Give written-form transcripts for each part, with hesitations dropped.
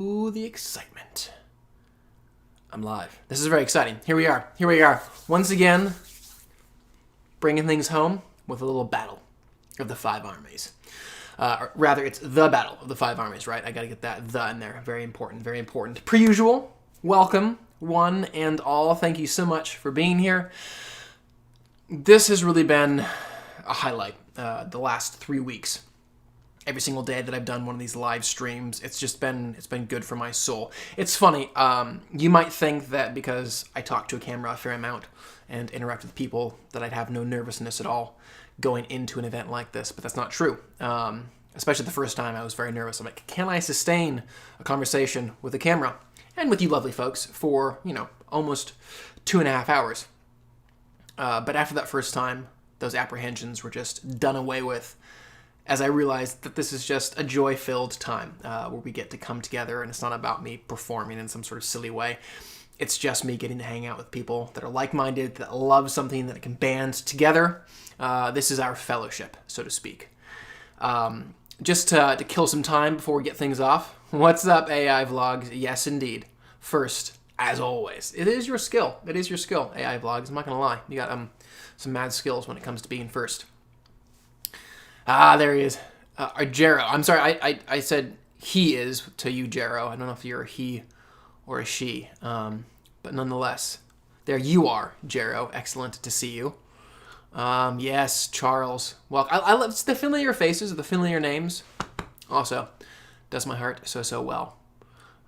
Ooh, the excitement. I'm live. This is very exciting. Here we are. Once again, bringing things home with a little battle of the five armies. Or rather, it's the battle of the five armies, right? I gotta get that "the" in there. Very important, very important. Per usual, welcome, one and all. Thank you so much for being here. This has really been a highlight the last 3 weeks. Every single day that I've done one of these live streams, it's been good for my soul. It's funny, you might think that because I talk to a camera a fair amount and interact with people that I'd have no nervousness at all going into an event like this, but that's not true. Especially the first time I was very nervous. I'm like, can I sustain a conversation with a camera and with you lovely folks for, almost 2.5 hours? But after that first time, those apprehensions were just done away with, as I realized that this is just a joy-filled time where we get to come together, and it's not about me performing in some sort of silly way. It's just me getting to hang out with people that are like-minded, that love something, that can band together. This is our fellowship, so to speak. Just to kill some time before we get things off, what's up, AI Vlogs? Yes, indeed. First, as always, it is your skill. It is your skill, AI Vlogs. I'm not going to lie. You got some mad skills when it comes to being first. There he is. Jero. I'm sorry, I said he is to you, Jero. I don't know if you're a he or a she. But nonetheless, there you are, Jero. Excellent to see you. Yes, Charles. Well, I love the familiar faces, the familiar names. Also, does my heart so well.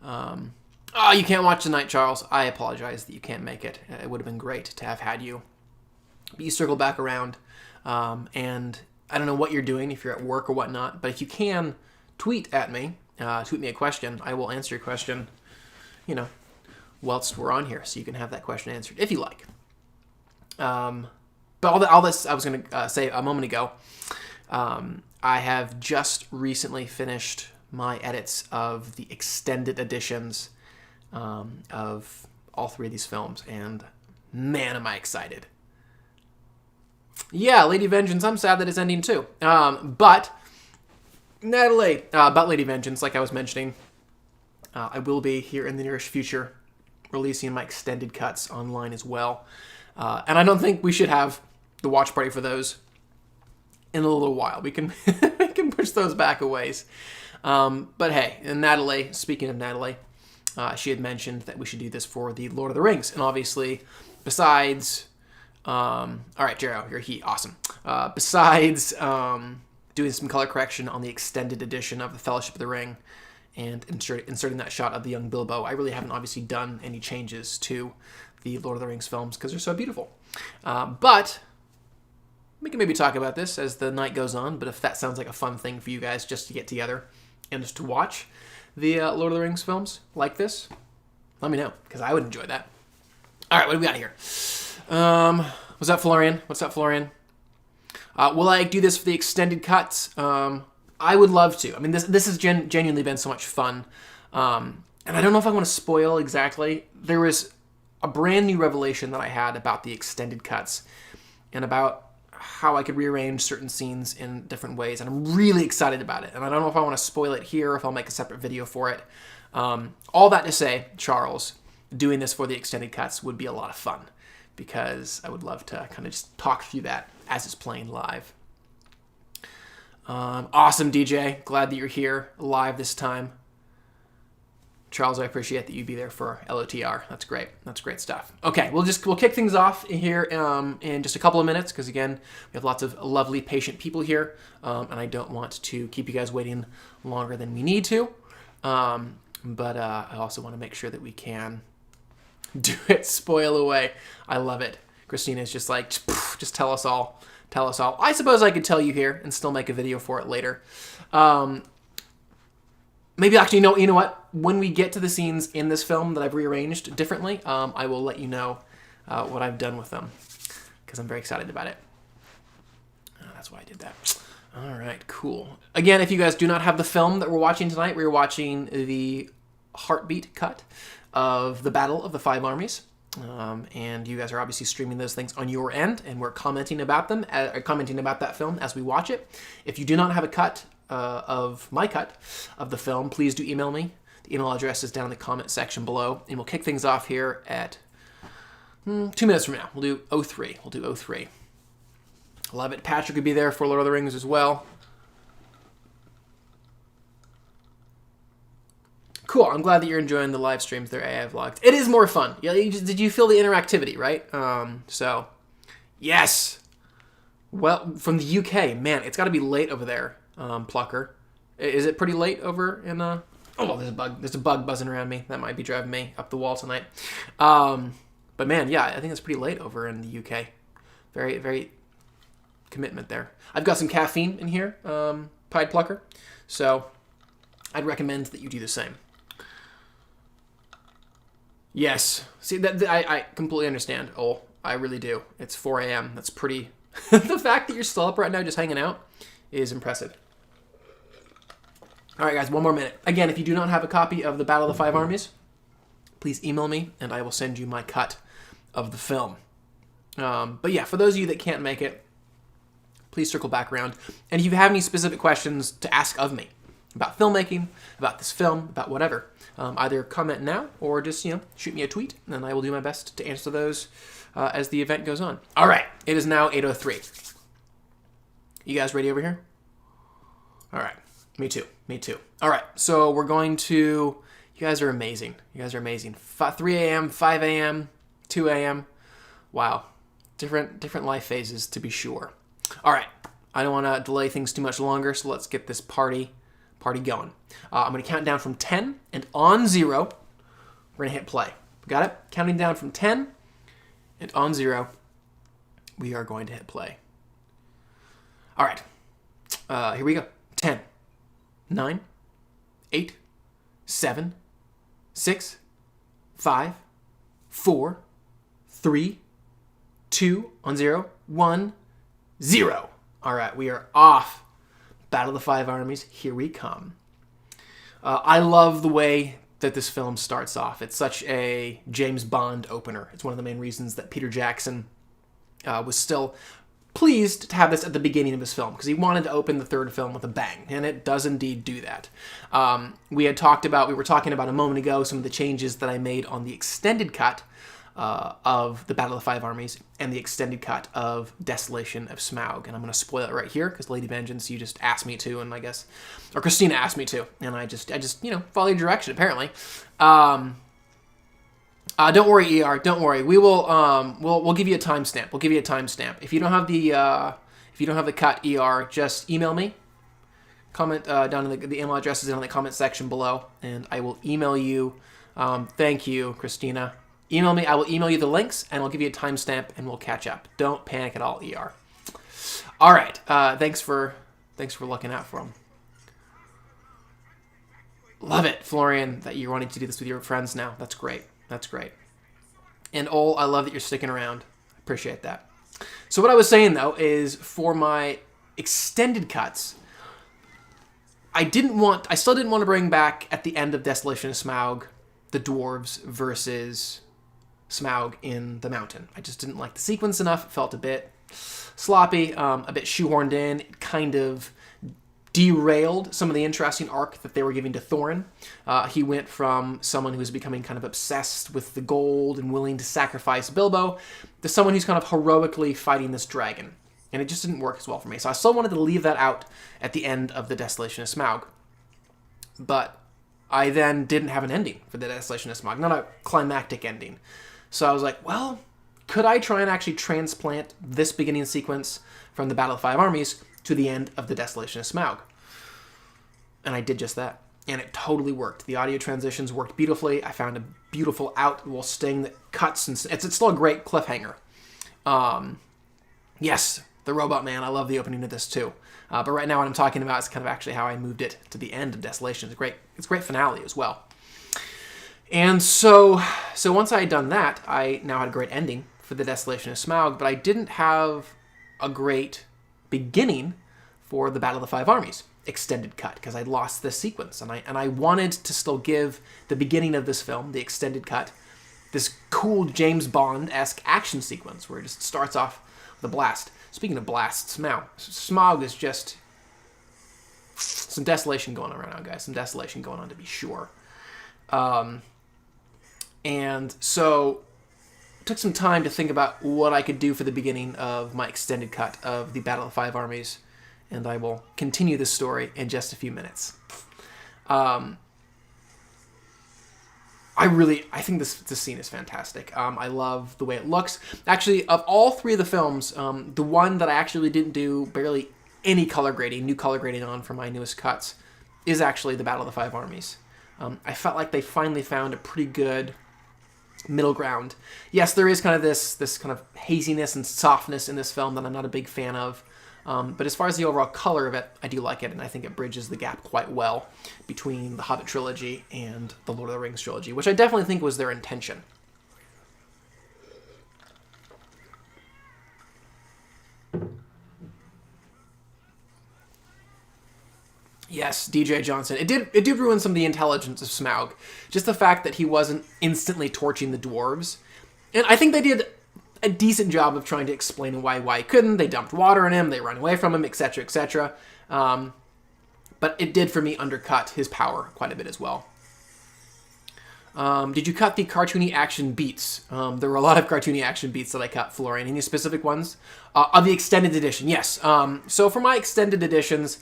You can't watch tonight, Charles. I apologize that you can't make it. It would have been great to have had you. But you circle back around, and I don't know what you're doing, if you're at work or whatnot, but if you can, tweet at me, tweet me a question. I will answer your question, whilst we're on here, so you can have that question answered, if you like. But all this I was going to say a moment ago, I have just recently finished my edits of the extended editions of all 3 of these films, and man, am I excited. Yeah, Lady Vengeance, I'm sad that it's ending too. But, Natalie, about Lady Vengeance, like I was mentioning, I will be, here in the nearest future, releasing my extended cuts online as well. And I don't think we should have the watch party for those in a little while. We can we can push those back a ways. But hey, and Natalie, speaking of Natalie, she had mentioned that we should do this for the Lord of the Rings. And obviously, besides... all right, Jero, you're he. Awesome. Besides doing some color correction on the extended edition of the Fellowship of the Ring and inserting that shot of the young Bilbo, I really haven't obviously done any changes to the Lord of the Rings films because they're so beautiful. But we can maybe talk about this as the night goes on, but if that sounds like a fun thing for you guys just to get together and just to watch the Lord of the Rings films like this, let me know, because I would enjoy that. All right, what do we got here? What's up, Florian? Will I do this for the extended cuts? I would love to. I mean, this has genuinely been so much fun. And I don't know if I want to spoil exactly. There was a brand new revelation that I had about the extended cuts and about how I could rearrange certain scenes in different ways. And I'm really excited about it. And I don't know if I want to spoil it here or if I'll make a separate video for it. All that to say, Charles, doing this for the extended cuts would be a lot of fun, because I would love to kind of just talk through that as it's playing live. Awesome, DJ. Glad that you're here live this time. Charles, I appreciate that you'd be there for LOTR. That's great. That's great stuff. Okay, we'll kick things off here in just a couple of minutes, because again, we have lots of lovely, patient people here, and I don't want to keep you guys waiting longer than we need to. But I also want to make sure that we can do it, spoil away. I love it. Christina's just like, just tell us all. Tell us all. I suppose I could tell you here and still make a video for it later. Maybe actually, you know what? When we get to the scenes in this film that I've rearranged differently, I will let you know what I've done with them, because I'm very excited about it. That's why I did that. All right, cool. Again, if you guys do not have the film that we're watching tonight, we're watching the Heartbeat cut of the Battle of the Five Armies. And you guys are obviously streaming those things on your end, and we're commenting about them, commenting about that film as we watch it. If you do not have a cut of my cut of the film, please do email me. The The email address is down in the comment section below. And we'll kick things off here at 2 minutes from now. We'll do 03. We'll do 03. Love it. Patrick will be there for Lord of the Rings as well. Cool. I'm glad that you're enjoying the live streams there, AI Vlogged. It is more fun. Yeah, did you feel the interactivity, right? So, yes. Well, from the UK, man, it's got to be late over there, Plucker. Is it pretty late over in... Oh, there's a bug. There's a bug buzzing around me. That might be driving me up the wall tonight. But man, yeah, I think it's pretty late over in the UK. Very, very commitment there. I've got some caffeine in here, Pied Plucker. So I'd recommend that you do the same. Yes. See, I completely understand. Oh, I really do. It's 4 a.m. That's pretty... The fact that you're still up right now just hanging out is impressive. All right, guys, one more minute. Again, if you do not have a copy of the Battle of the Five Armies, please email me, and I will send you my cut of the film. But yeah, for those of you that can't make it, please circle back around. And if you have any specific questions to ask of me about filmmaking, about this film, about whatever, either comment now or just, shoot me a tweet, and I will do my best to answer those as the event goes on. All right, it is now 8:03. You guys ready over here? All right, me too. All right, so we're going to... You guys are amazing. 3 a.m., 5 a.m., 2 a.m. Wow, different life phases to be sure. All right, I don't want to delay things too much longer, so let's get this party going. I'm going to count down from 10, and on 0, we're going to hit play. Got it? Counting down from 10, and on 0, we are going to hit play. All right, here we go. 10, 9, 8, 7, 6, 5, 4, 3, 2, on 0, 1, 0. All right, we are off. Battle of the Five Armies, here we come. I love the way that this film starts off. It's such a James Bond opener. It's one of the main reasons that Peter Jackson was still pleased to have this at the beginning of his film, because he wanted to open the third film with a bang, and it does indeed do that. We were talking about a moment ago some of the changes that I made on the extended cut of the Battle of the Five Armies and the extended cut of Desolation of Smaug, and I'm going to spoil it right here because Lady Vengeance, you just asked me to, and I guess, or Christina asked me to, and I just follow your direction apparently. Don't worry, ER. Don't worry. We will. We'll give you a timestamp. If you don't have the cut, ER, just email me. Comment down in the email address is in the comment section below, and I will email you. Thank you, Christina. Email me. I will email you the links, and I'll give you a timestamp, and we'll catch up. Don't panic at all, ER. All right. Thanks for looking out for them. Love it, Florian, that you're wanting to do this with your friends now. That's great. And I love that you're sticking around. I appreciate that. So what I was saying, though, is for my extended cuts, I still didn't want to bring back at the end of Desolation of Smaug the dwarves versus Smaug in the mountain. I just didn't like the sequence enough. It felt a bit sloppy, a bit shoehorned in. It kind of derailed some of the interesting arc that they were giving to Thorin. He went from someone who's becoming kind of obsessed with the gold and willing to sacrifice Bilbo to someone who's kind of heroically fighting this dragon. And it just didn't work as well for me. So I still wanted to leave that out at the end of the Desolation of Smaug. But I then didn't have an ending for the Desolation of Smaug, not a climactic ending. So I was like, well, could I try and actually transplant this beginning sequence from the Battle of the Five Armies to the end of the Desolation of Smaug? And I did just that. And it totally worked. The audio transitions worked beautifully. I found a beautiful out-will sting that cuts, and it's still a great cliffhanger. Yes, the Robot Man. I love the opening of this too. But right now what I'm talking about is kind of actually how I moved it to the end of Desolation. It's a great finale as well. And so once I had done that, I now had a great ending for the Desolation of Smaug, but I didn't have a great beginning for the Battle of the Five Armies extended cut, because I'd lost this sequence, and I wanted to still give the beginning of this film, the extended cut, this cool James Bond-esque action sequence where it just starts off with a blast. Speaking of blasts, Smaug is just some desolation going on right now, guys. Some desolation going on, to be sure. And so took some time to think about what I could do for the beginning of my extended cut of the Battle of the Five Armies, and I will continue this story in just a few minutes. I think this scene is fantastic. I love the way it looks. Actually, of all three of the films, the one that I actually didn't do barely any new color grading on for my newest cuts, is actually the Battle of the Five Armies. I felt like they finally found a pretty good middle ground. Yes, there is kind of this kind of haziness and softness in this film that I'm not a big fan of. But as far as the overall color of it, I do like it, and I think it bridges the gap quite well between the Hobbit trilogy and the Lord of the Rings trilogy, which I definitely think was their intention. Yes, DJ Johnson. It did ruin some of the intelligence of Smaug. Just the fact that he wasn't instantly torching the dwarves. And I think they did a decent job of trying to explain why he couldn't. They dumped water on him, they ran away from him, etc., etc. But it did, for me, undercut his power quite a bit as well. Did you cut the cartoony action beats? There were a lot of cartoony action beats that I cut, Florian. Any specific ones? Of the extended edition, yes. So for my extended editions,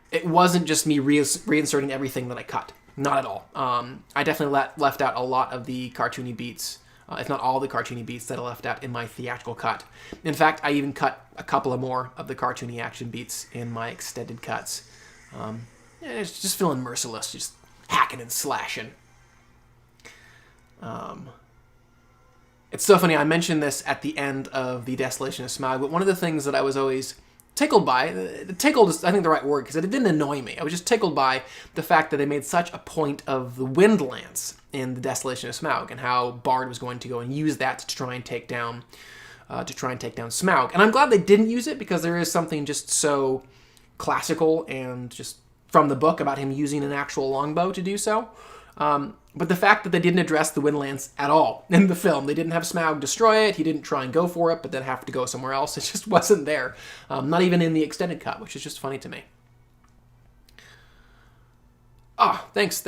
it wasn't just me reinserting everything that I cut. Not at all. I definitely left out a lot of the cartoony beats, if not all the cartoony beats that I left out in my theatrical cut. In fact, I even cut a couple of more of the cartoony action beats in my extended cuts. It's just feeling merciless, just hacking and slashing. It's so funny, I mentioned this at the end of the Desolation of Smaug, but one of the things that I was always tickled by, tickled is I think the right word, because it didn't annoy me. I was just tickled by the fact that they made such a point of the wind lance in the Desolation of Smaug, and how Bard was going to go and use that to try and take down Smaug. And I'm glad they didn't use it, because there is something just so classical and just from the book about him using an actual longbow to do so. But the fact that they didn't address the wind lance at all in the film, they didn't have Smaug destroy it, he didn't try and go for it, but then have to go somewhere else, it just wasn't there. Not even in the extended cut, which is just funny to me. Thanks,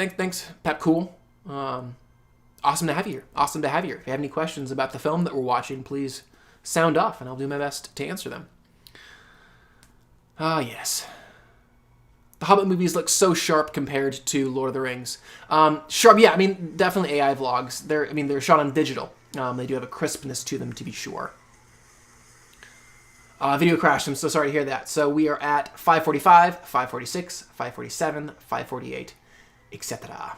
Pep Cool. Awesome to have you here. Awesome to have you here. If you have any questions about the film that we're watching, please sound off, and I'll do my best to answer them. Yes. The Hobbit movies look so sharp compared to Lord of the Rings. Sharp, yeah, I mean, definitely AI vlogs. They're shot on digital. They do have a crispness to them, to be sure. Video crashed. I'm so sorry to hear that. So we are at 545, 546, 547, 548, etc.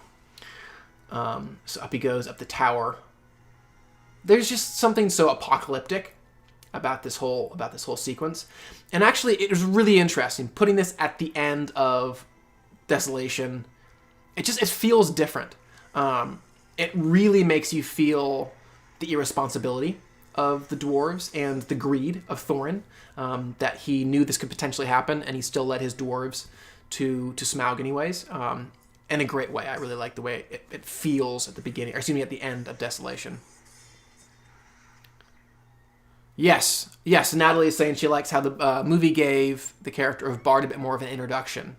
So up he goes, up the tower. There's just something so apocalyptic about this whole sequence. And actually, it was really interesting putting this at the end of Desolation. It feels different. It really makes you feel the irresponsibility of the dwarves and the greed of Thorin, that he knew this could potentially happen, and he still led his dwarves to Smaug anyways. In a great way. I really like the way it feels at the beginning, or excuse me, at the end of Desolation. Yes, Natalie is saying she likes how the movie gave the character of Bard a bit more of an introduction.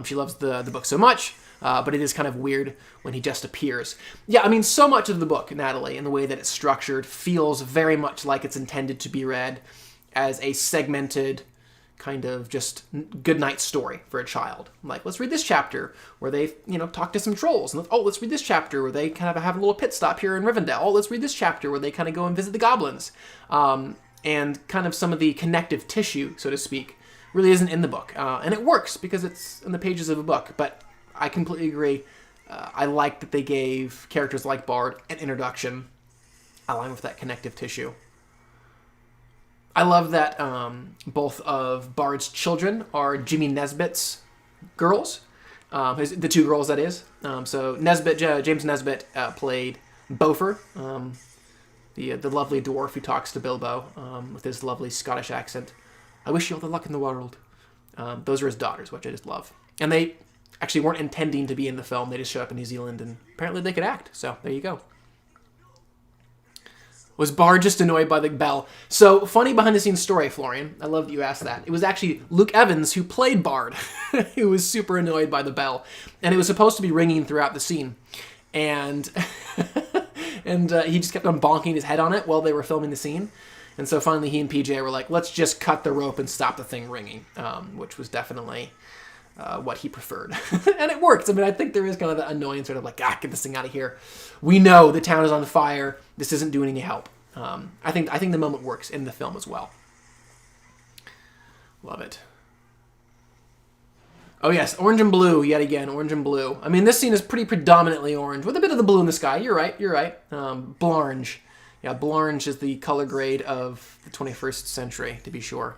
She loves the book so much, but it is kind of weird when he just appears. Yeah, I mean, so much of the book, Natalie, and the way that it's structured, feels very much like it's intended to be read as a segmented kind of just goodnight story for a child. Like, let's read this chapter where they, talk to some trolls. And let's read this chapter where they kind of have a little pit stop here in Rivendell. Oh, let's read this chapter where they kind of go and visit the goblins. And kind of some of the connective tissue, so to speak, really isn't in the book. And it works because it's in the pages of a book. But I completely agree. I like that they gave characters like Bard an introduction along with that connective tissue. I love that both of Bard's children are Jimmy Nesbitt's girls. The two girls, that is. So James Nesbitt played Beaufort, the lovely dwarf who talks to Bilbo with his lovely Scottish accent. I wish you all the luck in the world. Those are his daughters, which I just love. And they actually weren't intending to be in the film. They just showed up in New Zealand, and apparently they could act. So there you go. Was Bard just annoyed by the bell? So, funny behind-the-scenes story, Florian. I love that you asked that. It was actually Luke Evans who played Bard, who was super annoyed by the bell. And it was supposed to be ringing throughout the scene. and and he just kept on bonking his head on it while they were filming the scene. And so finally he and PJ were like, let's just cut the rope and stop the thing ringing, which was definitely what he preferred. And it worked. I mean, I think there is kind of that annoying sort of like, get this thing out of here. We know the town is on fire. This isn't doing any help. I think the moment works in the film as well. Love it. Oh yes, orange and blue yet again. Orange and blue. I mean, this scene is pretty predominantly orange with a bit of the blue in the sky. You're right. Blanche. Yeah, Blanche is the color grade of the 21st century, to be sure.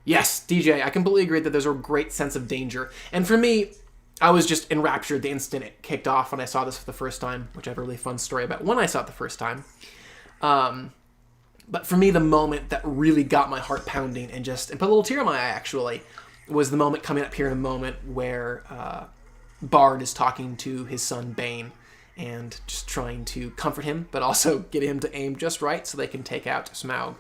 Yes, DJ, I completely agree that there's a great sense of danger. And for me, I was just enraptured the instant it kicked off when I saw this for the first time, which I have a really fun story about when I saw it the first time. But for me, the moment that really got my heart pounding and put a little tear in my eye, actually, was the moment coming up here in a moment where Bard is talking to his son, Bane, and just trying to comfort him, but also get him to aim just right so they can take out Smaug.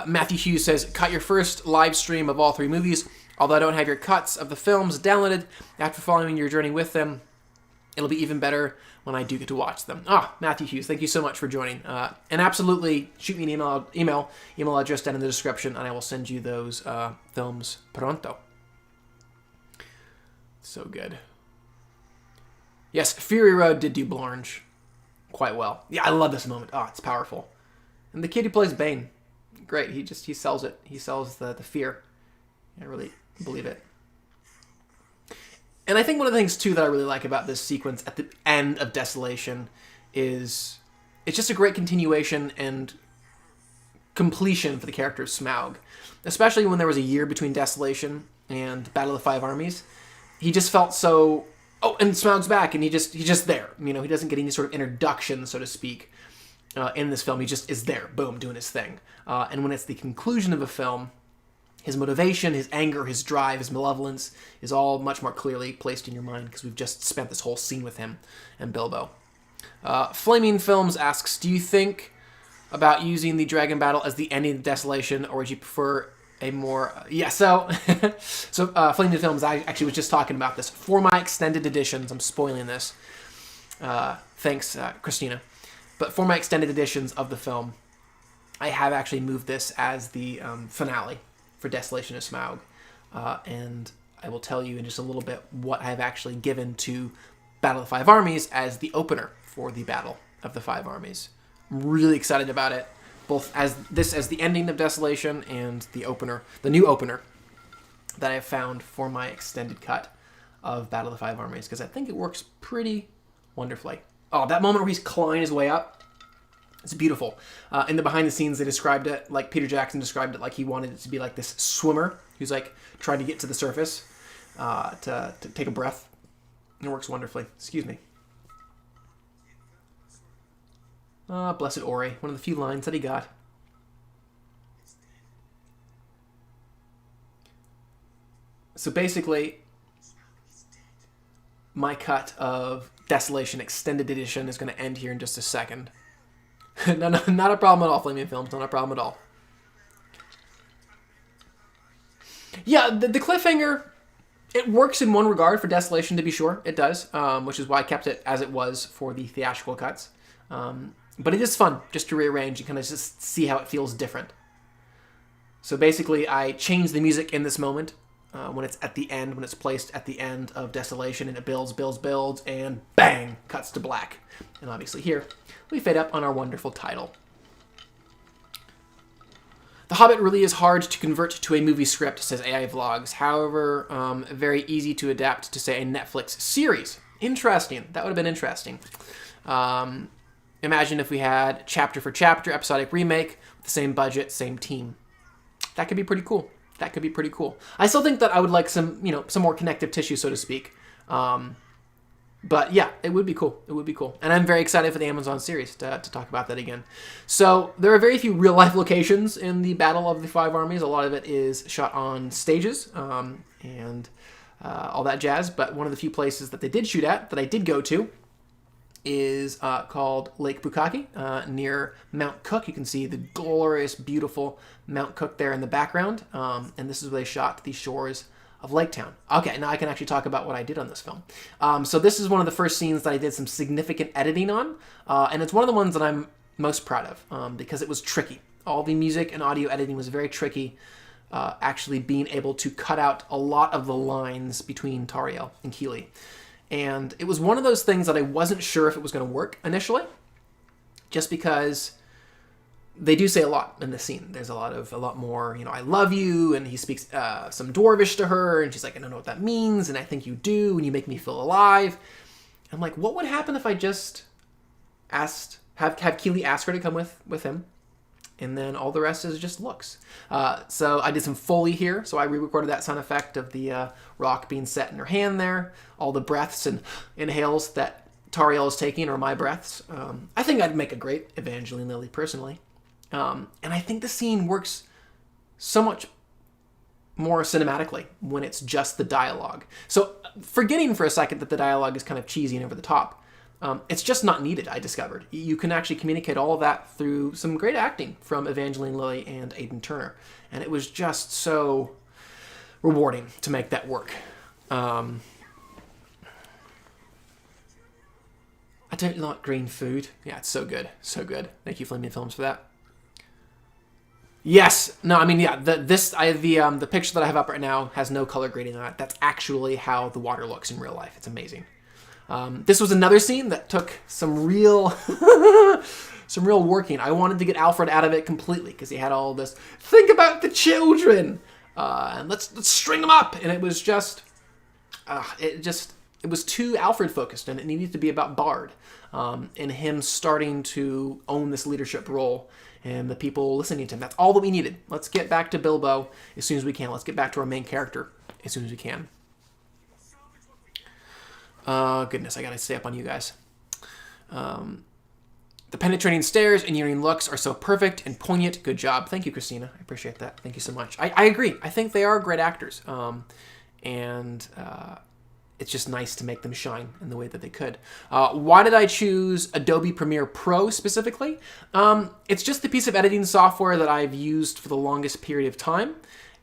Matthew Hughes says, cut your first live stream of all 3 movies. Although I don't have your cuts of the films downloaded, after following your journey with them, it'll be even better when I do get to watch them. Matthew Hughes, thank you so much for joining. And absolutely, shoot me an email address down in the description, and I will send you those films pronto. So good. Yes, Fury Road did do Blanche quite well. Yeah, I love this moment. It's powerful. And the kid who plays Bane, great. He sells it. He sells the fear. I really believe it. And I think one of the things, too, that I really like about this sequence at the end of Desolation is it's just a great continuation and completion for the character of Smaug. Especially when there was a year between Desolation and Battle of the Five Armies. He just felt so... and Smaug's back, and he's just there. He doesn't get any sort of introduction, so to speak, in this film. He just is there, boom, doing his thing. And when it's the conclusion of a film, his motivation, his anger, his drive, his malevolence is all much more clearly placed in your mind because we've just spent this whole scene with him and Bilbo. Flaming Films asks, do you think about using the dragon battle as the ending of Desolation, or would you prefer a more... so Flaming Films, I actually was just talking about this. For my extended editions, I'm spoiling this. Thanks, Christina. But for my extended editions of the film, I have actually moved this as the finale for Desolation of Smaug. And I will tell you in just a little bit what I've actually given to Battle of the Five Armies as the opener for the Battle of the Five Armies. I'm really excited about it, both as the ending of Desolation and the opener, the new opener that I have found for my extended cut of Battle of the Five Armies, because I think it works pretty wonderfully. That moment where he's clawing his way up, it's beautiful. In the behind the scenes, they described it like Peter Jackson described it, like he wanted it to be like this swimmer who's like trying to get to the surface to take a breath. It works wonderfully. Excuse me. Blessed Ori, one of the few lines that he got. So basically, my cut of Desolation Extended Edition is going to end here in just a second. No, not a problem at all, Flaming Films. Not a problem at all. Yeah, the cliffhanger, it works in one regard for Desolation, to be sure. It does, which is why I kept it as it was for the theatrical cuts. But it is fun just to rearrange and kind of just see how it feels different. So basically, I changed the music in this moment when it's at the end, when it's placed at the end of Desolation, and it builds, and bang, cuts to black. And obviously here, we fade up on our wonderful title. The Hobbit really is hard to convert to a movie script, says AI Vlogs. However, very easy to adapt to, say, a Netflix series. Interesting. That would have been interesting. Imagine if we had chapter for chapter episodic remake with the same budget, same team. That could be pretty cool. I still think that I would like some more connective tissue, so to speak. But yeah, it would be cool. And I'm very excited for the Amazon series to talk about that again. So there are very few real life locations in the Battle of the Five Armies. A lot of it is shot on stages and all that jazz. But one of the few places that they did shoot at, that I did go to, is called Lake Bukaki near Mount Cook. You can see the glorious, beautiful Mount Cook there in the background. And this is where they shot the shores of Lake Town. Okay, now I can actually talk about what I did on this film. So this is one of the first scenes that I did some significant editing on. And it's one of the ones that I'm most proud of because it was tricky. All the music and audio editing was very tricky. Actually being able to cut out a lot of the lines between Tauriel and Keely. And it was one of those things that I wasn't sure if it was going to work initially, just because they do say a lot in this scene. There's a lot more, I love you, and he speaks some Dwarvish to her, and she's like, I don't know what that means, and I think you do, and you make me feel alive. I'm like, what would happen if I just have Keely ask her to come with him? And then all the rest is just looks. So I did some Foley here. So I re-recorded that sound effect of the rock being set in her hand there. All the breaths and inhales that Tauriel is taking are my breaths. I think I'd make a great Evangeline Lilly, personally. And I think the scene works so much more cinematically when it's just the dialogue. So forgetting for a second that the dialogue is kind of cheesy and over the top, it's just not needed, I discovered. You can actually communicate all of that through some great acting from Evangeline Lilly and Aidan Turner. And it was just so rewarding to make that work. I don't like green food. Yeah, it's so good. So good. Thank you, Flaming Films, for that. Yes. No, I mean, yeah, the picture that I have up right now has no color grading on it. That's actually how the water looks in real life. It's amazing. This was another scene that took some real working. I wanted to get Alfred out of it completely because he had all this, think about the children, and let's string them up. And it was just, it was too Alfred focused, and it needed to be about Bard, and him starting to own this leadership role and the people listening to him. That's all that we needed. Let's get back to Bilbo as soon as we can. Let's get back to our main character as soon as we can. Goodness, I gotta stay up on you guys. The penetrating stares and yearning looks are so perfect and poignant. Good job. Thank you, Christina. I appreciate that. Thank you so much. I agree. I think they are great actors. It's just nice to make them shine in the way that they could. Why did I choose Adobe Premiere Pro specifically? It's just the piece of editing software that I've used for the longest period of time,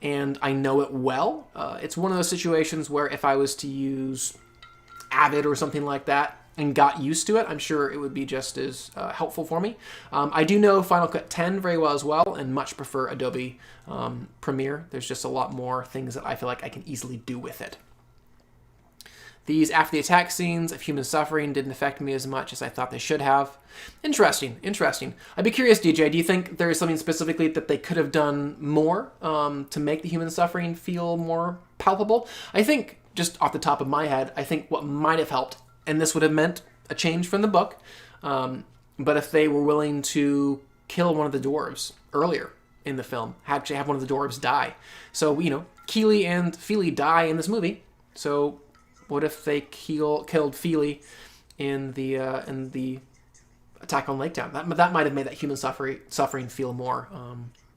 and I know it well. It's one of those situations where if I was to use Avid or something like that and got used to it, I'm sure it would be just as helpful for me. I do know Final Cut 10 very well as well, and much prefer Adobe Premiere. There's just a lot more things that I feel like I can easily do with it. These after the attack scenes of human suffering didn't affect me as much as I thought they should have. Interesting. I'd be curious, DJ, do you think there is something specifically that they could have done more to make the human suffering feel more palpable? I think, just off the top of my head, I think what might have helped, and this would have meant a change from the book, but if they were willing to kill one of the dwarves earlier in the film, actually have one of the dwarves die. So, Keely and Feely die in this movie, so what if they killed Feely in the attack on Lake Town? That might have made that human suffering feel more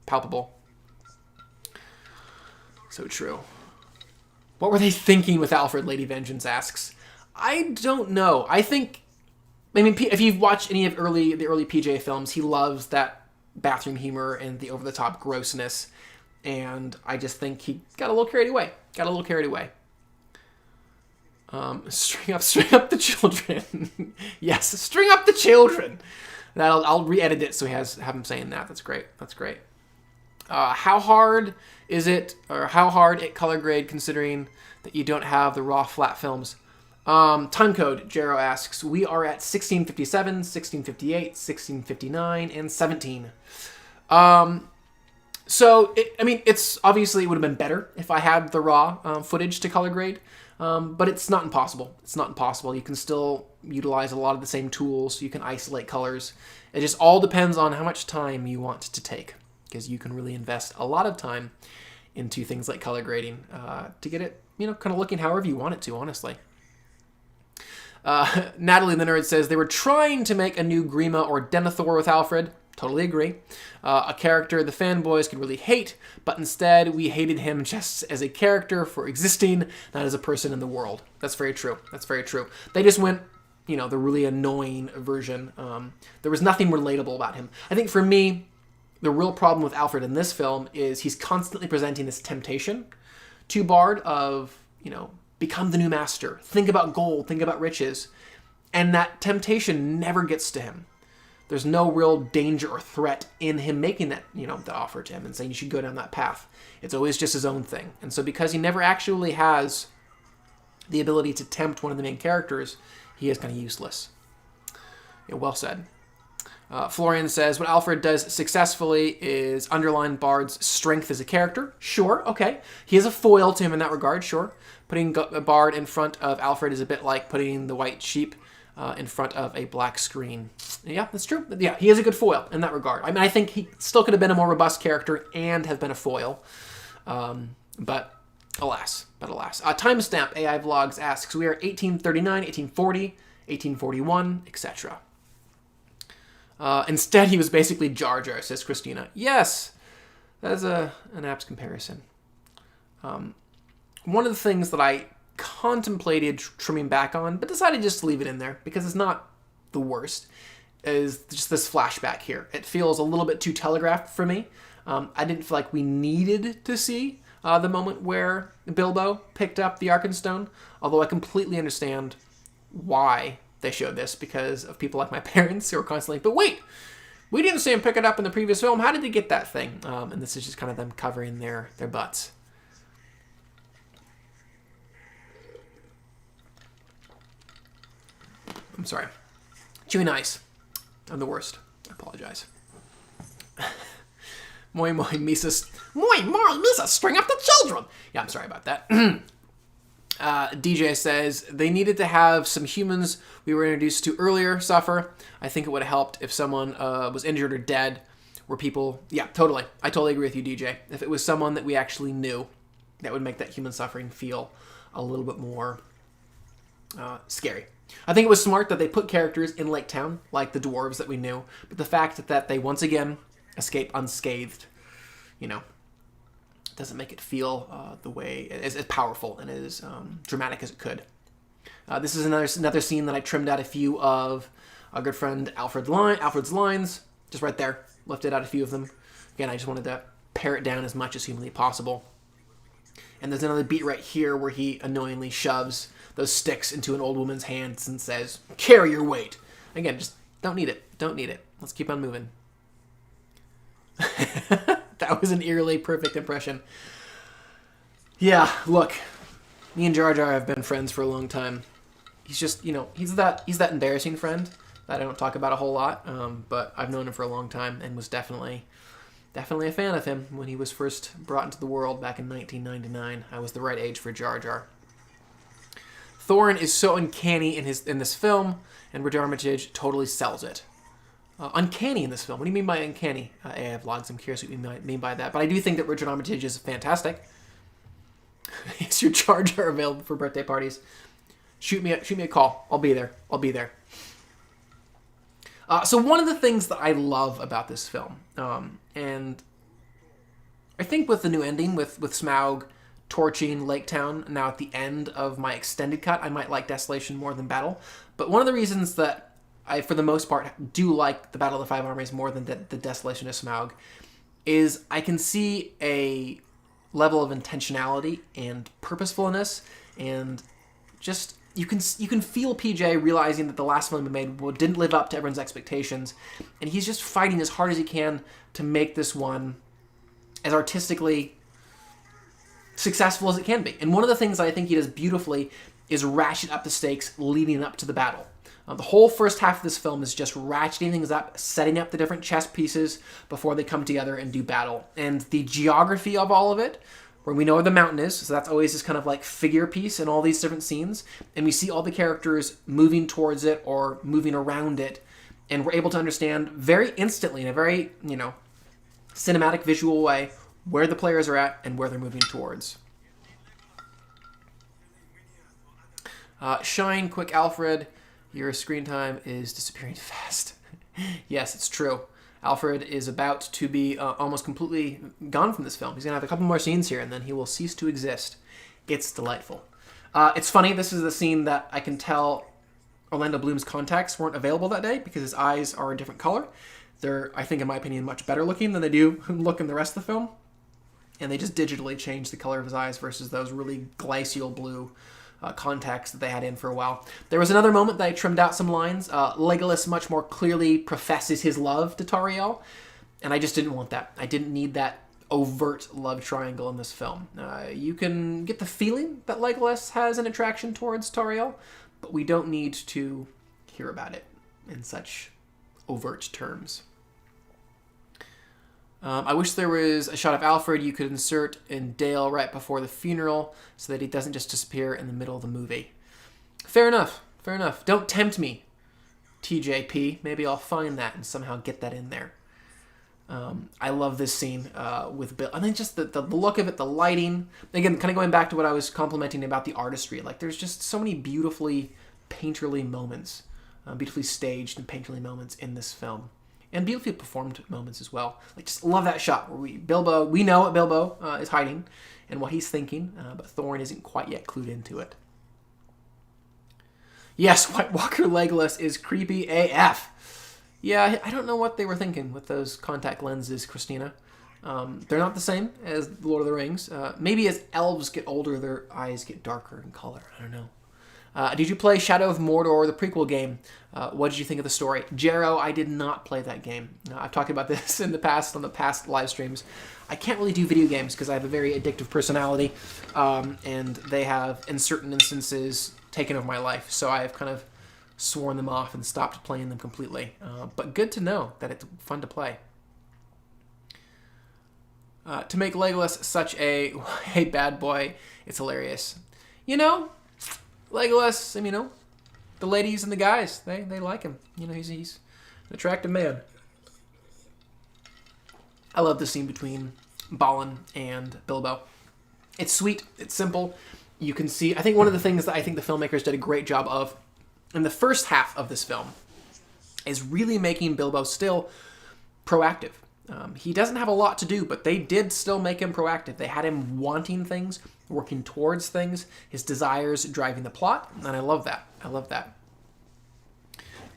palpable. So true. What were they thinking with Alfred? Lady Vengeance asks. I don't know. If you've watched any of the early PJ films, he loves that bathroom humor and the over-the-top grossness, and I just think he got a little carried away. String up the children. Yes, string up the children. I'll re-edit it so have him saying that. That's great. How hard is it, or how hard it color grade considering that you don't have the raw flat films? Time code, Jero asks. We are at 1657, 1658, 1659, and 17. It's obviously it would have been better if I had the raw footage to color grade, but it's not impossible. You can still utilize a lot of the same tools. You can isolate colors. It just all depends on how much time you want to take, because you can really invest a lot of time into things like color grading to get it, kind of looking however you want it to, honestly. Natalie the Nerd says, they were trying to make a new Grima or Denethor with Alfred. Totally agree. A character the fanboys could really hate, but instead we hated him just as a character for existing, not as a person in the world. That's very true. They just went the really annoying version. There was nothing relatable about him. I think for me, the real problem with Alfred in this film is he's constantly presenting this temptation to Bard of, become the new master. Think about gold. Think about riches. And that temptation never gets to him. There's no real danger or threat in him making that, the offer to him and saying you should go down that path. It's always just his own thing. And so because he never actually has the ability to tempt one of the main characters, he is kind of useless. Well said. Florian says, what Alfred does successfully is underline Bard's strength as a character. Sure, okay. He is a foil to him in that regard, sure. Putting a Bard in front of Alfred is a bit like putting the white sheep in front of a black screen. Yeah, that's true. Yeah, he is a good foil in that regard. I mean, I think he still could have been a more robust character and have been a foil. But alas. Timestamp AI Vlogs asks, we are 1839, 1840, 1841, etc. Instead, he was basically Jar Jar, says Christina. Yes, that is an apt comparison. One of the things that I contemplated trimming back on, but decided just to leave it in there because it's not the worst, is just this flashback here. It feels a little bit too telegraphed for me. I didn't feel like we needed to see the moment where Bilbo picked up the Arkenstone, although I completely understand why they showed this because of people like my parents who are constantly, but wait, we didn't see him pick it up in the previous film. How did he get that thing? And this is just kind of them covering their butts. I'm sorry. Chewing ice. I'm the worst. I apologize. Moi moi Misa. Moi moi Misa, string up the children. Yeah, I'm sorry about that. DJ says, they needed to have some humans we were introduced to earlier suffer. I think it would have helped if someone was injured or dead. Were people... Yeah, totally. I totally agree with you, DJ. If it was someone that we actually knew, that would make that human suffering feel a little bit more scary. I think it was smart that they put characters in Lake Town, like the dwarves that we knew, but the fact that they once again escape unscathed, doesn't make it feel the way as powerful and as dramatic as it could. This is another scene that I trimmed out a few of our good friend Alfred's lines, just right there. Lifted out a few of them. Again, I just wanted to pare it down as much as humanly possible. And there's another beat right here where he annoyingly shoves those sticks into an old woman's hands and says, "Carry your weight." Again, just don't need it. Don't need it. Let's keep on moving. That was an eerily perfect impression. Yeah, look, me and Jar Jar have been friends for a long time. He's just, he's that embarrassing friend that I don't talk about a whole lot, but I've known him for a long time and was definitely a fan of him when he was first brought into the world back in 1999. I was the right age for Jar Jar. Thorin is so uncanny in this film, and Richard Armitage totally sells it. Uncanny in this film. What do you mean by uncanny? AI Vlogs, I'm curious what you mean by that. But I do think that Richard Armitage is fantastic. Is your Jar Jar available for birthday parties? Shoot me a call. I'll be there. So one of the things that I love about this film, and I think with the new ending, with Smaug torching Lake Town, now at the end of my extended cut, I might like Desolation more than Battle. But one of the reasons that I, for the most part, do like the Battle of the Five Armies more than the Desolation of Smaug is I can see a level of intentionality and purposefulness, and just you can feel PJ realizing that the last film he made didn't live up to everyone's expectations, and he's just fighting as hard as he can to make this one as artistically successful as it can be. And one of the things that I think he does beautifully is ratchet up the stakes leading up to the battle. The whole first half of this film is just ratcheting things up, setting up the different chess pieces before they come together and do battle. And the geography of all of it, where we know where the mountain is, so that's always this kind of like figure piece in all these different scenes, and we see all the characters moving towards it or moving around it, and we're able to understand very instantly, in a very, cinematic visual way, where the players are at and where they're moving towards. Shine, quick Alfred. Your screen time is disappearing fast. Yes, it's true. Alfred is about to be almost completely gone from this film. He's going to have a couple more scenes here, and then he will cease to exist. It's delightful. It's funny, this is the scene that I can tell Orlando Bloom's contacts weren't available that day because his eyes are a different color. They're, I think, in my opinion, much better looking than they do look in the rest of the film. And they just digitally changed the color of his eyes versus those really glacial blue contacts that they had in for a while. There was another moment that I trimmed out some lines. Legolas much more clearly professes his love to Tauriel, and I just didn't want that. I didn't need that overt love triangle in this film. You can get the feeling that Legolas has an attraction towards Tauriel, but we don't need to hear about it in such overt terms. I wish there was a shot of Alfred you could insert in Dale right before the funeral so that he doesn't just disappear in the middle of the movie. Fair enough. Fair enough. Don't tempt me, TJP. Maybe I'll find that and somehow get that in there. I love this scene with Bill. I mean, just the look of it, the lighting. Again, kind of going back to what I was complimenting about the artistry. Like, there's just so many beautifully painterly moments, beautifully staged and painterly moments in this film. And beautifully performed moments as well. Like, just love that shot where we know what Bilbo is hiding and what he's thinking, but Thorin isn't quite yet clued into it. Yes, White Walker Legolas is creepy AF. Yeah, I don't know what they were thinking with those contact lenses, Christina. They're not the same as The Lord of the Rings. Maybe as elves get older, their eyes get darker in color. I don't know. Did you play Shadow of Mordor, the prequel game? What did you think of the story? Jero, I did not play that game. I've talked about this in the past on the past live streams. I can't really do video games because I have a very addictive personality, and they have, in certain instances, taken over my life. So I have kind of sworn them off and stopped playing them completely. But good to know that it's fun to play. To make Legolas such a bad boy, it's hilarious. You know, Legolas, you know, the ladies and the guys, they like him. You know, he's an attractive man. I love the scene between Balin and Bilbo. It's sweet. It's simple. You can see, I think one of the things that I think the filmmakers did a great job of in the first half of this film is really making Bilbo still proactive. He doesn't have a lot to do, but they did still make him proactive. They had him wanting things, working towards things, his desires driving the plot, and I love that. I love that.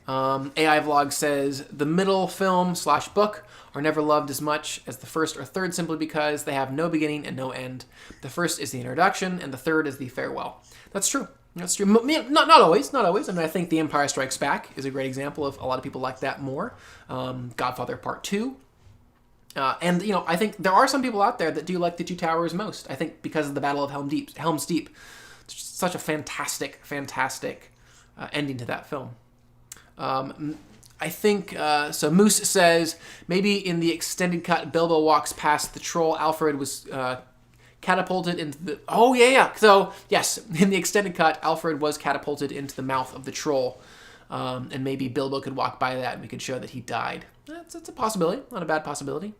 AI Vlog says, the middle film / book are never loved as much as the first or third simply because they have no beginning and no end. The first is the introduction, and the third is the farewell. That's true. That's true. Not always. Not always. I mean, I think The Empire Strikes Back is a great example of a lot of people like that more. Godfather Part 2. And, you know, I think there are some people out there that do like The Two Towers most. I think because of the Battle of Helm's Deep. It's just such a fantastic ending to that film. I think, so Moose says, maybe in the extended cut, Bilbo walks past the troll. Alfred was catapulted into the... Oh, yeah. So, yes, in the extended cut, Alfred was catapulted into the mouth of the troll. And maybe Bilbo could walk by that and we could show that he died. That's a possibility. Not a bad possibility.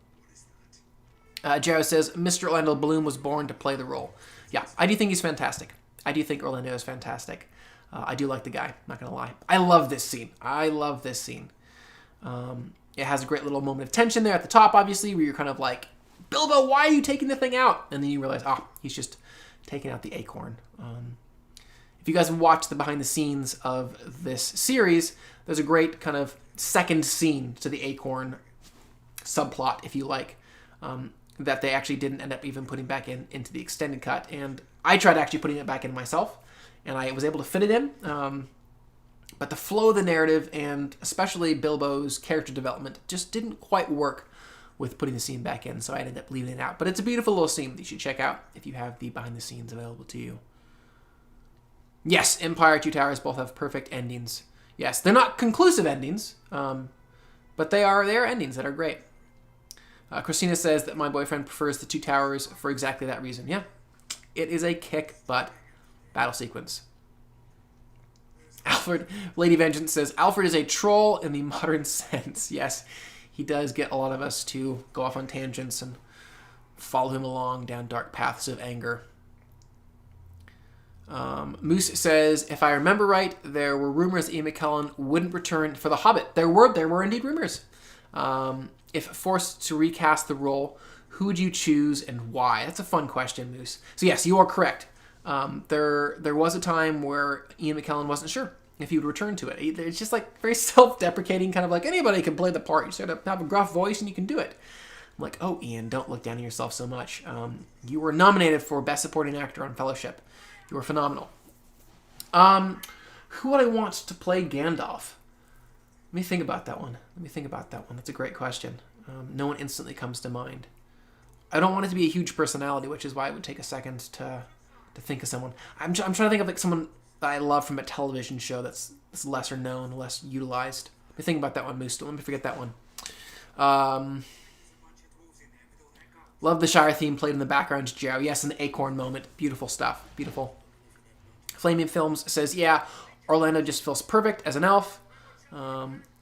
Jero says, Mr. Orlando Bloom was born to play the role. Yeah, I do think he's fantastic. I do think Orlando is fantastic. I do like the guy, not going to lie. I love this scene. It has a great little moment of tension there at the top, obviously, where you're kind of like, Bilbo, why are you taking the thing out? And then you realize, he's just taking out the acorn. If you guys have watched the behind the scenes of this series, there's a great kind of second scene to the acorn subplot, if you like, that they actually didn't end up even putting back into the extended cut. And I tried actually putting it back in myself, and I was able to fit it in. But the flow of the narrative, and especially Bilbo's character development, just didn't quite work with putting the scene back in, so I ended up leaving it out. But it's a beautiful little scene that you should check out if you have the behind the scenes available to you. Yes, Empire, Two Towers both have perfect endings. Yes, they're not conclusive endings, but they are endings that are great. Christina says that my boyfriend prefers the Two Towers for exactly that reason. Yeah, it is a kick-butt battle sequence. Alfred, Lady Vengeance says, Alfred is a troll in the modern sense. Yes, he does get a lot of us to go off on tangents and follow him along down dark paths of anger. Moose says, if I remember right, there were rumors Ian McKellen wouldn't return for The Hobbit. There were indeed rumors. If forced to recast the role, who would you choose and why? That's a fun question, Moose. So yes, you are correct. There was a time where Ian McKellen wasn't sure if he would return to it. It's just like very self-deprecating, kind of like anybody can play the part. You just have to have a gruff voice and you can do it. I'm like, oh, Ian, don't look down on yourself so much. You were nominated for Best Supporting Actor on Fellowship. You were phenomenal. Who would I want to play Gandalf? Let me think about that one. That's a great question. No one instantly comes to mind. I don't want it to be a huge personality, which is why it would take a second to think of someone. I'm trying to think of like someone that I love from a television show that's lesser known, less utilized. Let me think about that one, Moose. Let me forget that one. Love the Shire theme played in the background, Joe. Yes, in the acorn moment. Beautiful stuff. Beautiful. Flaming Films says, yeah, Orlando just feels perfect as an elf.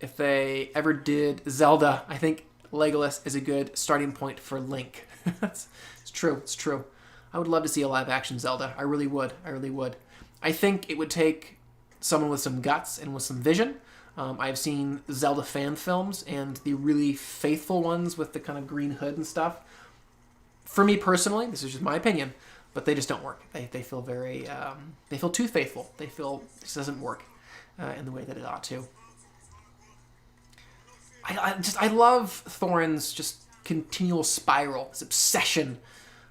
If they ever did Zelda, I think Legolas is a good starting point for Link. It's true. I would love to see a live-action Zelda. I really would. I think it would take someone with some guts and with some vision. I've seen Zelda fan films and the really faithful ones with the kind of green hood and stuff. For me personally, this is just my opinion, but they just don't work. They feel very, they feel too faithful. They feel this doesn't work in the way that it ought to. I love Thorin's just continual spiral, his obsession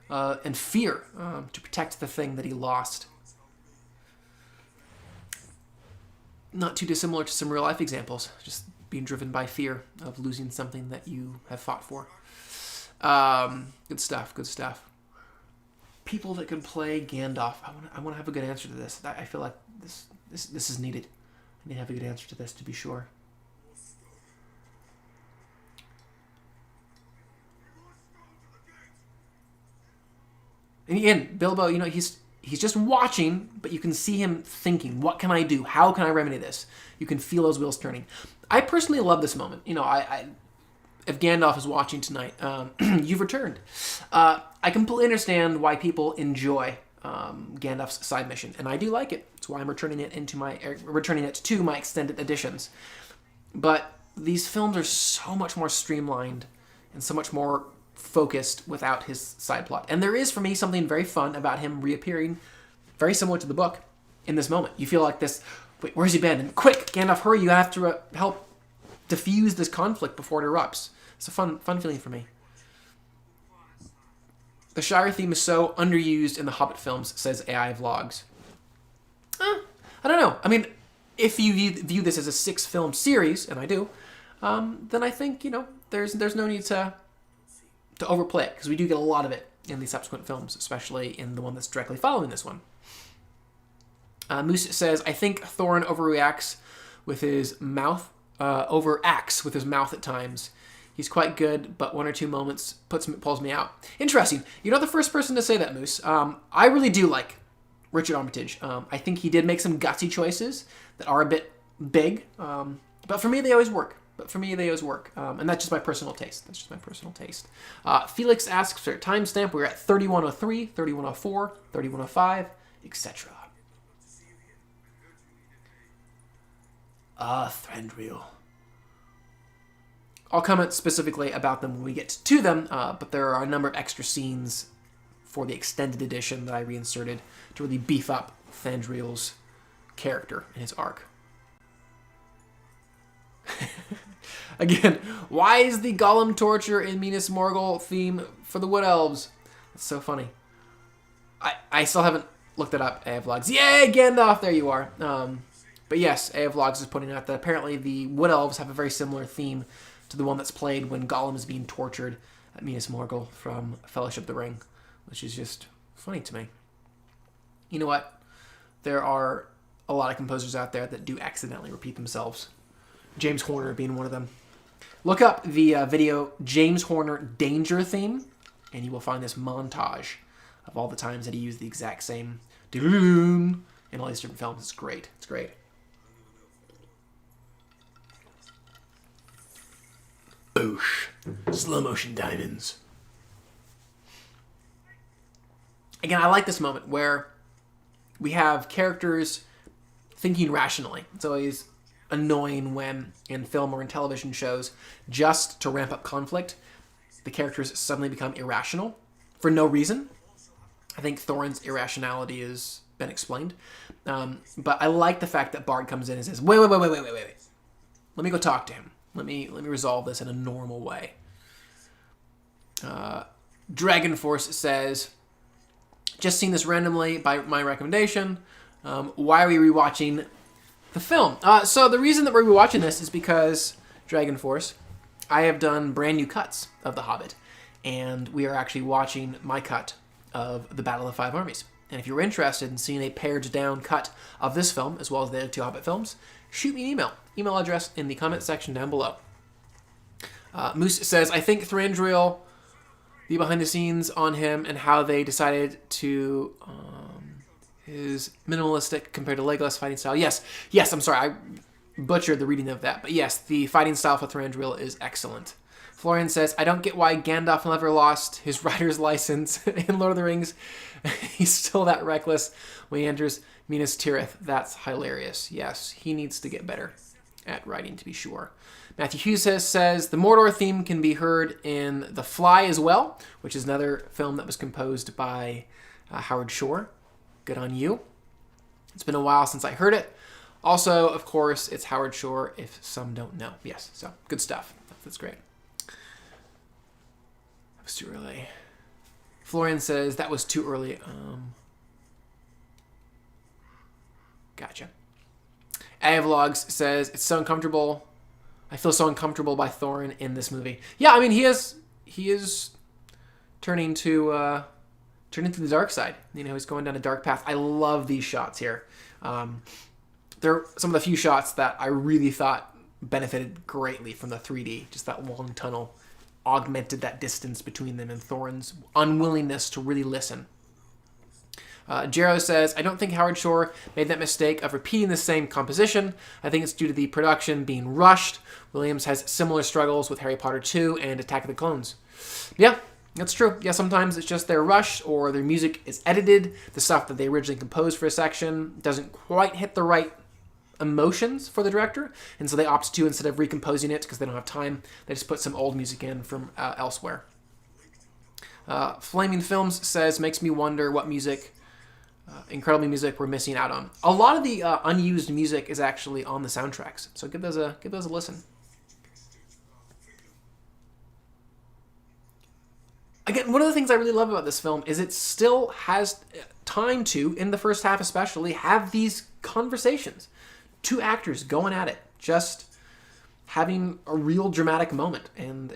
and fear to protect the thing that he lost. Not too dissimilar to some real life examples, just being driven by fear of losing something that you have fought for. Good stuff. People that can play Gandalf. I want to have a good answer to this. I feel like this is needed. I need to have a good answer to this to be sure. And again, Bilbo, he's just watching, but you can see him thinking, what can I do? How can I remedy this? You can feel those wheels turning. I personally love this moment. If Gandalf is watching tonight, you've returned. I completely understand why people enjoy Gandalf's side mission, and I do like it. That's why I'm returning it to my extended editions. But these films are so much more streamlined and so much more focused without his side plot. And there is, for me, something very fun about him reappearing, very similar to the book, in this moment. You feel like this, wait, where's he been? And quick, Gandalf, hurry, you have to help diffuse this conflict before it erupts. It's a fun feeling for me. The Shire theme is so underused in the Hobbit films, says AI Vlogs. I don't know. I mean, if you view this as a 6-film series, and I do, then I think, there's no need to overplay it, because we do get a lot of it in the subsequent films, especially in the one that's directly following this one. Moose says, I think Thorin overacts with his mouth at times. He's quite good, but one or two moments pulls me out. Interesting. You're not the first person to say that, Moose. I really do like Richard Armitage. I think he did make some gutsy choices that are a bit big, but for me they always work. And that's just my personal taste. Felix asks for a timestamp. We're at 3103, 3104, 3105, etc. Thranduil. I'll comment specifically about them when we get to them, but there are a number of extra scenes for the extended edition that I reinserted to really beef up Thranduil's character and his arc. Again, why is the Gollum torture in Minas Morgul theme for the Wood Elves? It's so funny. I still haven't looked it up, AI Vlogs. Yay, Gandalf! There you are. But yes, AI Vlogs is pointing out that apparently the Wood Elves have a very similar theme to the one that's played when Gollum is being tortured at Minas Morgul from Fellowship of the Ring, which is just funny to me. You know what? There are a lot of composers out there that do accidentally repeat themselves. James Horner being one of them. Look up the video James Horner Danger theme, and you will find this montage of all the times that he used the exact same in all these different films. It's great. Boosh. Slow motion diamonds. Again, I like this moment where we have characters thinking rationally. It's always annoying when in film or in television shows, just to ramp up conflict, the characters suddenly become irrational for no reason. I think Thorin's irrationality is been explained. But I like the fact that Bard comes in and says, wait. Let me go talk to him. Let me resolve this in a normal way. Dragon Force says, just seen this randomly by my recommendation. Why are we rewatching the film? So the reason that we're rewatching this is because, Dragon Force, I have done brand new cuts of The Hobbit. And we are actually watching my cut of the Battle of the Five Armies. And if you're interested in seeing a pared down cut of this film, as well as the other two Hobbit films, shoot me an email. Email address in the comment section down below. Moose says, I think Thranduil, the behind the scenes on him and how they decided to his minimalistic compared to Legolas fighting style. Yes, I'm sorry, I butchered the reading of that. But yes, the fighting style for Thranduil is excellent. Florian says, I don't get why Gandalf never lost his rider's license in Lord of the Rings. He's still that reckless when he enters Minas Tirith. That's hilarious. Yes, he needs to get better at riding, to be sure. Matthew Hughes says, the Mordor theme can be heard in The Fly as well, which is another film that was composed by Howard Shore. Good on you. It's been a while since I heard it. Also, of course, it's Howard Shore, if some don't know. Yes, so good stuff. That's great. That was too early. Florian says, that was too early. Gotcha. Avlogs says, it's so uncomfortable. I feel so uncomfortable by Thorin in this movie. Yeah, I mean, he is turning to the dark side. You know, he's going down a dark path. I love these shots here. They're some of the few shots that I really thought benefited greatly from the 3D. Just that long tunnel augmented that distance between them and Thorin's unwillingness to really listen. Jero says, I don't think Howard Shore made that mistake of repeating the same composition. I think it's due to the production being rushed. Williams has similar struggles with Harry Potter 2 and Attack of the Clones. Yeah, that's true. Yeah, sometimes it's just they're rushed or their music is edited. The stuff that they originally composed for a section doesn't quite hit the right emotions for the director, and so they opt to, instead of recomposing it because they don't have time, they just put some old music in from elsewhere. Flaming Films says, makes me wonder what music, incredible music, we're missing out on. A lot of the unused music is actually on the soundtracks, so give those a listen. Again, one of the things I really love about this film is it still has time to, in the first half especially, have these conversations. Two actors going at it, just having a real dramatic moment, and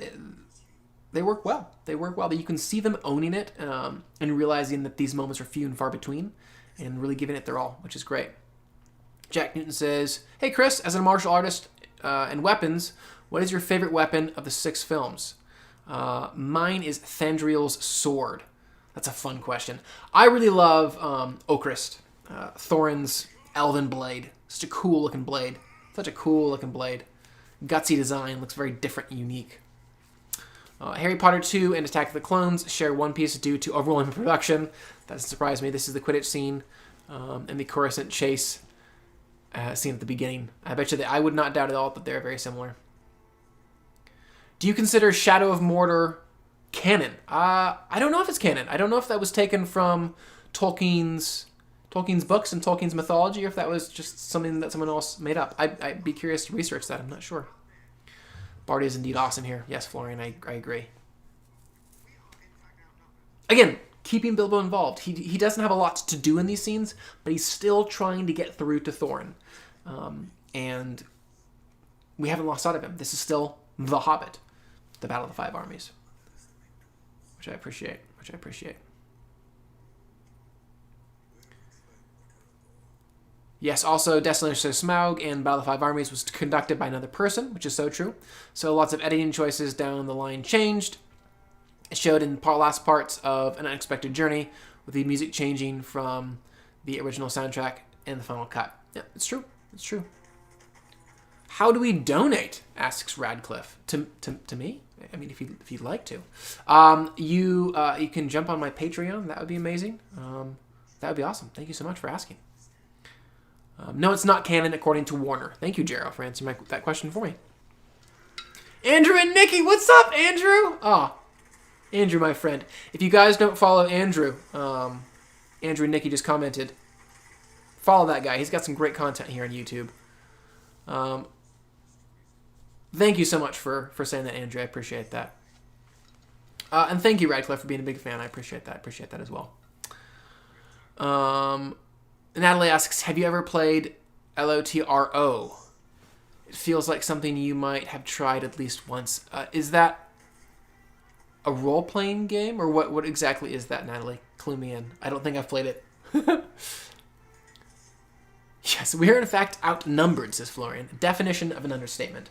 they work well. They work well. You can see them owning it and realizing that these moments are few and far between, and really giving it their all, which is great. Jack Newton says, hey Chris, as a martial artist and weapons, what is your favorite weapon of the 6 films? Mine is Thranduil's sword. That's a fun question. I really love Okrist, Thorin's elven blade. Such a cool looking blade. Gutsy design, looks very different and unique. Harry Potter 2 and Attack of the Clones share one piece due to overwhelming production. That doesn't surprise me. This is the Quidditch scene and the Coruscant chase scene at the beginning. I bet you that I would not doubt at all that they're very similar. Do you consider Shadow of Mordor canon? I don't know if it's canon. I don't know if that was taken from Tolkien's books and Tolkien's mythology, or if that was just something that someone else made up. I'd be curious to research that. I'm not sure. Bard is indeed awesome here. Yes, Florian, I agree. Again, keeping Bilbo involved. He doesn't have a lot to do in these scenes, but he's still trying to get through to Thorin. And we haven't lost sight of him. This is still The Hobbit, the Battle of the Five Armies, which I appreciate. Yes, also, Destination Smaug and Battle of the Five Armies was conducted by another person, which is so true. So lots of editing choices down the line changed. It showed in last parts of An Unexpected Journey, with the music changing from the original soundtrack and the final cut. Yeah, it's true. How do we donate? Asks Radcliffe. To me? I mean, if you'd like to. You can jump on my Patreon. That would be amazing. That would be awesome. Thank you so much for asking. No, it's not canon according to Warner. Thank you, Jero, for answering that question for me. Andrew and Nikki, what's up, Andrew? Andrew, my friend. If you guys don't follow Andrew, Andrew and Nikki just commented Follow that guy. He's got some great content here on YouTube. Thank you so much for saying that, Andrew. I appreciate that. And thank you, Radcliffe, for being a big fan. I appreciate that. I appreciate that as well. Natalie asks, have you ever played LOTRO? It feels like something you might have tried at least once. Is that a role-playing game? Or what exactly is that, Natalie? Clue me in. I don't think I've played it. Yes, we are in fact outnumbered, says Florian. Definition of an understatement.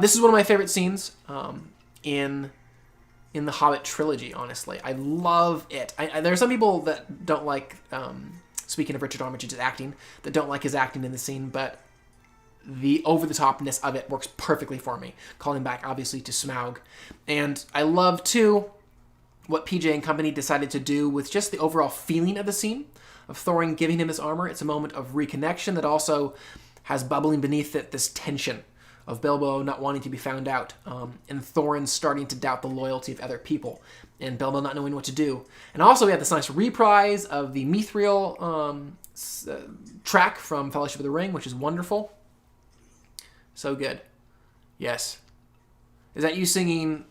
This is one of my favorite scenes in the Hobbit trilogy, honestly. I love it. There are some people that don't like, speaking of Richard Armitage's acting, that don't like his acting in the scene, but the over-the-topness of it works perfectly for me, calling back, obviously, to Smaug. And I love, too, what PJ and company decided to do with just the overall feeling of the scene, of Thorin giving him his armor. It's a moment of reconnection that also has bubbling beneath it this tension of Bilbo not wanting to be found out, and Thorin starting to doubt the loyalty of other people, and Bilbo not knowing what to do. And also we have this nice reprise of the Mithril track from Fellowship of the Ring, which is wonderful. So good. Yes. Is that you singing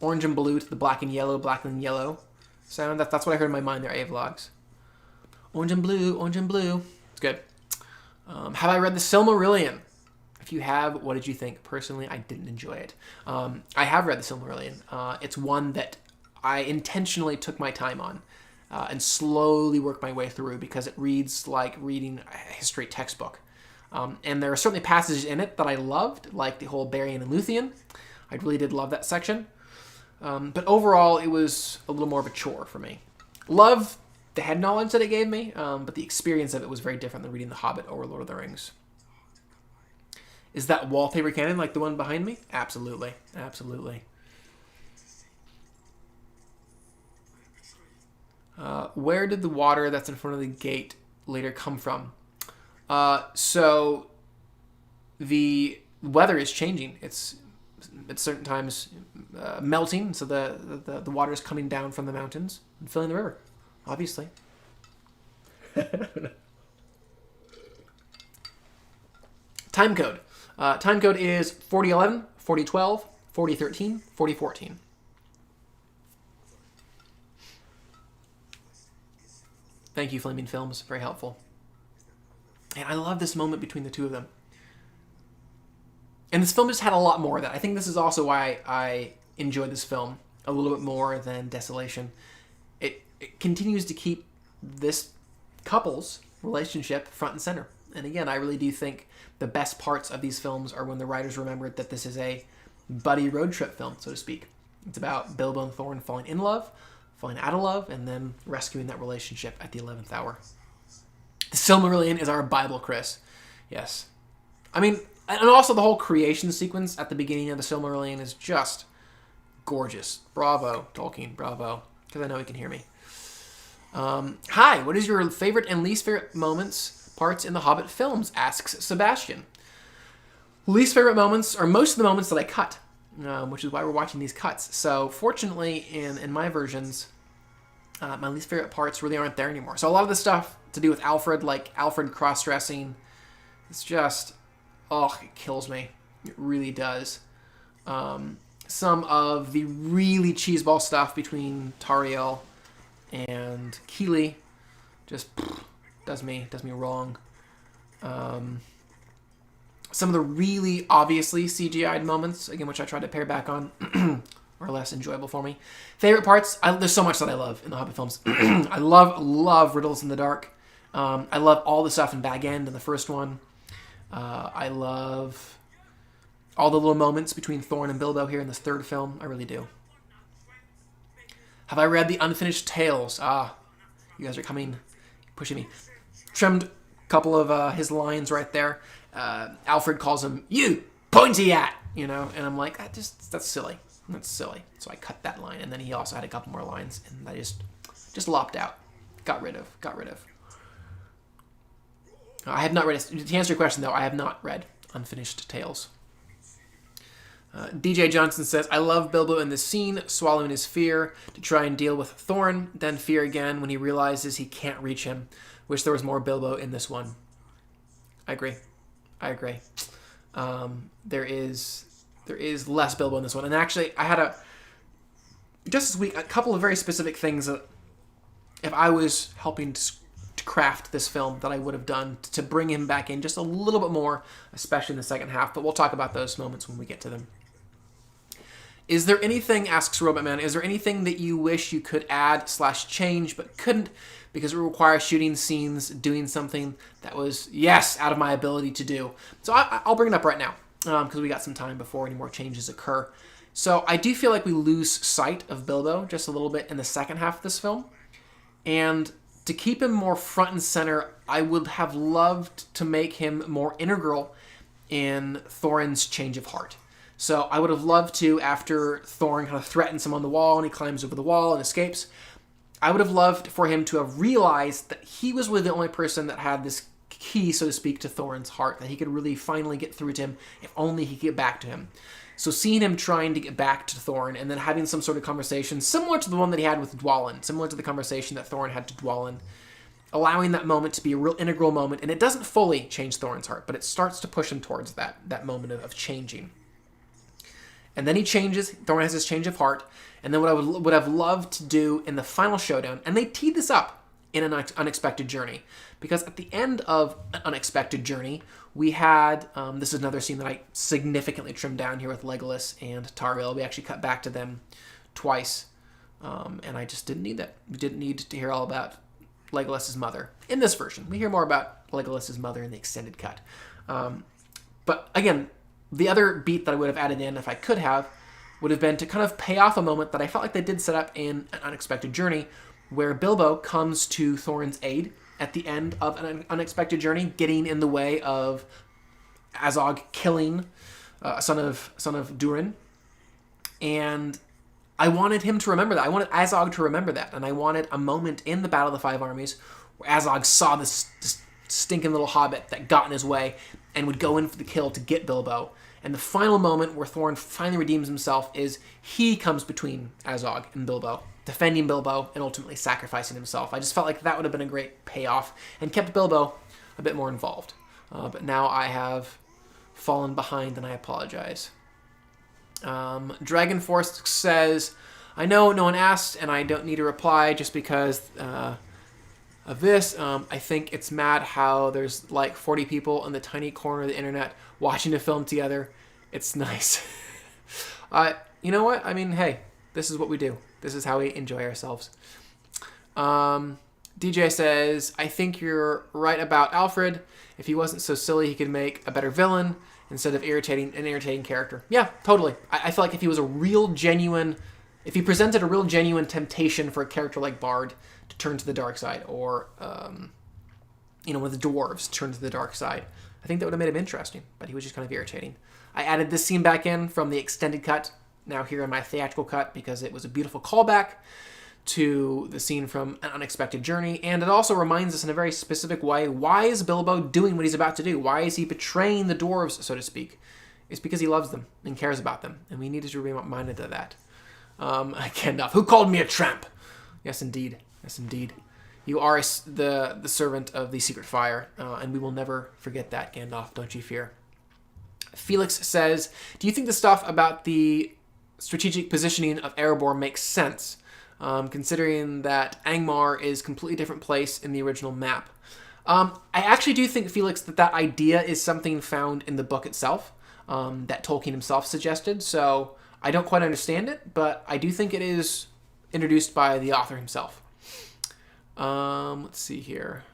Orange and Blue to the Black and Yellow sound? That's what I heard in my mind there, A-Vlogs. Orange and Blue. It's good. Have I read the Silmarillion? If you have, what did you think? Personally, I didn't enjoy it. I have read the Silmarillion. It's one that I intentionally took my time on and slowly worked my way through because it reads like reading a history textbook. And there are certainly passages in it that I loved, like the whole Barian and Luthien. I really did love that section. But overall, it was a little more of a chore for me. Love the head knowledge that it gave me, but the experience of it was very different than reading The Hobbit or Lord of the Rings. Is that wallpaper cannon like the one behind me? Absolutely. Absolutely. Where did the water that's in front of the gate later come from? So the weather is changing. It's at certain times melting, so the water is coming down from the mountains and filling the river, obviously. Time code. Time code is 4011, 4012, 4013, 4014. Thank you, Flaming Films. Very helpful. And I love this moment between the two of them. And this film just had a lot more of that. I think this is also why I enjoyed this film a little bit more than Desolation. It continues to keep this couple's relationship front and center. And again, I really do think the best parts of these films are when the writers remembered that this is a buddy road trip film, so to speak. It's about Bilbo and Thorin falling in love, falling out of love, and then rescuing that relationship at the 11th hour. The Silmarillion is our Bible, Chris. Yes. I mean, and also the whole creation sequence at the beginning of the Silmarillion is just gorgeous. Bravo, Tolkien, bravo. Because I know he can hear me. Hi, what is your favorite and least favorite parts in the Hobbit films, asks Sebastian. Least favorite moments are most of the moments that I cut, which is why we're watching these cuts. So fortunately, in my versions, my least favorite parts really aren't there anymore. So a lot of the stuff to do with Alfred, like Alfred cross-dressing, it's just, it kills me. It really does. Some of the really cheeseball stuff between Tariel and Keeley just does me wrong. Some of the really obviously CGI'd moments, again, which I tried to pare back on, are less enjoyable for me. Favorite parts, there's so much that I love in the Hobbit films. I love Riddles in the Dark. I love all the stuff in Bag End in the first one. I love all the little moments between Thorin and Bilbo here in this third film. I really do. Have I read the Unfinished Tales? You guys are pushing me. Trimmed a couple of his lines right there. Alfred calls him, "You, pointy at," and I'm like, that's silly. That's silly. So I cut that line, and then he also had a couple more lines, and I just lopped out. Got rid of. I have not read, to answer your question though, I have not read Unfinished Tales. DJ Johnson says, I love Bilbo in this scene, swallowing his fear to try and deal with Thorin, then fear again when he realizes he can't reach him. Wish there was more Bilbo in this one. I agree. There is less Bilbo in this one. And actually, I had just this week, a couple of very specific things that if I was helping to craft this film that I would have done to bring him back in just a little bit more, especially in the second half. But we'll talk about those moments when we get to them. Is there anything, asks Robotman, is there anything that you wish you could add/change but couldn't because it requires shooting scenes, doing something that was, yes, out of my ability to do? So I'll bring it up right now because we got some time before any more changes occur. So I do feel like we lose sight of Bilbo just a little bit in the second half of this film. And to keep him more front and center, I would have loved to make him more integral in Thorin's change of heart. So I would have loved to, after Thorin kind of threatens him on the wall and he climbs over the wall and escapes, I would have loved for him to have realized that he was really the only person that had this key, so to speak, to Thorin's heart, that he could really finally get through to him if only he could get back to him. So seeing him trying to get back to Thorin and then having some sort of conversation similar to the one that he had with Dwalin, similar to the conversation that Thorin had to Dwalin, allowing that moment to be a real integral moment. And it doesn't fully change Thorin's heart, but it starts to push him towards that moment of changing. And then he changes, Thorin has his change of heart, and then what I would have loved to do in the final showdown, and they teed this up in an unexpected journey, because at the end of an unexpected journey, we had, this is another scene that I significantly trimmed down here with Legolas and Taril. We actually cut back to them twice, and I just didn't need that. We didn't need to hear all about Legolas's mother in this version. We hear more about Legolas's mother in the extended cut. But again, the other beat that I would have added in, if I could have, would have been to kind of pay off a moment that I felt like they did set up in an unexpected journey, where Bilbo comes to Thorin's aid at the end of an unexpected journey, getting in the way of Azog killing son of Durin. And I wanted him to remember that. I wanted Azog to remember that. And I wanted a moment in the Battle of the Five Armies where Azog saw this stinking little hobbit that got in his way and would go in for the kill to get Bilbo. And the final moment where Thorin finally redeems himself is he comes between Azog and Bilbo, defending Bilbo and ultimately sacrificing himself. I just felt like that would have been a great payoff and kept Bilbo a bit more involved. But now I have fallen behind and I apologize. Dragon Force says, I know no one asked and I don't need a reply just because of this. I think it's mad how there's like 40 people in the tiny corner of the internet watching a film together. It's nice. You know what? I mean, hey, this is what we do. This is how we enjoy ourselves. DJ says, I think you're right about Alfred. If he wasn't so silly, he could make a better villain instead of an irritating character. Yeah, totally. I feel like if he was if he presented a real genuine temptation for a character like Bard to turn to the dark side, or, one of the dwarves turn to the dark side, I think that would have made him interesting, but he was just kind of irritating. I added this scene back in from the extended cut, now here in my theatrical cut, because it was a beautiful callback to the scene from An Unexpected Journey, and it also reminds us in a very specific way, why is Bilbo doing what he's about to do? Why is he betraying the dwarves, so to speak? It's because he loves them and cares about them, and we needed to be reminded of that. Gandalf, who called me a tramp? Yes, indeed. Yes, indeed. You are the servant of the secret fire, and we will never forget that, Gandalf, don't you fear. Felix says, do you think the stuff about the strategic positioning of Erebor makes sense, considering that Angmar is a completely different place in the original map? I actually do think, Felix, that idea is something found in the book itself, that Tolkien himself suggested, so I don't quite understand it, but I do think it is introduced by the author himself. Let's see here.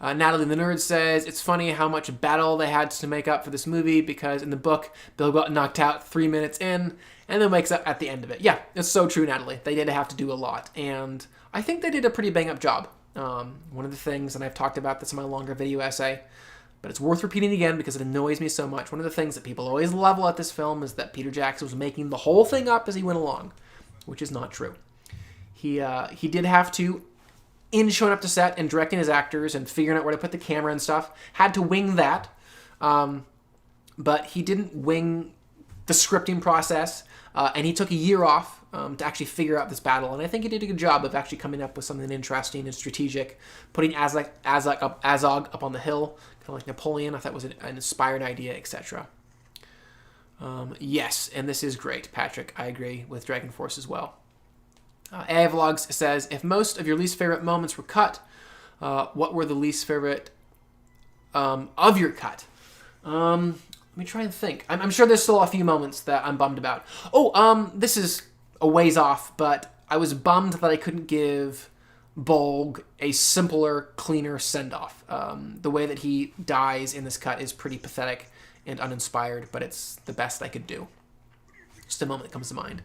Natalie the Nerd says, it's funny how much battle they had to make up for this movie, because in the book, Bill got knocked out 3 minutes in, and then wakes up at the end of it. Yeah, it's so true, Natalie. They did have to do a lot, and I think they did a pretty bang-up job. One of the things, and I've talked about this in my longer video essay, but it's worth repeating again because it annoys me so much. One of the things that people always level at this film is that Peter Jackson was making the whole thing up as he went along, which is not true. He did have to, in showing up to set and directing his actors and figuring out where to put the camera and stuff, had to wing that. But he didn't wing the scripting process, and he took a year off to actually figure out this battle, and I think he did a good job of actually coming up with something interesting and strategic, putting Azog up on the hill, kind of like Napoleon. I thought was an inspired idea, etc. Yes, and this is great, Patrick. I agree with Dragon Force as well. AI Vlogs says, if most of your least favorite moments were cut, what were the least favorite of your cut? Let me try and think. I'm sure there's still a few moments that I'm bummed about. Oh, this is a ways off, but I was bummed that I couldn't give Bolg a simpler, cleaner send-off. The way that he dies in this cut is pretty pathetic and uninspired, but it's the best I could do. Just a moment that comes to mind.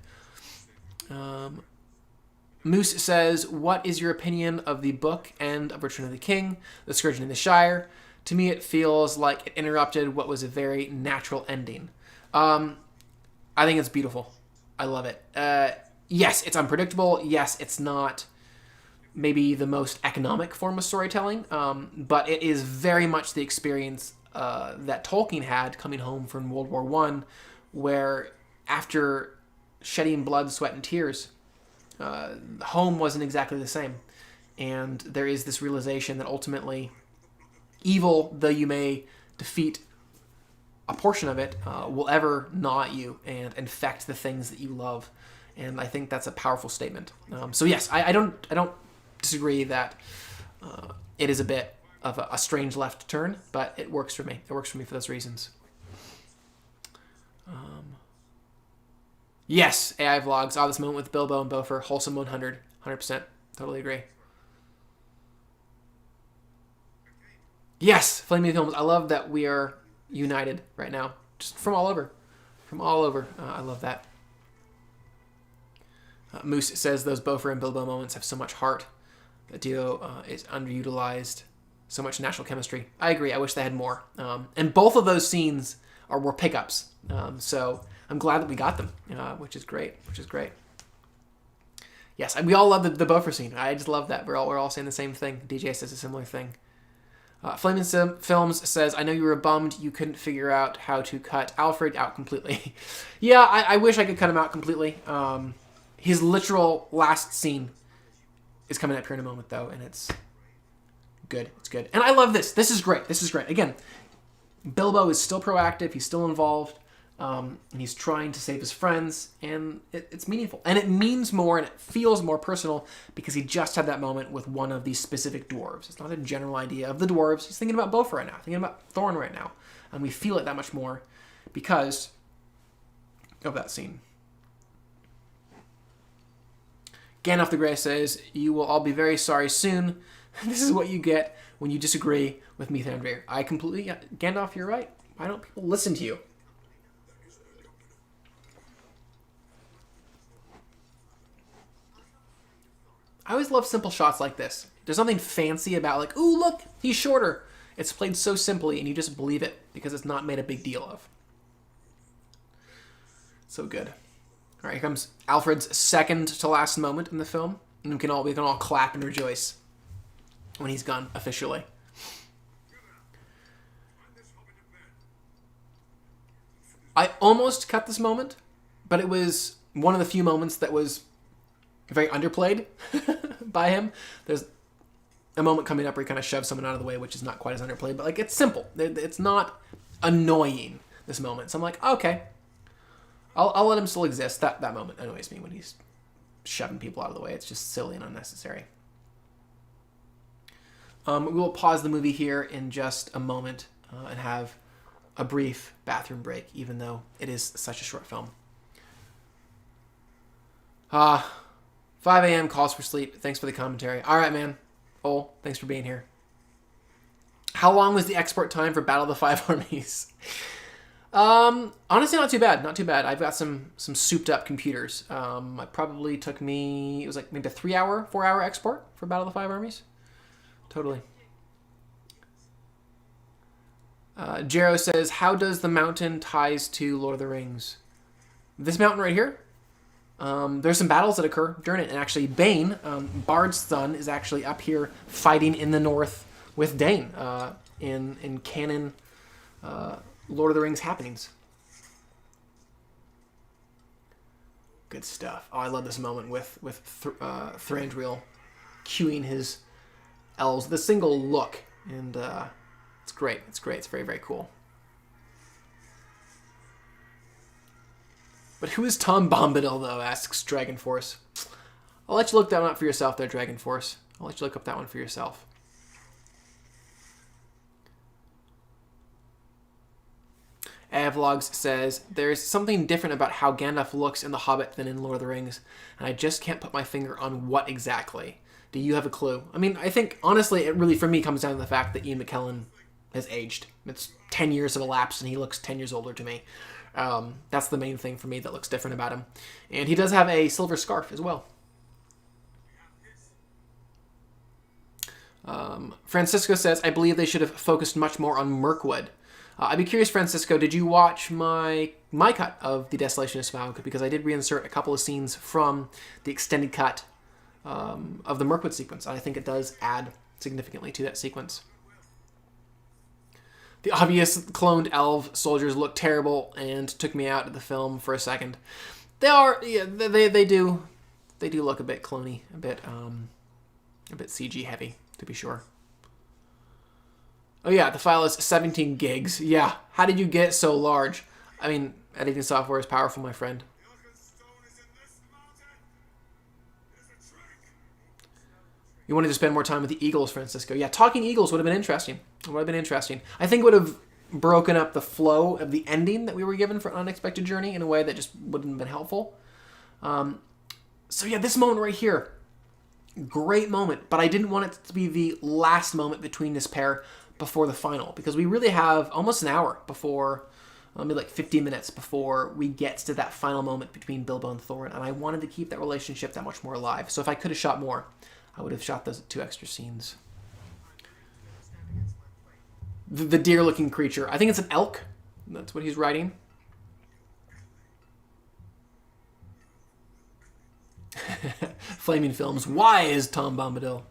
Moose says, what is your opinion of the book end of Return of the King, The Scourging in the Shire? To me, it feels like it interrupted what was a very natural ending. I think it's beautiful. I love it. Yes, it's unpredictable. Yes, it's not maybe the most economic form of storytelling, but it is very much the experience that Tolkien had coming home from World War I, where after shedding blood, sweat, and tears, home wasn't exactly the same. And there is this realization that ultimately evil, though you may defeat a portion of it, will ever gnaw at you and infect the things that you love. And I think that's a powerful statement. So yes, I don't disagree that it is a bit of a strange left turn, but it works for me. It works for me for those reasons. Yes, AI Vlogs. This moment with Bilbo and Beaufort, wholesome 100%. Totally agree. Yes, Flaming Films. I love that we are united right now, just from all over. From all over. I love that. Moose says those Beaufort and Bilbo moments have so much heart. The duo is underutilized. So much natural chemistry. I agree. I wish they had more. And both of those scenes were pickups. So I'm glad that we got them, which is great. Yes, we all love the Beaufort scene. I just love that. We're all saying the same thing. DJ says a similar thing. Flaming Films says, I know you were bummed you couldn't figure out how to cut Alfred out completely. Yeah, I wish I could cut him out completely. His literal last scene is coming up here in a moment, though, and it's good. It's good. And I love this. This is great. Again, Bilbo is still proactive. He's still involved. And he's trying to save his friends, and it's meaningful. And it means more, and it feels more personal, because he just had that moment with one of these specific dwarves. It's not a general idea of the dwarves. He's thinking about Beaufort right now, thinking about Thorin right now. And we feel it that much more because of that scene. Gandalf the Grey says, you will all be very sorry soon. This is what you get when you disagree with Mithrandir. I completely... Gandalf, you're right. Why don't people listen to you? I always love simple shots like this. There's nothing fancy about like, ooh, look, he's shorter. It's played so simply, and you just believe it because it's not made a big deal of. So good. All right, here comes Alfred's second to last moment in the film. And we can all clap and rejoice when he's gone officially. I almost cut this moment, but it was one of the few moments that was very underplayed by him. There's a moment coming up where he kind of shoves someone out of the way, which is not quite as underplayed, but like it's simple. It's not annoying, this moment. So I'm like, okay, I'll let him still exist. That moment annoys me when he's shoving people out of the way. It's just silly and unnecessary. We will pause the movie here in just a moment and have a brief bathroom break, even though it is such a short film. 5 a.m. calls for sleep. Thanks for the commentary. All right, man. Oh, thanks for being here. How long was the export time for Battle of the Five Armies? Honestly, not too bad. Not too bad. I've got some souped up computers. It probably took me, it was like maybe a 4-hour export for Battle of the Five Armies. Totally. Jero says, how does the mountain ties to Lord of the Rings? This mountain right here? There's some battles that occur during it, and actually Bane, Bard's son, is actually up here fighting in the north with Dane in canon Lord of the Rings happenings. Good stuff. Oh, I love this moment with Thranduil cueing his elves with a single look, and it's great. It's great. It's very, very cool. But who is Tom Bombadil, though? Asks Dragon Force. I'll let you look that one up for yourself there, Dragon Force. I'll let you look up that one for yourself. Avlogs says, there's something different about how Gandalf looks in The Hobbit than in Lord of the Rings, and I just can't put my finger on what exactly. Do you have a clue? I mean, I think, honestly, it really, for me, comes down to the fact that Ian McKellen has aged. It's 10 years have elapsed, and he looks 10 years older to me. That's the main thing for me that looks different about him. And he does have a silver scarf as well. Francisco says, I believe they should have focused much more on Mirkwood. I'd be curious, Francisco, did you watch my cut of The Desolation of Smaug? Because I did reinsert a couple of scenes from the extended cut of the Mirkwood sequence. I think it does add significantly to that sequence. The obvious cloned elf soldiers look terrible and took me out of the film for a second. They are, yeah, they do look a bit cloney, a bit CG heavy, to be sure. Oh yeah, the file is 17 gigs. Yeah, how did you get so large? I mean, editing software is powerful, my friend. You wanted to spend more time with the Eagles, Francisco. Yeah, talking Eagles would have been interesting. It would have been interesting. I think it would have broken up the flow of the ending that we were given for An Unexpected Journey in a way that just wouldn't have been helpful. So yeah, this moment right here, great moment, but I didn't want it to be the last moment between this pair before the final, because we really have almost an hour before, maybe like 50 minutes before we get to that final moment between Bilbo and Thorin, and I wanted to keep that relationship that much more alive. So if I could have shot more, I would have shot those 2 extra scenes. The deer-looking creature. I think it's an elk. That's what he's riding. Flaming Films. Why is Tom Bombadil?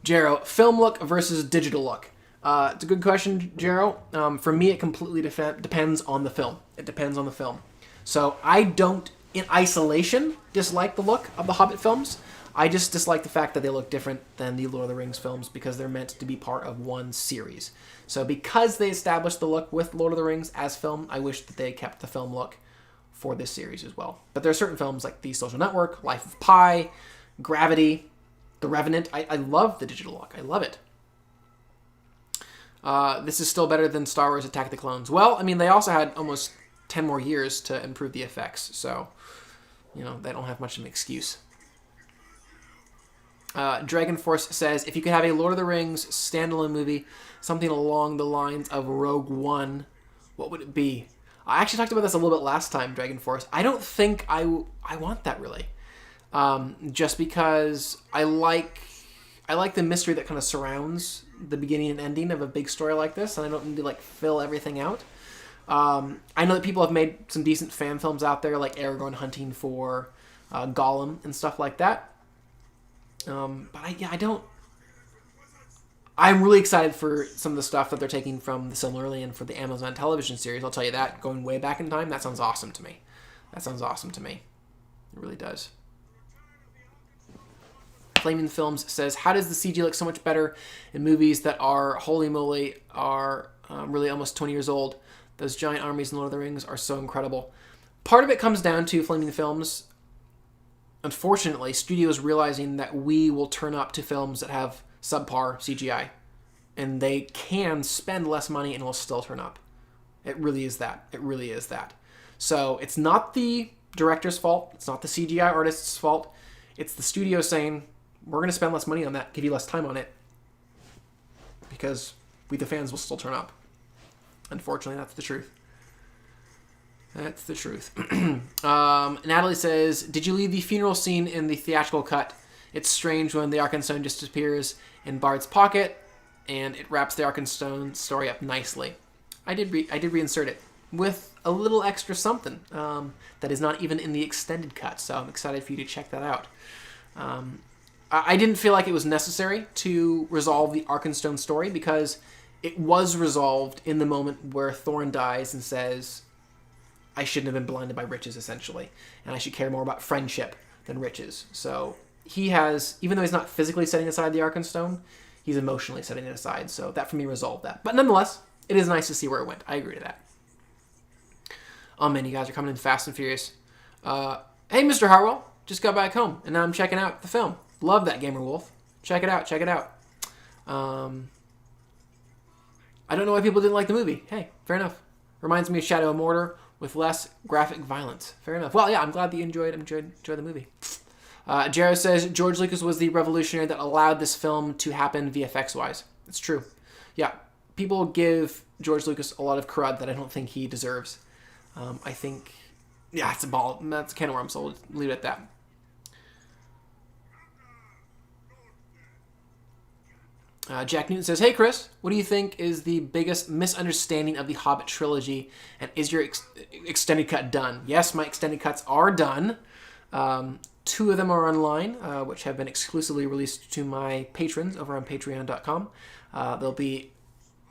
Jero, film look versus digital look. It's a good question, Jero. For me, it completely depends on the film. It depends on the film. So I don't, in isolation, dislike the look of the Hobbit films. I just dislike the fact that they look different than the Lord of the Rings films because they're meant to be part of one series. So because they established the look with Lord of the Rings as film, I wish that they kept the film look for this series as well. But there are certain films like The Social Network, Life of Pi, Gravity, The Revenant. I love the digital look. I love it. This is still better than Star Wars Attack of the Clones. Well, I mean, they also had almost 10 more years to improve the effects. So, you know, they don't have much of an excuse. Dragon Force says, if you could have a Lord of the Rings standalone movie, something along the lines of Rogue One, what would it be? I actually talked about this a little bit last time, Dragon Force. I don't think I want that, really. Just because I like the mystery that kind of surrounds the beginning and ending of a big story like this, and I don't need to, like, fill everything out. I know that people have made some decent fan films out there, like Aragorn hunting for Gollum and stuff like that. But I don't... I'm really excited for some of the stuff that they're taking from the Silmarillion for the Amazon television series. I'll tell you that. Going way back in time, that sounds awesome to me. That sounds awesome to me. It really does. Flaming Films says, how does the CG look so much better in movies that are, holy moly, are really almost 20 years old? Those giant armies in Lord of the Rings are so incredible. Part of it comes down to Flaming Films. Unfortunately, studios realizing that we will turn up to films that have subpar CGI. And they can spend less money and will still turn up. It really is that. It really is that. So it's not the director's fault. It's not the CGI artist's fault. It's the studio saying, we're going to spend less money on that, give you less time on it. Because we, the fans, will still turn up. Unfortunately, that's the truth. That's the truth. Natalie says, did you leave the funeral scene in the theatrical cut? It's strange when the Arkenstone just disappears in Bard's pocket, and it wraps the Arkenstone story up nicely. I did reinsert it with a little extra something that is not even in the extended cut, so I'm excited for you to check that out. I didn't feel like it was necessary to resolve the Arkenstone story because it was resolved in the moment where Thorin dies and says, I shouldn't have been blinded by riches, essentially. And I should care more about friendship than riches. So he has, even though he's not physically setting aside the Arkenstone, he's emotionally setting it aside. So that, for me, resolved that. But nonetheless, it is nice to see where it went. I agree to that. Oh, man, you guys are coming in fast and furious. Hey, Mr. Hartwell. Just got back home, and now I'm checking out the film. Love that, Gamer Wolf. Check it out. Check it out. I don't know why people didn't like the movie. Hey, fair enough. Reminds me of Shadow of Mordor with less graphic violence. Fair enough. Well, yeah, I'm glad that you enjoyed the movie. Jero says, George Lucas was the revolutionary that allowed this film to happen VFX-wise. It's true. Yeah, people give George Lucas a lot of crud that I don't think he deserves. I think, yeah, it's a ball. That's a can of worms, so we'll leave it at that. Jack Newton says, hey, Chris, what do you think is the biggest misunderstanding of the Hobbit trilogy, and is your extended cut done? Yes, my extended cuts are done. 2 of them are online, which have been exclusively released to my patrons over on patreon.com. They'll be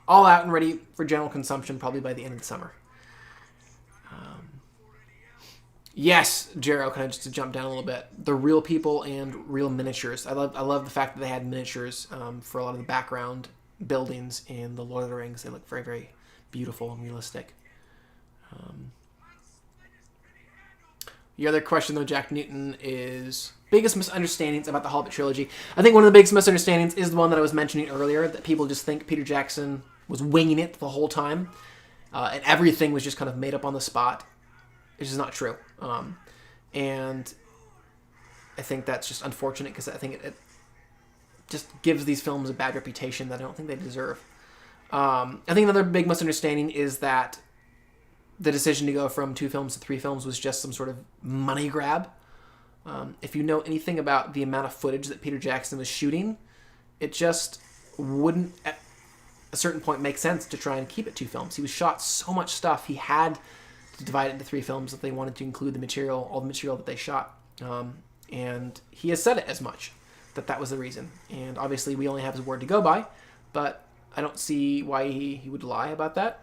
all out and ready for general consumption probably by the end of the summer. Yes, Jero, kind of just to jump down a little bit. The real people and real miniatures. I love the fact that they had miniatures for a lot of the background buildings in the Lord of the Rings. They look very, very beautiful and realistic. The other question, though, Jack Newton, is biggest misunderstandings about the Hobbit trilogy. I think one of the biggest misunderstandings is the one that I was mentioning earlier, that people just think Peter Jackson was winging it the whole time, and everything was just kind of made up on the spot. It's just not true. And I think that's just unfortunate because I think it just gives these films a bad reputation that I don't think they deserve. I think another big misunderstanding is that the decision to go from 2 films to 3 films was just some sort of money grab. If you know anything about the amount of footage that Peter Jackson was shooting, it just wouldn't at a certain point make sense to try and keep it 2 films. He was shot so much stuff, he had to divide it into 3 films if they wanted to include the material, all the material that they shot. And he has said it as much, that was the reason. And obviously we only have his word to go by, but I don't see why he would lie about that.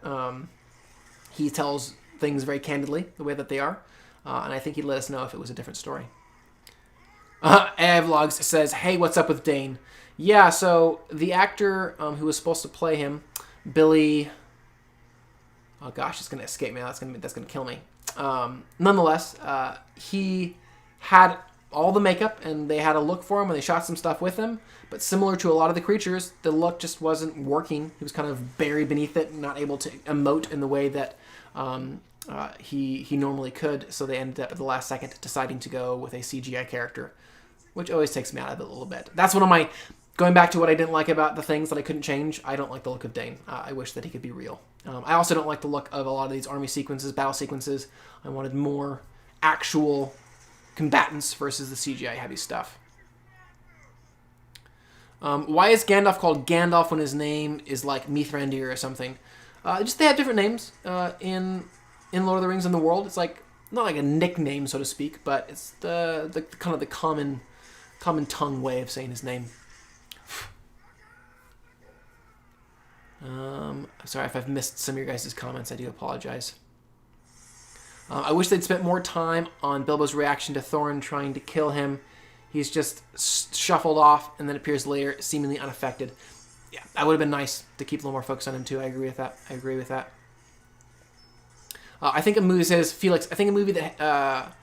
He tells things very candidly, the way that they are. And I think he'd let us know if it was a different story. AI Vlogs says, hey, what's up with Dane? Yeah, so the actor who was supposed to play him, Billy... Oh gosh, it's going to escape me. That's going to kill me. Nonetheless, he had all the makeup, and they had a look for him, and they shot some stuff with him. But similar to a lot of the creatures, the look just wasn't working. He was kind of buried beneath it, not able to emote in the way that he normally could. So they ended up at the last second deciding to go with a CGI character, which always takes me out of it a little bit. That's one of my... Going back to what I didn't like about the things that I couldn't change, I don't like the look of Dane. I wish that he could be real. I also don't like the look of a lot of these army sequences, battle sequences. I wanted more actual combatants versus the CGI heavy stuff. Why is Gandalf called Gandalf when his name is like Mithrandir or something? Just they have different names in Lord of the Rings in the world. It's like not like a nickname, so to speak, but it's the kind of the common tongue way of saying his name. Sorry if I've missed some of your guys' comments. I do apologize. I wish they'd spent more time on Bilbo's reaction to Thorin trying to kill him. He's just shuffled off and then appears later, seemingly unaffected. Yeah, that would have been nice to keep a little more focus on him too. I agree with that. I think a movie says, Felix, I think a movie that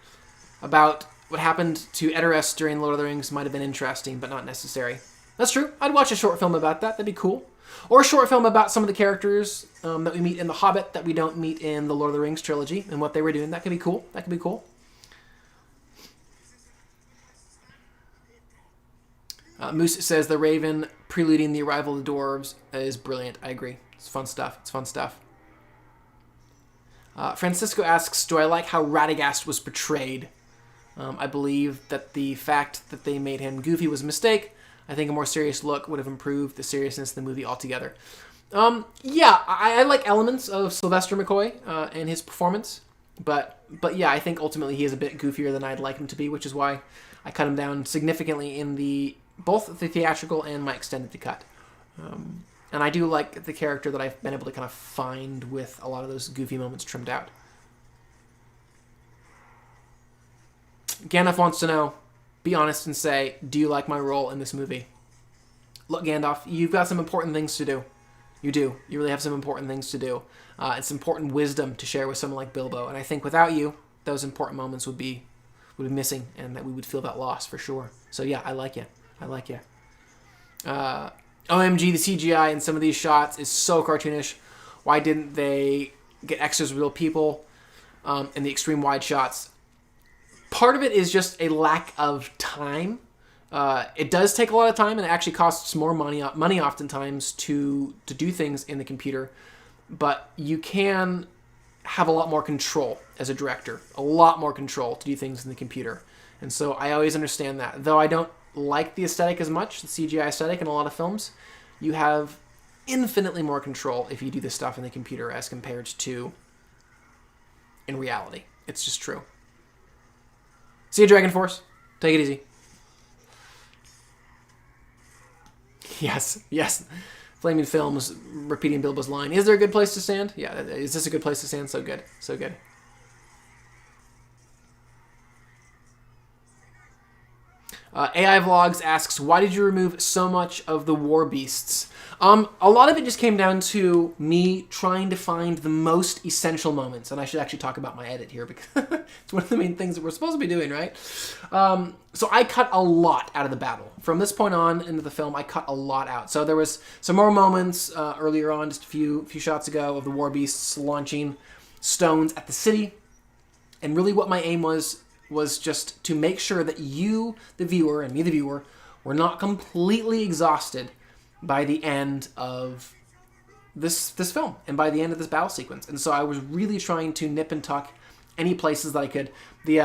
about what happened to Edoras during Lord of the Rings might have been interesting, but not necessary. That's true. I'd watch a short film about that. That'd be cool. Or a short film about some of the characters that we meet in The Hobbit that we don't meet in the Lord of the Rings trilogy and what they were doing. That could be cool. Moose says the Raven preluding the arrival of the dwarves is brilliant. I agree. It's fun stuff. Francisco asks, do I like how Radagast was portrayed? I believe that the fact that they made him goofy was a mistake. I think a more serious look would have improved the seriousness of the movie altogether. Yeah, I like elements of Sylvester McCoy and his performance, but yeah, I think ultimately he is a bit goofier than I'd like him to be, which is why I cut him down significantly in both the theatrical and my extended cut. And I do like the character that I've been able to kind of find with a lot of those goofy moments trimmed out. Gandalf wants to know, be honest and say, do you like my role in this movie? Look, Gandalf, you've got some important things to do. You do. You really have some important things to do. It's important wisdom to share with someone like Bilbo. And I think without you, those important moments would be missing, and that we would feel that loss for sure. So yeah, I like you. I like you. OMG, the CGI in some of these shots is so cartoonish. Why didn't they get extras real people in the extreme wide shots? Part of it is just a lack of time. It does take a lot of time, and it actually costs more money oftentimes to do things in the computer. But you can have a lot more control as a director, a lot more control to do things in the computer. And so I always understand that. Though I don't like the aesthetic as much, the CGI aesthetic in a lot of films, you have infinitely more control if you do this stuff in the computer as compared to in reality. It's just true. See you, Dragon Force. Take it easy. Yes, yes. Flaming Films repeating Bilbo's line. Is there a good place to stand? Yeah, is this a good place to stand? So good. So good. AI Vlogs asks, why did you remove so much of the war beasts? A lot of it just came down to me trying to find the most essential moments. And I should actually talk about my edit here because it's one of the main things that we're supposed to be doing, right? So I cut a lot out of the battle. From this point on into the film, I cut a lot out. So there was some more moments earlier on, just a few shots ago, of the war beasts launching stones at the city. And really what my aim was just to make sure that you, the viewer, and me, the viewer, were not completely exhausted by the end of this film and by the end of this battle sequence. And so I was really trying to nip and tuck any places that I could. The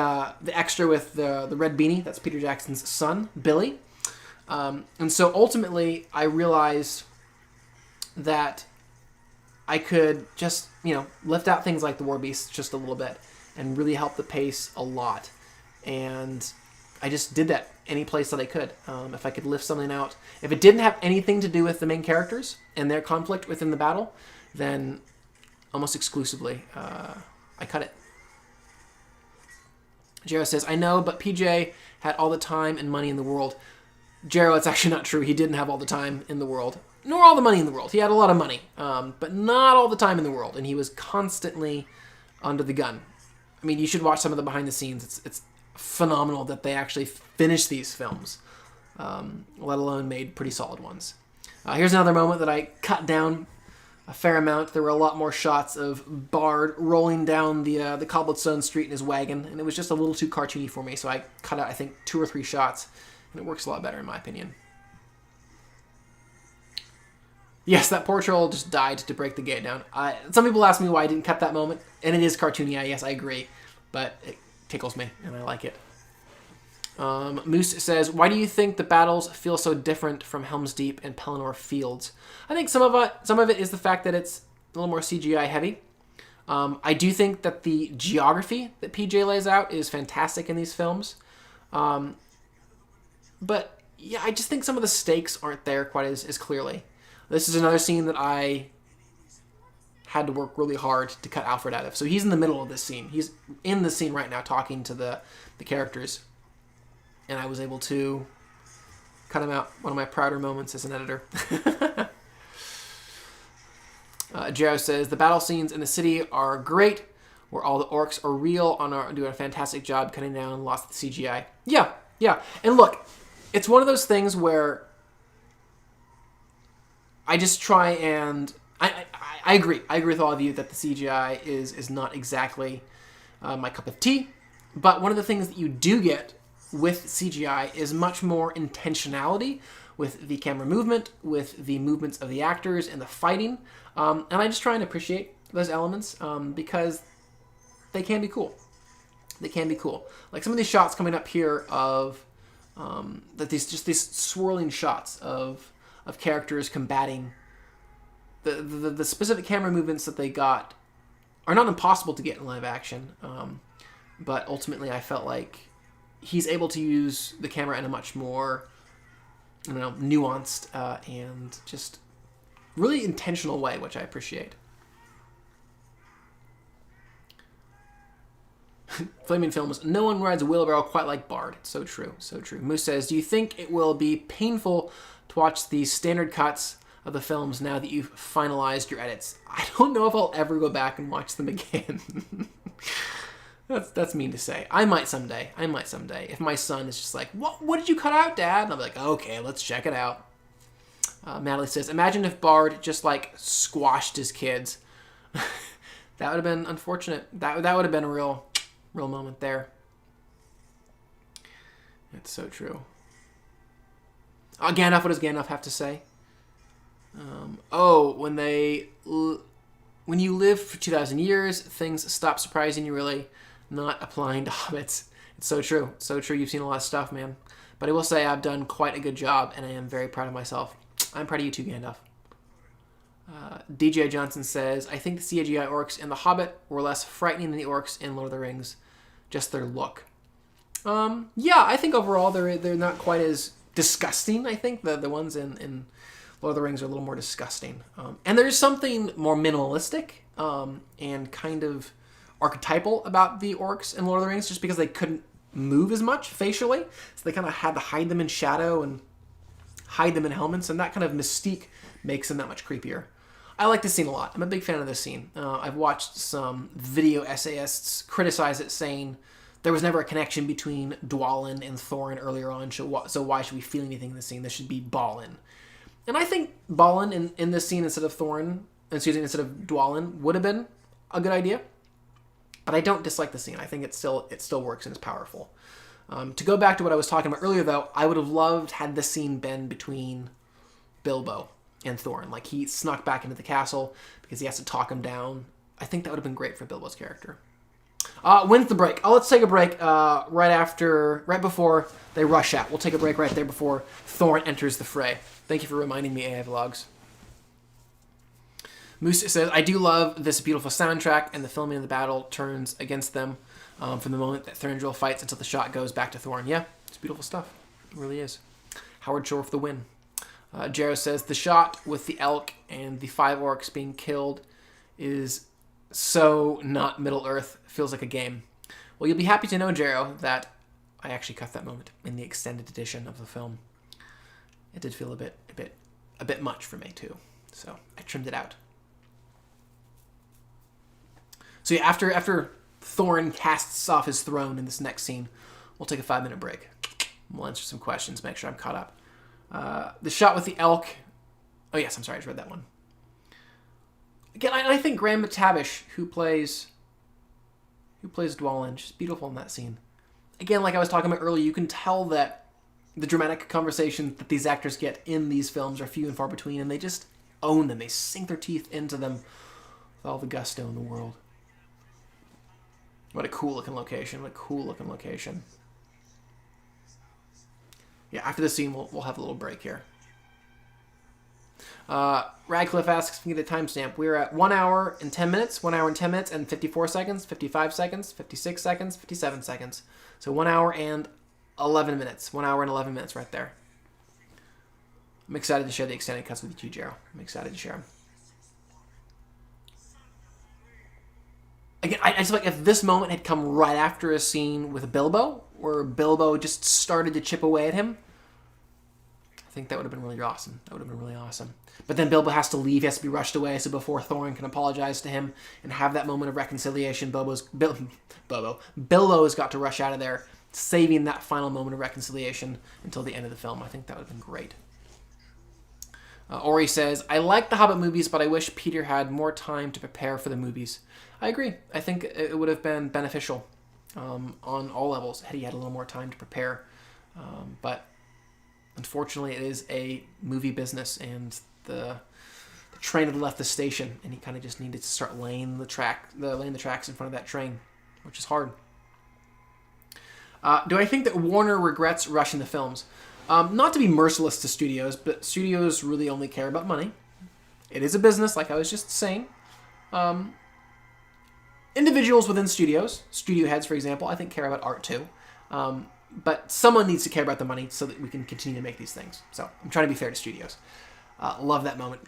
extra with the red beanie, that's Peter Jackson's son, Billy. And so ultimately I realized that I could just, lift out things like the war beasts just a little bit and really help the pace a lot. And I just did that any place that I could. If I could lift something out. If it didn't have anything to do with the main characters and their conflict within the battle, then almost exclusively I cut it. Jero says, I know, but PJ had all the time and money in the world. Jero, it's actually not true. He didn't have all the time in the world, nor all the money in the world. He had a lot of money, but not all the time in the world. And he was constantly under the gun. I mean, you should watch some of the behind the scenes. It's phenomenal that they actually finished these films, let alone made pretty solid ones. Here's another moment that I cut down a fair amount. There were a lot more shots of Bard rolling down the cobblestone street in his wagon, and it was just a little too cartoony for me, so I cut out, I think, 2 or 3 shots, and it works a lot better in my opinion. Yes, that poor troll just died to break the gate down. Some people ask me why I didn't cut that moment, and it is cartoony, yes, I agree, but it tickles me, and I like it. Moose says, why do you think the battles feel so different from Helm's Deep and Pelennor Fields? I think some of it is the fact that it's a little more CGI heavy. I do think that the geography that PJ lays out is fantastic in these films. But yeah, I just think some of the stakes aren't there quite as clearly. This is another scene that I had to work really hard to cut Alfred out of. So he's in the middle of this scene. He's in the scene right now talking to the characters. And I was able to cut him out. One of my prouder moments as an editor. Jero says, the battle scenes in the city are great, where all the orcs are real, doing a fantastic job cutting down lots of the CGI. Yeah. And look, it's one of those things where I just try and... I agree. I agree with all of you that the CGI is not exactly my cup of tea. But one of the things that you do get with CGI is much more intentionality with the camera movement, with the movements of the actors and the fighting. And I just try and appreciate those elements because they can be cool. They can be cool. Like some of these shots coming up here of these swirling shots of characters combating. The specific camera movements that they got are not impossible to get in live action, but ultimately I felt like he's able to use the camera in a much more, nuanced and just really intentional way, which I appreciate. Flaming Films, no one rides a wheelbarrow quite like Bard. It's so true, so true. Moose says, do you think it will be painful to watch the standard cuts of the films now that you've finalized your edits? I don't know if I'll ever go back and watch them again. That's mean to say. I might someday. If my son is just like, what did you cut out, Dad? And I'll be like, okay, let's check it out. Natalie says, imagine if Bard just like squashed his kids. That would have been unfortunate. That would have been a real moment there. It's so true. Gandalf, what does Gandalf have to say? When you live for 2,000 years, things stop surprising you, really, not applying to hobbits. It's so true. So true. You've seen a lot of stuff, man. But I will say I've done quite a good job, and I am very proud of myself. I'm proud of you too, Gandalf. DJ Johnson says, I think the CGI orcs in The Hobbit were less frightening than the orcs in Lord of the Rings. Just their look. Yeah, I think overall they're not quite as disgusting. I think the ones in Lord of the Rings are a little more disgusting. And there's something more minimalistic and kind of archetypal about the orcs in Lord of the Rings, just because they couldn't move as much facially. So they kind of had to hide them in shadow and hide them in helmets, and that kind of mystique makes them that much creepier. I like this scene a lot. I'm a big fan of this scene. I've watched some video essayists criticize it, saying there was never a connection between Dwalin and Thorin earlier on, so why should we feel anything in this scene? This should be Balin. And I think Balin in this scene instead of Dwalin would have been a good idea. But I don't dislike the scene. I think it still works and is powerful. To go back to what I was talking about earlier, though, I would have loved had this scene been between Bilbo and Thorin. Like, he snuck back into the castle because he has to talk him down. I think that would have been great for Bilbo's character. When's the break? Let's take a break right before they rush out. We'll take a break right there before Thorin enters the fray. Thank you for reminding me, AI Vlogs. Moose says, I do love this beautiful soundtrack, and the filming of the battle turns against them from the moment that Thranduil fights until the shot goes back to Thorin. Yeah, it's beautiful stuff. It really is. Howard Shore for the win. Jarrow says, the shot with the elk and the 5 orcs being killed is so not Middle-earth. Feels like a game. Well, you'll be happy to know, Jarrow, that I actually cut that moment in the extended edition of the film. It did feel a bit much for me, too. So I trimmed it out. So yeah, after Thorin casts off his throne in this next scene, we'll take a 5-minute break. We'll answer some questions, make sure I'm caught up. The shot with the elk. Oh yes, I'm sorry, I just read that one. Again, I think Graham McTavish, who plays Dwalin, just beautiful in that scene. Again, like I was talking about earlier, you can tell that the dramatic conversations that these actors get in these films are few and far between, and they just own them. They sink their teeth into them with all the gusto in the world. What a cool looking location. Yeah, after this scene, we'll have a little break here. Radcliffe asks if we can get a timestamp. We're at 1 hour and 10 minutes, 1 hour and 10 minutes, and 54 seconds, 55 seconds, 56 seconds, 57 seconds. So 1 hour and 11 minutes. 1 hour and 11 minutes right there. I'm excited to share the extended cuts with you too, Jarrow. I'm excited to share them. Again, I just feel like if this moment had come right after a scene with Bilbo, where Bilbo just started to chip away at him, I think that would have been really awesome. But then Bilbo has to leave, he has to be rushed away, so before Thorin can apologize to him and have that moment of reconciliation, Bilbo's got to rush out of there, saving that final moment of reconciliation until the end of the film. I think that would have been great. Ori says, I like the Hobbit movies, but I wish Peter had more time to prepare for the movies. I agree. I think it would have been beneficial on all levels had he had a little more time to prepare. But unfortunately, it is a movie business, and the train had left the station, and he kind of just needed to start laying the tracks in front of that train, which is hard. Do I think that Warner regrets rushing the films? Not to be merciless to studios, but studios really only care about money. It is a business, like I was just saying. Individuals within studios, studio heads, for example, I think care about art too. But someone needs to care about the money so that we can continue to make these things. So I'm trying to be fair to studios. Love that moment.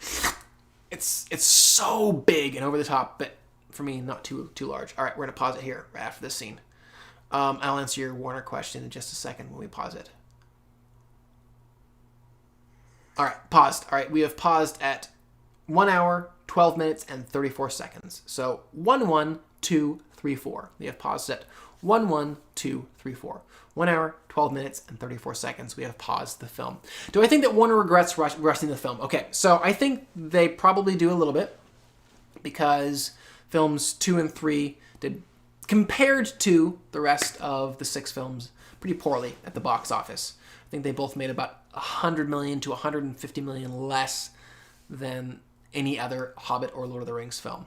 It's so big and over the top, but for me, not too large. All right, we're going to pause it here right after this scene. I'll answer your Warner question in just a second when we pause it. All right, paused. All right, we have paused at 1 hour, 12 minutes, and 34 seconds. So 1, 1, 2, 3, 4. We have paused at 1, 1, 2, 3, 4. 1 hour, 12 minutes, and 34 seconds. We have paused the film. Do I think that Warner regrets rushing the film? Okay, so I think they probably do a little bit, because films 2 and 3 did, compared to the rest of the 6 films, pretty poorly at the box office. I think they both made about 100 million to 150 million less than any other Hobbit or Lord of the Rings film.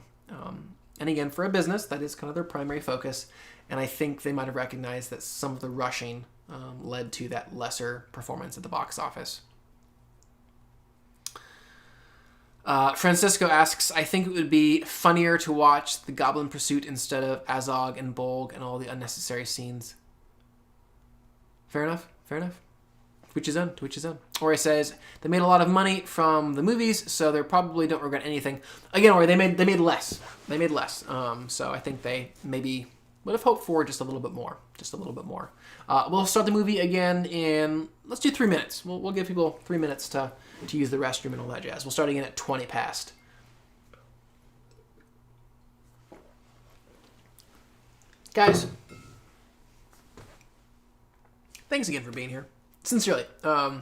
And again, for a business, that is kind of their primary focus. And I think they might have recognized that some of the rushing led to that lesser performance at the box office. Francisco asks, I think it would be funnier to watch The Goblin Pursuit instead of Azog and Bolg and all the unnecessary scenes. Fair enough, fair enough. To each his own. Ori says, they made a lot of money from the movies, so they probably don't regret anything. Again, Ori, they made less. They made less. So I think they maybe would have hoped for just a little bit more. We'll start the movie again in, let's do 3 minutes. We'll give people 3 minutes to use the restroom and all that jazz. We'll start again at 20 past. Guys, thanks again for being here. Sincerely. I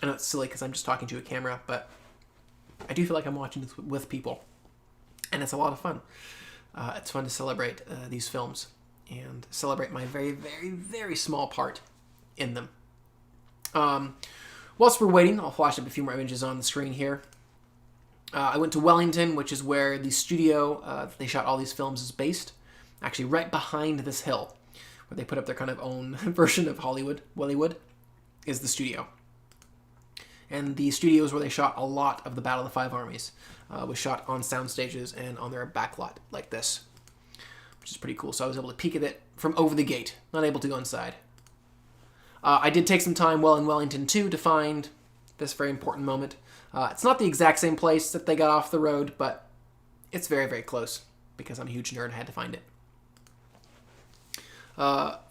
know it's silly because I'm just talking to a camera, but I do feel like I'm watching this with people. And it's a lot of fun. It's fun to celebrate these films and celebrate my very, very, very small part in them. Whilst we're waiting, I'll flash up a few more images on the screen here. I went to Wellington, which is where the studio they shot all these films is based. Actually, right behind this hill, where they put up their kind of own version of Hollywood, is the studio. And the studios where they shot a lot of the Battle of the Five Armies was shot on sound stages and on their backlot like this, which is pretty cool. So I was able to peek at it from over the gate, not able to go inside. I did take some time while in Wellington too to find this very important moment. It's not the exact same place that they got off the road, but it's very, very close because I'm a huge nerd and had to find it.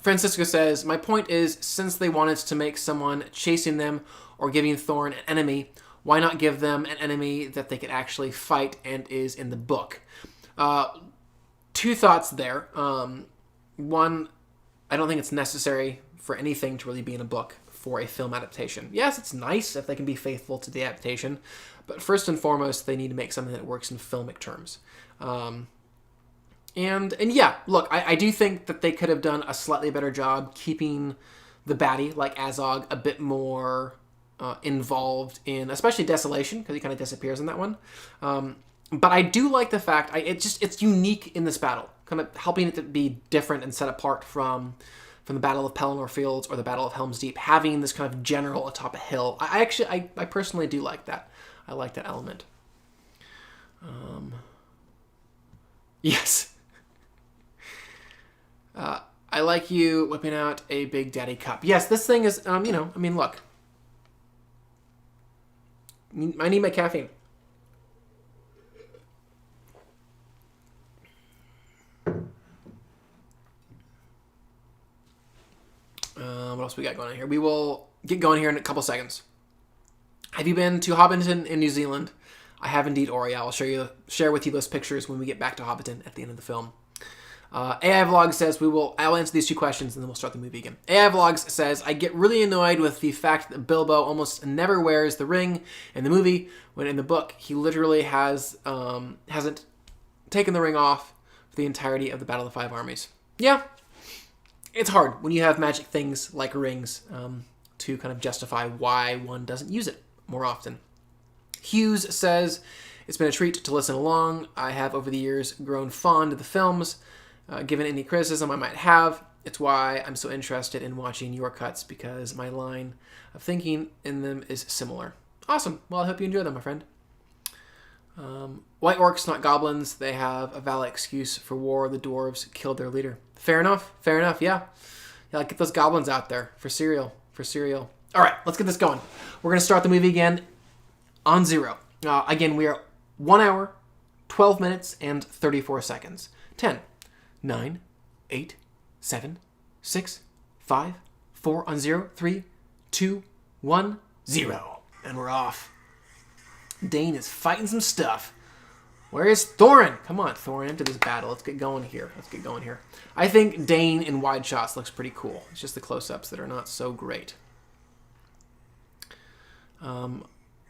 Francisco says, my point is, since they wanted to make someone chasing them or giving Thorn an enemy, why not give them an enemy that they could actually fight and is in the book? Two thoughts there. One, I don't think it's necessary for anything to really be in a book for a film adaptation. Yes, it's nice if they can be faithful to the adaptation, but first and foremost, they need to make something that works in filmic terms. And yeah, look, I do think that they could have done a slightly better job keeping the baddie, like Azog, a bit more involved in, especially Desolation, because he kind of disappears in that one. But I do like the fact, it's unique in this battle, kind of helping it to be different and set apart from the Battle of Pelennor Fields or the Battle of Helm's Deep, having this kind of general atop a hill. I personally do like that. I like that element. Yes. I like you whipping out a Big Daddy cup. Yes, this thing is, look. I need my caffeine. What else we got going on here? We will get going here in a couple seconds. Have you been to Hobbiton in New Zealand? I have indeed, Ori. I'll share with you those pictures when we get back to Hobbiton at the end of the film. AI Vlog says I'll answer these two questions and then we'll start the movie again. AI Vlogs says, I get really annoyed with the fact that Bilbo almost never wears the ring in the movie, when in the book he literally hasn't taken the ring off for the entirety of the Battle of the Five Armies. Yeah, it's hard when you have magic things like rings to kind of justify why one doesn't use it more often. Hughes says, it's been a treat to listen along. I have over the years grown fond of the films. Given any criticism I might have, it's why I'm so interested in watching your cuts, because my line of thinking in them is similar. Awesome. Well, I hope you enjoy them, my friend. White orcs, not goblins. They have a valid excuse for war. The dwarves killed their leader. Fair enough. Yeah. Get those goblins out there for cereal. All right, let's get this going. We're going to start the movie again on 0. Again, we are 1 hour, 12 minutes, and 34 seconds. 10, 9, 8, 7, 6, 5, 4 on 0, 3, 2, 1, 0. And we're off. Dane is fighting some stuff. Where is Thorin? Come on, Thorin, into this battle. Let's get going here. I think Dane in wide shots looks pretty cool. It's just the close-ups that are not so great.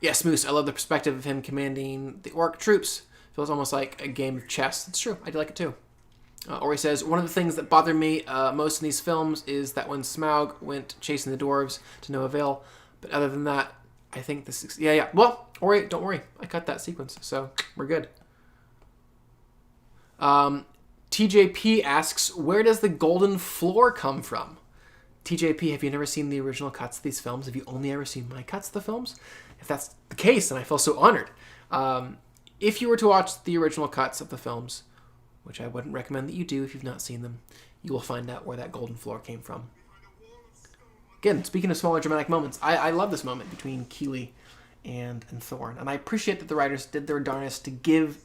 Yes, Moose, I love the perspective of him commanding the orc troops. Feels almost like a game of chess. It's true. I do like it too. Or he says, one of the things that bothered me most in these films is that when Smaug went chasing the dwarves to no avail. But other than that, I think this is... Yeah. Well, Ori, don't worry. I cut that sequence, so we're good. TJP asks, where does the golden floor come from? TJP, have you never seen the original cuts of these films? Have you only ever seen my cuts of the films? If that's the case, then I feel so honored. If you were to watch the original cuts of the films, which I wouldn't recommend that you do if you've not seen them, you will find out where that golden floor came from. Again, speaking of smaller dramatic moments, I love this moment between Keely and Thorin, and I appreciate that the writers did their darnest to give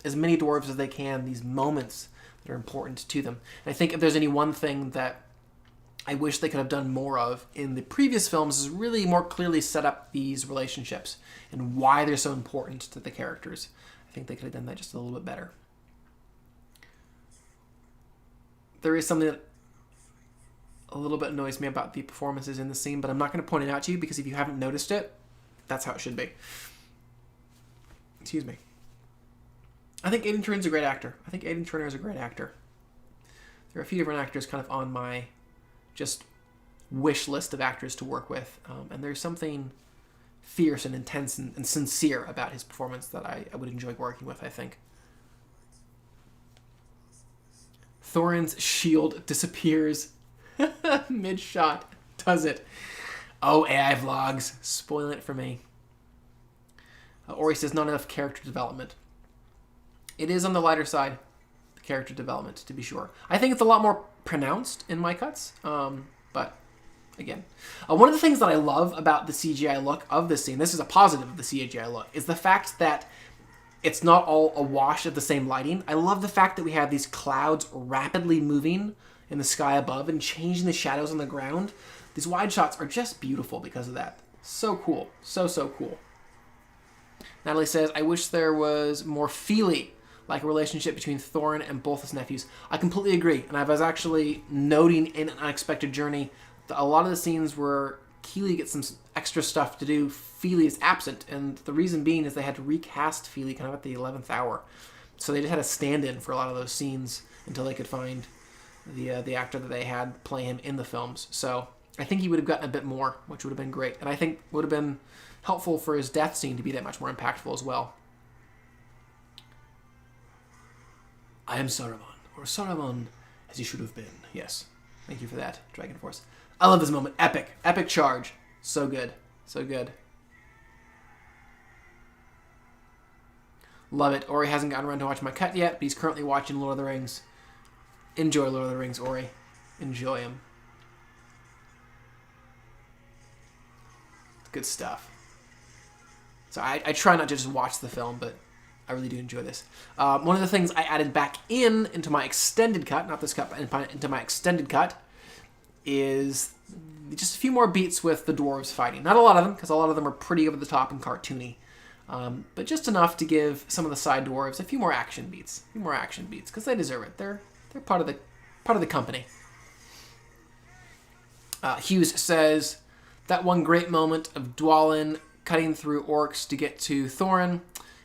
as many dwarves as they can these moments that are important to them. And I think if there's any one thing that I wish they could have done more of in the previous films is really more clearly set up these relationships and why they're so important to the characters. I think they could have done that just a little bit better. There is something that a little bit annoys me about the performances in the scene, but I'm not going to point it out to you because if you haven't noticed it, that's how it should be. Excuse me. I think Aidan Turner's a great actor. There are a few different actors kind of on my just wish list of actors to work with, and there's something fierce and intense and sincere about his performance that I would enjoy working with, I think. Thorin's shield disappears mid-shot. Does it? Oh, AI vlogs. Spoil it for me. Ori says not enough character development. It is on the lighter side, the character development, to be sure. I think it's a lot more pronounced in my cuts, but again. One of the things that I love about the CGI look of this scene, this is a positive of the CGI look, is the fact that it's not all a wash of the same lighting. I love the fact that we have these clouds rapidly moving in the sky above and changing the shadows on the ground. These wide shots are just beautiful because of that. So cool. So cool. Natalie says, I wish there was more feely, like a relationship between Thorin and both his nephews. I completely agree. And I was actually noting in An Unexpected Journey that a lot of the scenes where Keely gets some extra stuff to do, Feely is absent. And the reason being is they had to recast Feely kind of at the 11th hour. So they just had a stand-in for a lot of those scenes until they could find the actor that they had play him in the films. So I think he would have gotten a bit more, which would have been great. And I think would have been helpful for his death scene to be that much more impactful as well. I am Saruman, or Saruman as he should have been. Yes. Thank you for that, Dragon Force. I love this moment. Epic. Epic charge. So good. So good. Love it. Ori hasn't gotten around to watch my cut yet, but he's currently watching Lord of the Rings. Enjoy Lord of the Rings, Ori. Enjoy him. Good stuff. So I try not to just watch the film, but I really do enjoy this. One of the things I added back into my extended cut, not this cut, but into my extended cut, is just a few more beats with the dwarves fighting. Not a lot of them, because a lot of them are pretty over the top and cartoony. But just enough to give some of the side dwarves a few more action beats. Because they deserve it. They're part of the company. Hughes says, that one great moment of Dwalin cutting through orcs to get to Thorin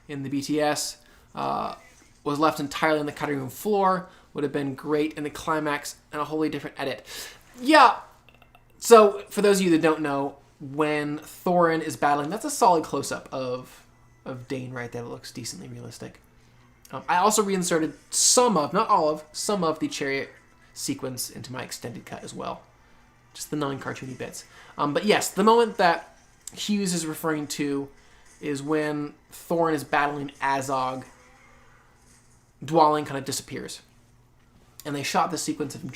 in the BTS was left entirely on the cutting room floor. Would have been great in the climax and a wholly different edit. Yeah. So for those of you that don't know, when Thorin is battling, that's a solid close-up of Dane right there. That looks decently realistic. I also reinserted not all of the chariot sequence into my extended cut as well. Just the non-cartoony bits. But yes, the moment that Hughes is referring to is when Thorin is battling Azog. Dwalin kind of disappears. And they shot the sequence of him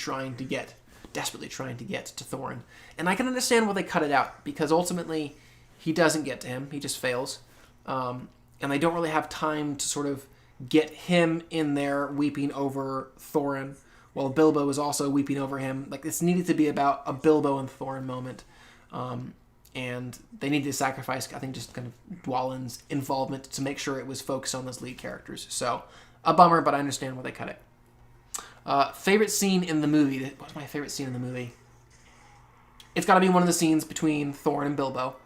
desperately trying to get to Thorin. And I can understand why they cut it out, because ultimately he doesn't get to him. He just fails. And they don't really have time to sort of get him in there weeping over Thorin while Bilbo was also weeping over him. Like, this needed to be about a Bilbo and Thorin moment. And they needed to sacrifice, I think, just kind of Dwalin's involvement to make sure it was focused on those lead characters. So, a bummer, but I understand why they cut it. Favorite scene in the movie. What's my favorite scene in the movie? It's got to be one of the scenes between Thorin and Bilbo.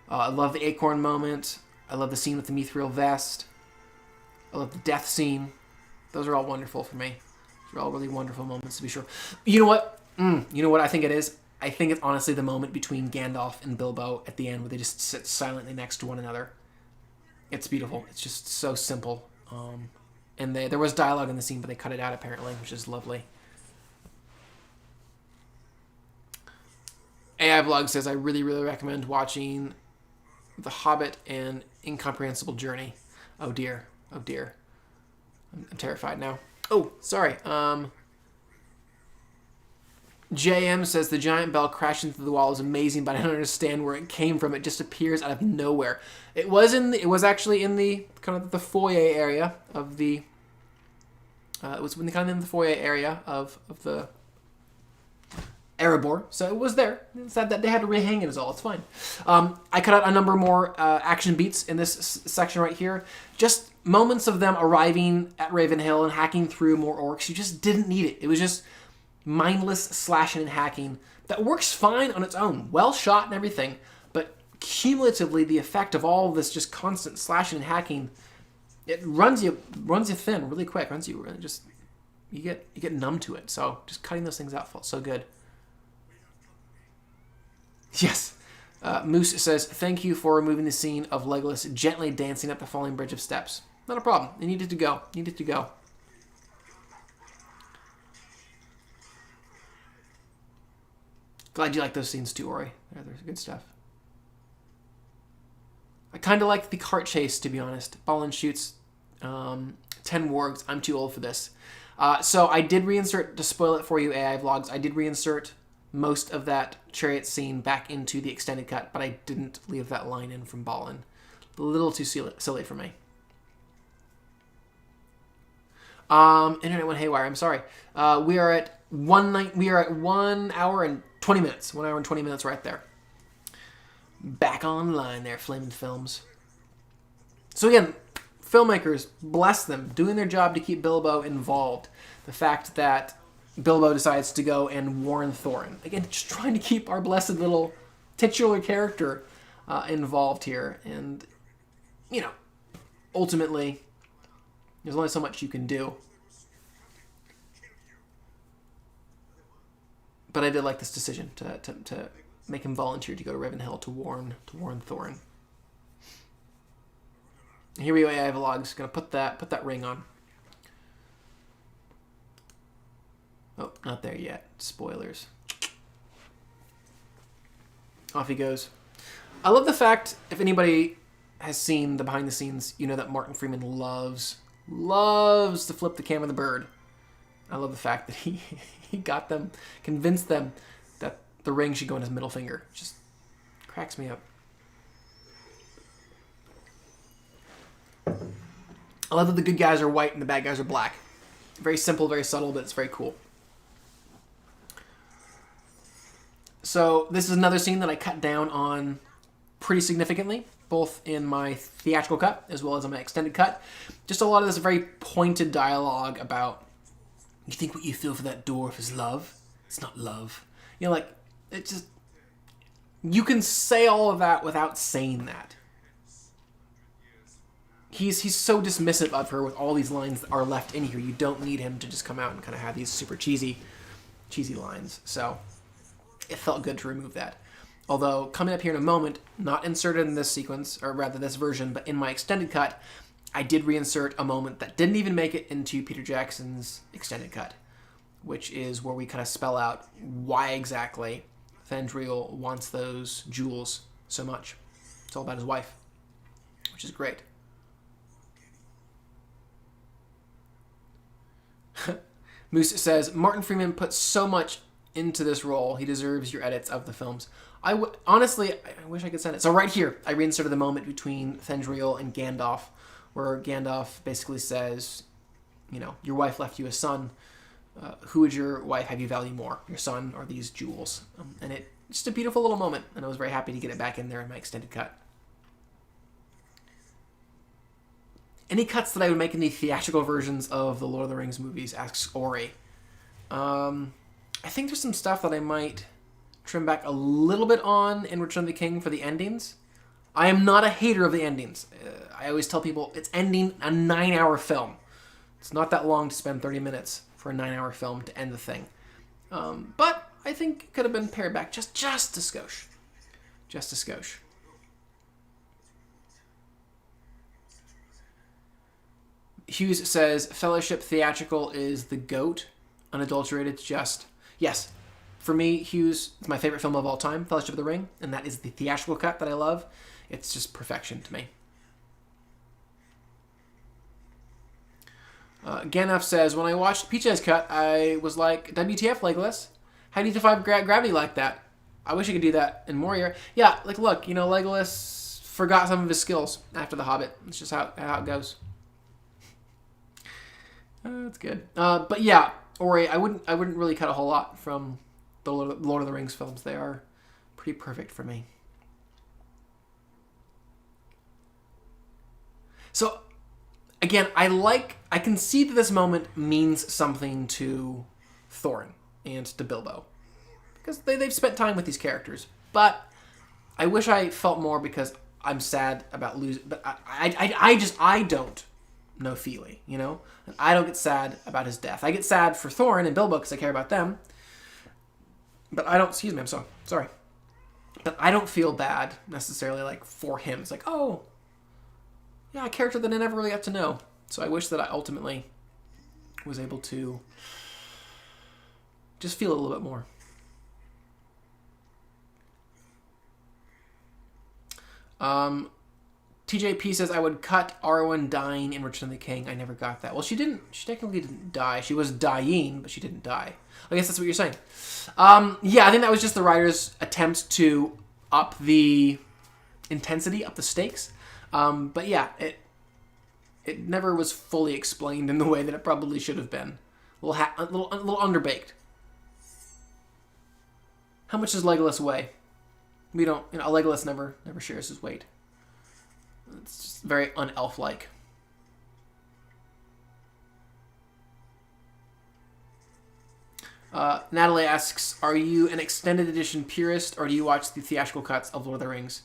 I love the acorn moment. I love the scene with the mithril vest. I love the death scene. Those are all wonderful for me. Those are all really wonderful moments, to be sure. You know what? You know what I think it is? I think it's honestly the moment between Gandalf and Bilbo at the end where they just sit silently next to one another. It's beautiful. It's just so simple. And there was dialogue in the scene, but they cut it out apparently, which is lovely. AI Vlog says, I really, really recommend watching The Hobbit and Incomprehensible Journey. Oh dear. Oh dear. I'm terrified now. Oh, sorry. JM says the giant bell crashing through the wall is amazing, but I don't understand where it came from. It just appears out of nowhere. It was actually in the kind of the foyer area of the. It was kind of in the foyer area of the Erebor, so it was there. It's sad that they had to rehang it is all. It's fine. I cut out a number more action beats in this section right here. Just moments of them arriving at Ravenhill and hacking through more orcs. You just didn't need it. It was just mindless slashing and hacking that works fine on its own, well shot and everything, but cumulatively the effect of all of this just constant slashing and hacking, it runs you thin really quick. You get numb to it. So just cutting those things out felt so good. Yes. Moose says, thank you for removing the scene of Legolas gently dancing up the falling bridge of steps. Not a problem. It needed to go. Glad you like those scenes too, Ori. They're good stuff. I kind of like the cart chase, to be honest. Balin shoots 10 wargs. I'm too old for this. So I did reinsert, to spoil it for you, AI Vlogs, I did reinsert most of that chariot scene back into the extended cut, but I didn't leave that line in from Balin. A little too silly for me. Internet went haywire. I'm sorry. We are at 1 hour and 20 minutes. 1 hour and 20 minutes right there. Back online there, Flaming Films. So again, filmmakers, bless them, doing their job to keep Bilbo involved. The fact that Bilbo decides to go and warn Thorin. Again, just trying to keep our blessed little titular character involved here. And, ultimately, there's only so much you can do. But I did like this decision to make him volunteer to go to Ravenhill to warn Thorin. Here we go, AI Vlogs. Gonna put that ring on. Oh, not there yet. Spoilers. Off he goes. I love the fact, if anybody has seen the behind the scenes, you know that Martin Freeman loves to flip the camera of the bird. I love the fact that he got them, convinced them that the ring should go in his middle finger. Just cracks me up. I love that the good guys are white and the bad guys are black. Very simple, very subtle, but it's very cool. So this is another scene that I cut down on pretty significantly, both in my theatrical cut as well as in my extended cut. Just a lot of this very pointed dialogue about, you think what you feel for that dwarf is love? It's not love. It just, you can say all of that without saying that. He's so dismissive of her with all these lines that are left in here. You don't need him to just come out and kind of have these super cheesy lines. So it felt good to remove that. Although, coming up here in a moment, not inserted in this sequence, or rather this version, but in my extended cut, I did reinsert a moment that didn't even make it into Peter Jackson's extended cut, which is where we kind of spell out why exactly Thranduil wants those jewels so much. It's all about his wife, which is great. Moose says, Martin Freeman put so much into this role. He deserves your edits of the films. Honestly, I wish I could send it. So right here, I reinserted the moment between Thranduil and Gandalf, where Gandalf basically says, your wife left you a son. who would your wife have you value more, your son or these jewels? And it just a beautiful little moment, and I was very happy to get it back in there in my extended cut. Any cuts that I would make in the theatrical versions of the Lord of the Rings movies, asks Ori. I think there's some stuff that I might trim back a little bit on in Return of the King for the endings. I am not a hater of the endings. I always tell people it's ending a 9-hour film. It's not that long to spend 30 minutes for a 9-hour film to end the thing. But I think it could have been pared back just a skosh. Just a skosh. Hughes says, Fellowship theatrical is the GOAT. Unadulterated, just... Yes. For me, Hughes, it's my favorite film of all time, Fellowship of the Ring, and that is the theatrical cut that I love. It's just perfection to me. Gandalf says, when I watched Peach's cut, I was like, WTF, Legolas? How do you defy gravity like that? I wish I could do that in Moria. Yeah, like, look, Legolas forgot some of his skills after The Hobbit. It's just how it goes. That's good. But yeah, Ori, I wouldn't really cut a whole lot from the Lord of the Rings films. They are pretty perfect for me. So, again, I can see that this moment means something to Thorin and to Bilbo. Because they've spent time with these characters. But I wish I felt more because I'm sad about losing. But I don't know Feely, And I don't get sad about his death. I get sad for Thorin and Bilbo because I care about them. But I don't, excuse me, I'm so sorry. But I don't feel bad necessarily for him. It's like, oh, yeah, a character that I never really got to know. So I wish that I ultimately was able to just feel a little bit more. TJP says, I would cut Arwen dying in Return of the King. I never got that. Well, she technically didn't die. She was dying, but she didn't die. I guess that's what you're saying. Yeah, I think that was just the writer's attempt to up the intensity, up the stakes. But yeah, it never was fully explained in the way that it probably should have been. A little underbaked. How much does Legolas weigh? We don't, Legolas never shares his weight. It's just very un-elf-like. Natalie asks, are you an extended edition purist, or do you watch the theatrical cuts of Lord of the Rings?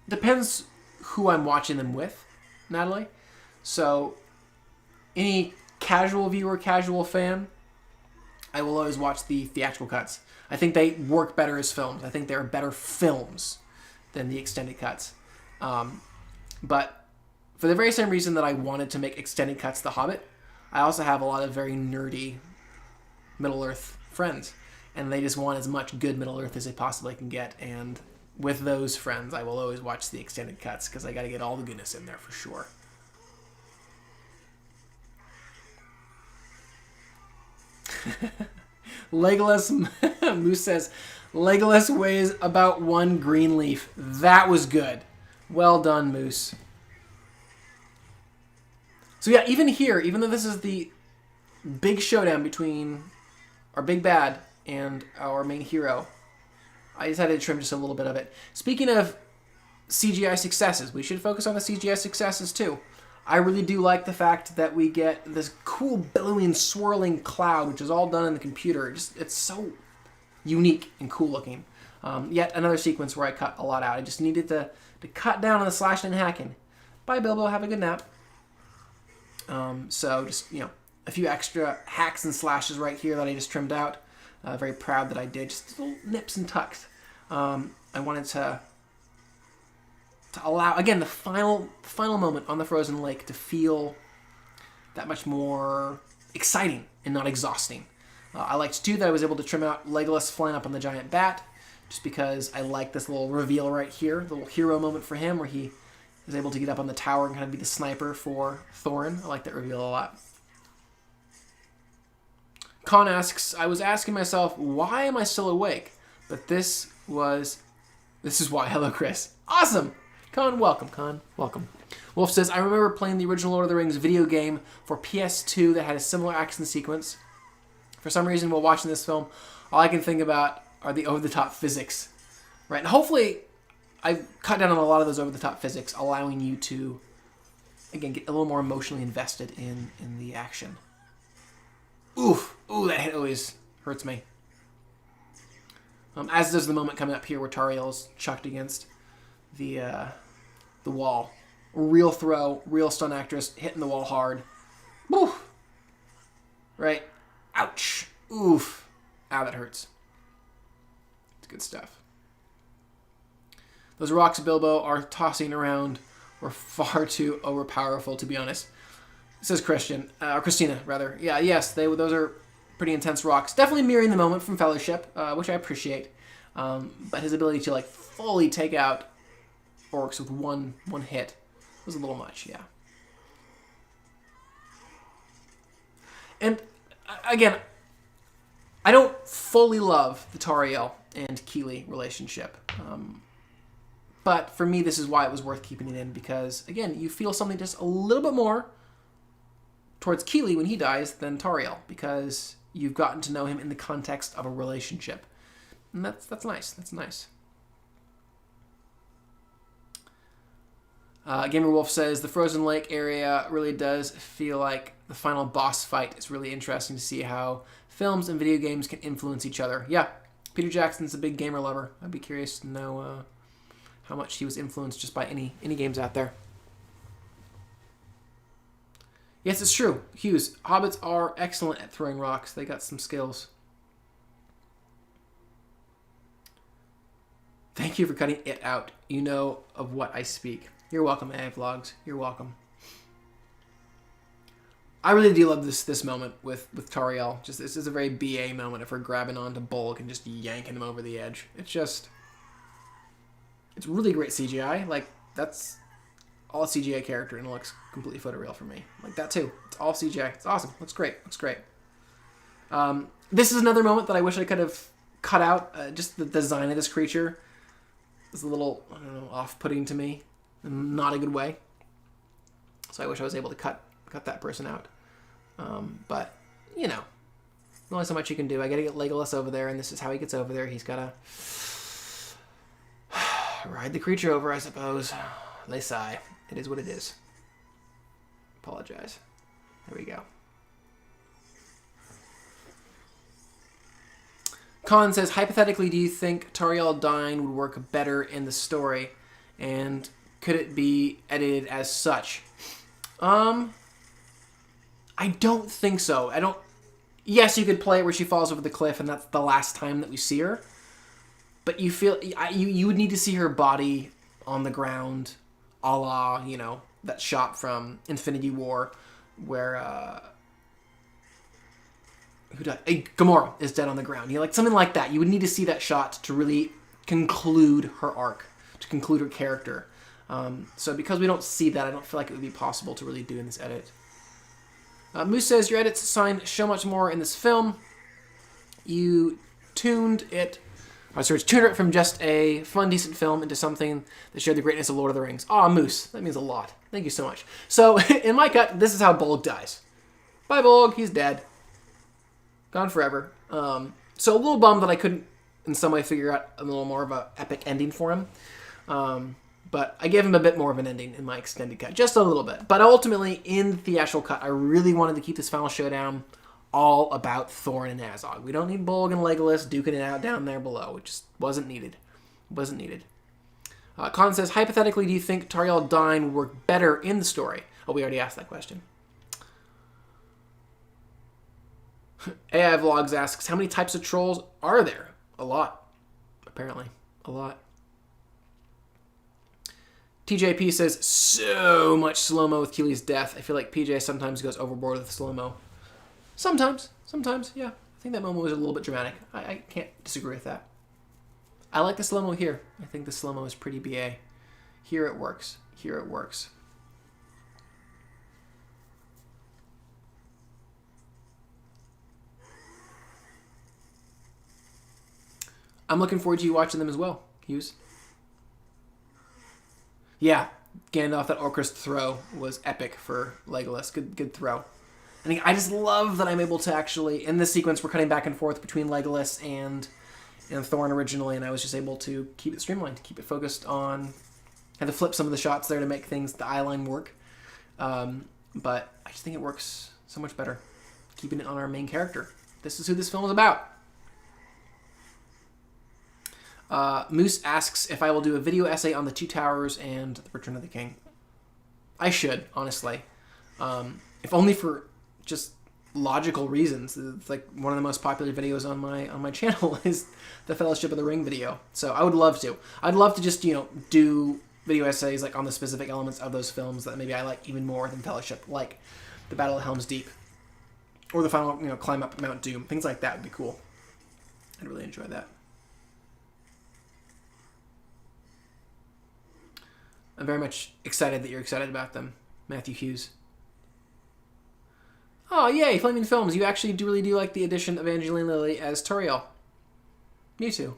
Depends who I'm watching them with, Natalie. So, any casual viewer, casual fan, I will always watch the theatrical cuts. I think they work better as films. I think they're better films than the extended cuts. But for the very same reason that I wanted to make extended cuts The Hobbit, I also have a lot of very nerdy Middle-earth friends, and they just want as much good Middle-earth as they possibly can get, and with those friends, I will always watch the extended cuts, because I got to get all the goodness in there for sure. Legolas, Moose says, Legolas weighs about 1 green leaf. That was good. Well done, Moose. So yeah, even here, even though this is the big showdown between our big bad and our main hero, I decided to trim just a little bit of it. Speaking of CGI successes, we should focus on the CGI successes too. I really do like the fact that we get this cool billowing, swirling cloud, which is all done in the computer. It's so unique and cool looking. Yet another sequence where I cut a lot out. I just needed to cut down on the slashing and hacking. Bye, Bilbo. Have a good nap. So just, a few extra hacks and slashes right here that I just trimmed out. Very proud that I did. Just little nips and tucks. I wanted to allow, again, the final moment on the frozen lake to feel that much more exciting and not exhausting. I liked, too, that I was able to trim out Legolas flying up on the giant bat, just because I like this little reveal right here, the little hero moment for him where he is able to get up on the tower and kind of be the sniper for Thorin. I like that reveal a lot. Con asks, I was asking myself, why am I still awake? But this is why. Hello, Chris. Awesome! Con, welcome, Con. Welcome. Wolf says, I remember playing the original Lord of the Rings video game for PS2 that had a similar action sequence. For some reason, while watching this film, all I can think about are the over-the-top physics, right? And hopefully, I've cut down on a lot of those over-the-top physics, allowing you to, again, get a little more emotionally invested in the action. Oof. Ooh, that hit always hurts me. As does the moment coming up here where Tariel's chucked against the wall. Real throw, real stunt actress, hitting the wall hard. Woo! Right? Ouch. Oof. Ow, that hurts. It's good stuff. Those rocks Bilbo are tossing around were far too overpowerful, to be honest. Says Christian, or Christina, rather. Yeah, yes, those are pretty intense rocks. Definitely mirroring the moment from Fellowship, which I appreciate. But his ability to like fully take out orcs with one hit was a little much, yeah. And again, I don't fully love the Tariel and Keeley relationship. But for me, this is why it was worth keeping it in, because, again, you feel something just a little bit more towards Keeley when he dies than Tariel, because you've gotten to know him in the context of a relationship. And that's nice. That's nice. Gamer Wolf says, the Frozen Lake area really does feel like the final boss fight. It's really interesting to see how films and video games can influence each other. Yeah, Peter Jackson's a big gamer lover. I'd be curious to know how much he was influenced just by any games out there. Yes, it's true. Hughes, hobbits are excellent at throwing rocks. They got some skills. Thank you for cutting it out. You know of what I speak. You're welcome, AI Vlogs. You're welcome. I really do love this moment with Tariel. Just this is a very BA moment of her grabbing onto Bolg and just yanking him over the edge. It's really great CGI. Like, that's all a CGI character and it looks completely photoreal for me. Like that too. It's all CGI. It's awesome. Looks great. Looks great. This is another moment that I wish I could have cut out. Just the design of this creature is a little, I don't know, off-putting to me. In not a good way. So I wish I was able to cut that person out. But, you know, only so much you can do. I gotta get Legolas over there, and this is how he gets over there. He's gotta ride the creature over, I suppose. They sigh. It is what it is. Apologize. There we go. Colin says, hypothetically, do you think Tariel dying would work better in the story? And could it be edited as such? I don't think so. Yes, you could play it where she falls over the cliff and that's the last time that we see her. But you feel you would need to see her body on the ground, a la, you know, that shot from Infinity War where Gamora is dead on the ground. You know, like something like that. You would need to see that shot to really conclude her arc, to conclude her character. So because we don't see that, I don't feel like it would be possible to really do in this edit. Moose says, your edits assign so much more in this film. You tuned it from just a fun, decent film into something that shared the greatness of Lord of the Rings. Aw, Moose, that means a lot. Thank you so much. So, in my cut, this is how Bolg dies. Bye, Bolg, he's dead. Gone forever. So a little bummed that I couldn't, in some way, figure out a little more of an epic ending for him. But I gave him a bit more of an ending in my extended cut. Just a little bit. But ultimately, in the theatrical cut, I really wanted to keep this final showdown all about Thorin and Azog. We don't need Bolg and Legolas duking it out down there below. It just wasn't needed. Wasn't needed. Colin says, hypothetically, do you think Tariel dying would work better in the story? Oh, we already asked that question. AI Vlogs asks, how many types of trolls are there? A lot. Apparently. A lot. TJP says, so much slow-mo with Keeley's death. I feel like PJ sometimes goes overboard with slow-mo. Sometimes, yeah. I think that moment was a little bit dramatic. I can't disagree with that. I like the slow-mo here. I think the slow-mo is pretty BA. Here it works. Here it works. I'm looking forward to you watching them as well, Hughes. Yeah, Gandalf, that Orcust throw was epic for Legolas. Good throw. And I just love that I'm able to actually, in this sequence, we're cutting back and forth between Legolas and Thorin originally, and I was just able to keep it streamlined, to keep it focused on, had to flip some of the shots there to make things, the eye line work. But I just think it works so much better, keeping it on our main character. This is who this film is about. Moose asks if I will do a video essay on the Two Towers and the Return of the King. I should, honestly. If only for just logical reasons. It's like one of the most popular videos on my channel is the Fellowship of the Ring video. So I would love to. I'd love to just, do video essays like on the specific elements of those films that maybe I like even more than Fellowship, like the Battle of Helm's Deep or the final, climb up Mount Doom. Things like that would be cool. I'd really enjoy that. I'm very much excited that you're excited about them, Matthew Hughes. Oh, yay, Flaming Films. You actually really do like the addition of Angelina Lilly as Turiel. Me too.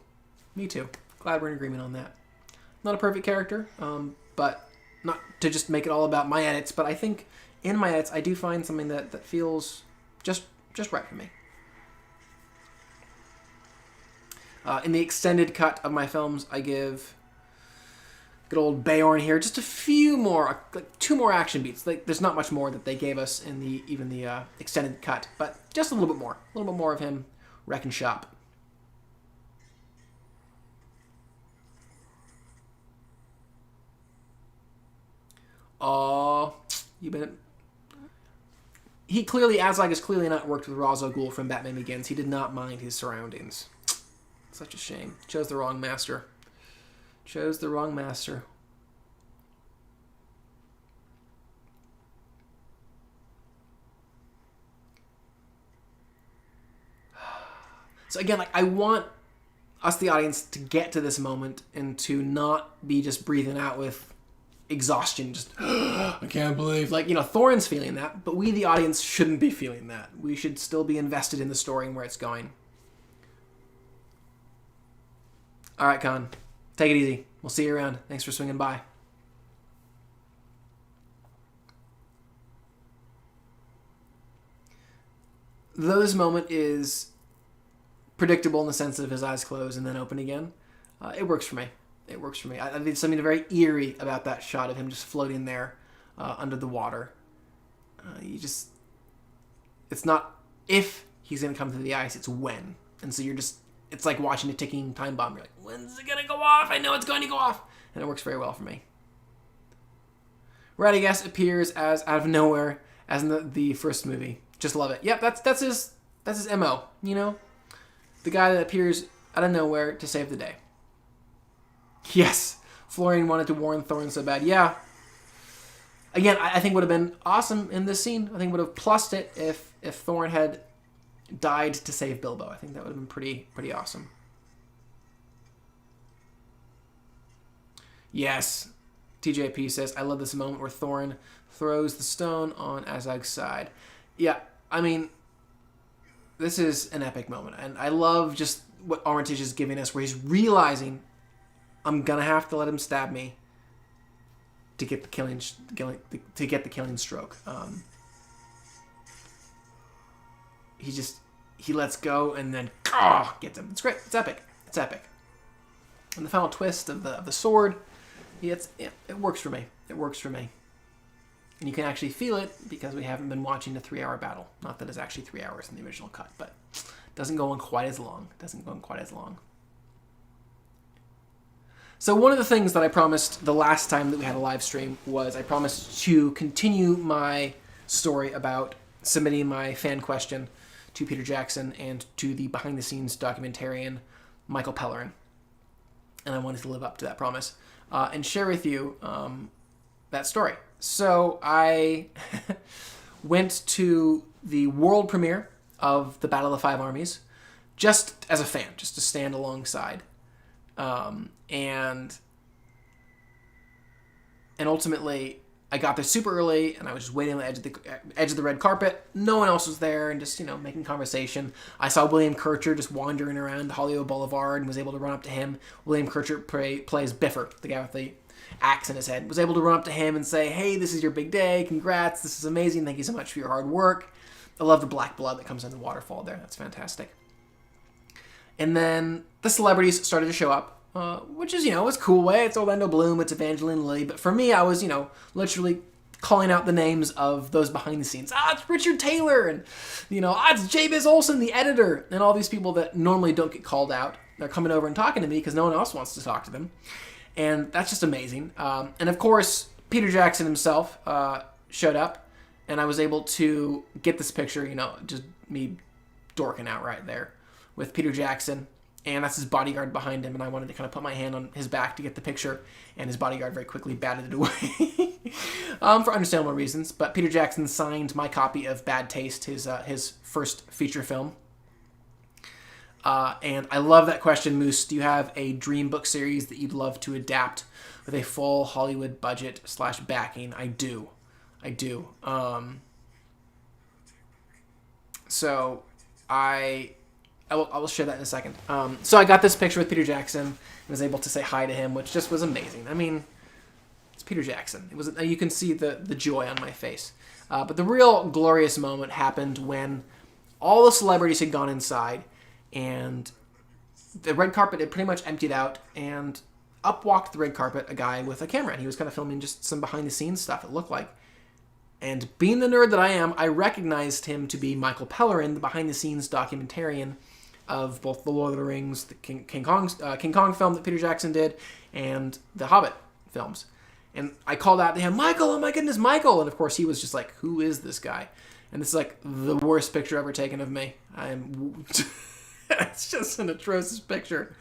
Me too. Glad we're in agreement on that. Not a perfect character, but not to just make it all about my edits, but I think in my edits I do find something that feels just right for me. In the extended cut of my films, I give good old Beorn here just a few more, like 2 more action beats. Like there's not much more that they gave us in the extended cut, but just a little bit more of him wrecking shop. Oh, he clearly, Azog has clearly not worked with Ra's al Ghul from Batman Begins. He did not mind his surroundings. Such a shame. Chose the wrong master. Chose the wrong master. So again, I want us, the audience, to get to this moment and to not be just breathing out with exhaustion. Just, I can't believe. Thorin's feeling that, but we, the audience, shouldn't be feeling that. We should still be invested in the story and where it's going. All right, Con. Take it easy. We'll see you around. Thanks for swinging by. Though this moment is predictable in the sense of his eyes close and then open again, it works for me. It works for me. I think there's something very eerie about that shot of him just floating there under the water. It's not if he's going to come through the ice, it's when. And so it's like watching a ticking time bomb. You're like, when's it going to go off? I know it's going to go off. And it works very well for me. Radagast appears as out of nowhere, as in the first movie. Just love it. Yep, that's his MO, The guy that appears out of nowhere to save the day. Yes, Florian wanted to warn Thorin so bad. Yeah. Again, I think would have been awesome in this scene. I think would have plussed it if Thorin had died to save Bilbo. I think that would have been pretty awesome. Yes. TJP says, I love this moment where Thorin throws the stone on Azog's side. Yeah, I mean, this is an epic moment. And I love just what Armitage is giving us, where he's realizing, I'm going to have to let him stab me to get the killing stroke. He lets go and then gets him. It's great. It's epic. It's epic. And the final twist of the sword, it works for me. It works for me. And you can actually feel it because we haven't been watching a 3-hour battle. Not that it's actually 3 hours in the original cut, but it doesn't go on quite as long. So one of the things that I promised the last time that we had a live stream was I promised to continue my story about submitting my fan question to Peter Jackson and to the behind-the-scenes documentarian Michael Pellerin. And I wanted to live up to that promise and share with you that story. So I went to the world premiere of the Battle of the Five Armies just as a fan, just to stand alongside. And ultimately, I got there super early, and I was just waiting on the edge of the red carpet. No one else was there, and just, making conversation. I saw William Kircher just wandering around Hollywood Boulevard and was able to run up to him. William Kircher plays Biffer, the guy with axe in his head, was able to run up to him and say, hey, this is your big day. Congrats. This is amazing. Thank you so much for your hard work. I love the black blood that comes in the waterfall there. That's fantastic. And then the celebrities started to show up, which is, it's a cool way. It's Orlando Bloom, it's Evangeline Lilly. But for me, I was, literally calling out the names of those behind the scenes. It's Richard Taylor, and, it's Jabez Olsen, the editor, and all these people that normally don't get called out. They're coming over and talking to me because no one else wants to talk to them. And that's just amazing. And of course, Peter Jackson himself showed up, and I was able to get this picture, just me dorking out right there with Peter Jackson, and that's his bodyguard behind him, and I wanted to kind of put my hand on his back to get the picture, and his bodyguard very quickly batted it away for understandable reasons. But Peter Jackson signed my copy of Bad Taste, his first feature film. And I love that question, Moose. Do you have a dream book series that you'd love to adapt with a full Hollywood budget / backing? I do. So I will share that in a second. So I got this picture with Peter Jackson and was able to say hi to him, which just was amazing. I mean, it's Peter Jackson. You can see the joy on my face. But the real glorious moment happened when all the celebrities had gone inside and the red carpet had pretty much emptied out, and up walked the red carpet a guy with a camera, and he was kind of filming just some behind-the-scenes stuff, it looked like. And being the nerd that I am, I recognized him to be Michael Pellerin, the behind-the-scenes documentarian of both The Lord of the Rings, the King Kong film that Peter Jackson did, and the Hobbit films. And I called out to him, Michael, oh my goodness, Michael! And of course he was just like, who is this guy? And this is like the worst picture ever taken of me. It's just an atrocious picture.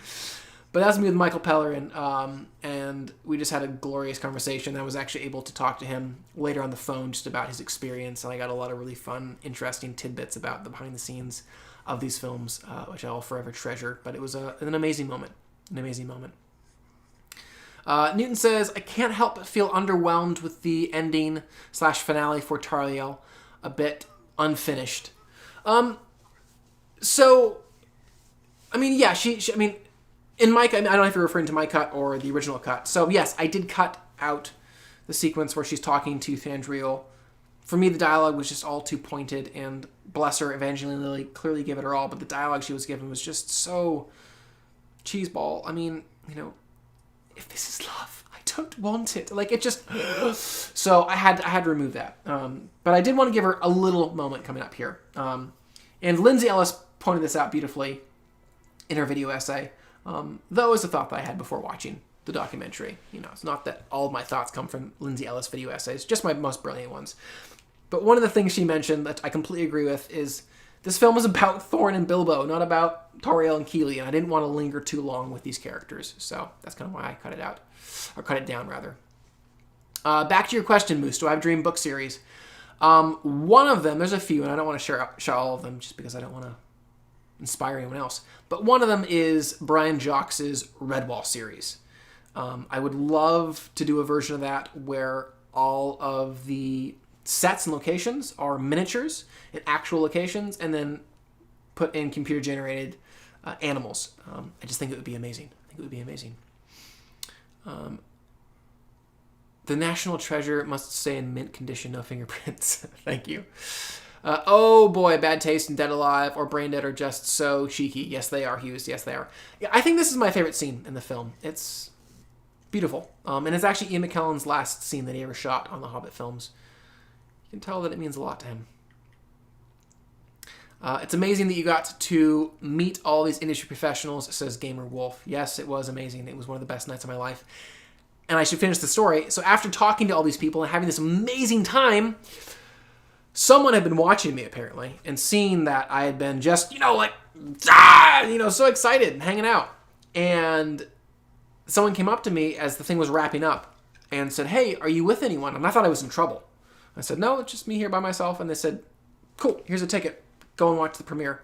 But that was me with Michael Pellerin, and we just had a glorious conversation. I was actually able to talk to him later on the phone just about his experience, and I got a lot of really fun, interesting tidbits about the behind-the-scenes of these films, which I will forever treasure. But it was an amazing moment. Newton says, I can't help but feel underwhelmed with the ending / finale for Tariel, a bit unfinished. So, I mean, yeah, in my cut, I don't know if you're referring to my cut or the original cut. So, yes, I did cut out the sequence where she's talking to Thranduil. For me, the dialogue was just all too pointed, and bless her, Evangeline Lilly clearly gave it her all, but the dialogue she was given was just so cheeseball. I mean, if this is love, I don't want it. Like, it just... So I had to remove that. But I did want to give her a little moment coming up here. And Lindsay Ellis pointed this out beautifully in her video essay. That was a thought that I had before watching the documentary. It's not that all of my thoughts come from Lindsay Ellis video essays, just my most brilliant ones. But one of the things she mentioned that I completely agree with is this film is about Thorin and Bilbo, not about Tauriel and Keely, and I didn't want to linger too long with these characters, so that's kind of why I cut it out, or cut it down, rather. Back to your question, Moose. Do I have a dream book series? One of them, there's a few, and I don't want to share all of them just because I don't want to inspire anyone else. But one of them is Brian Jacques' Redwall series. I would love to do a version of that where all of the sets and locations are miniatures and actual locations, and then put in computer-generated animals. I just think it would be amazing. The National Treasure must stay in mint condition, no fingerprints. Thank you. Oh boy, Bad Taste and Dead Alive or Brain Dead are just so cheeky. Yes, they are, Hughes. Yes, they are. Yeah, I think this is my favorite scene in the film. It's beautiful. And it's actually Ian McKellen's last scene that he ever shot on the Hobbit films. You can tell that it means a lot to him. It's amazing that you got to meet all these industry professionals, says Gamer Wolf. Yes, it was amazing. It was one of the best nights of my life. And I should finish the story. So after talking to all these people and having this amazing time, someone had been watching me, apparently, and seeing that I had been just, so excited and hanging out. And someone came up to me as the thing was wrapping up and said, hey, are you with anyone? And I thought I was in trouble. I said, no, it's just me here by myself. And they said, cool, here's a ticket. Go and watch the premiere.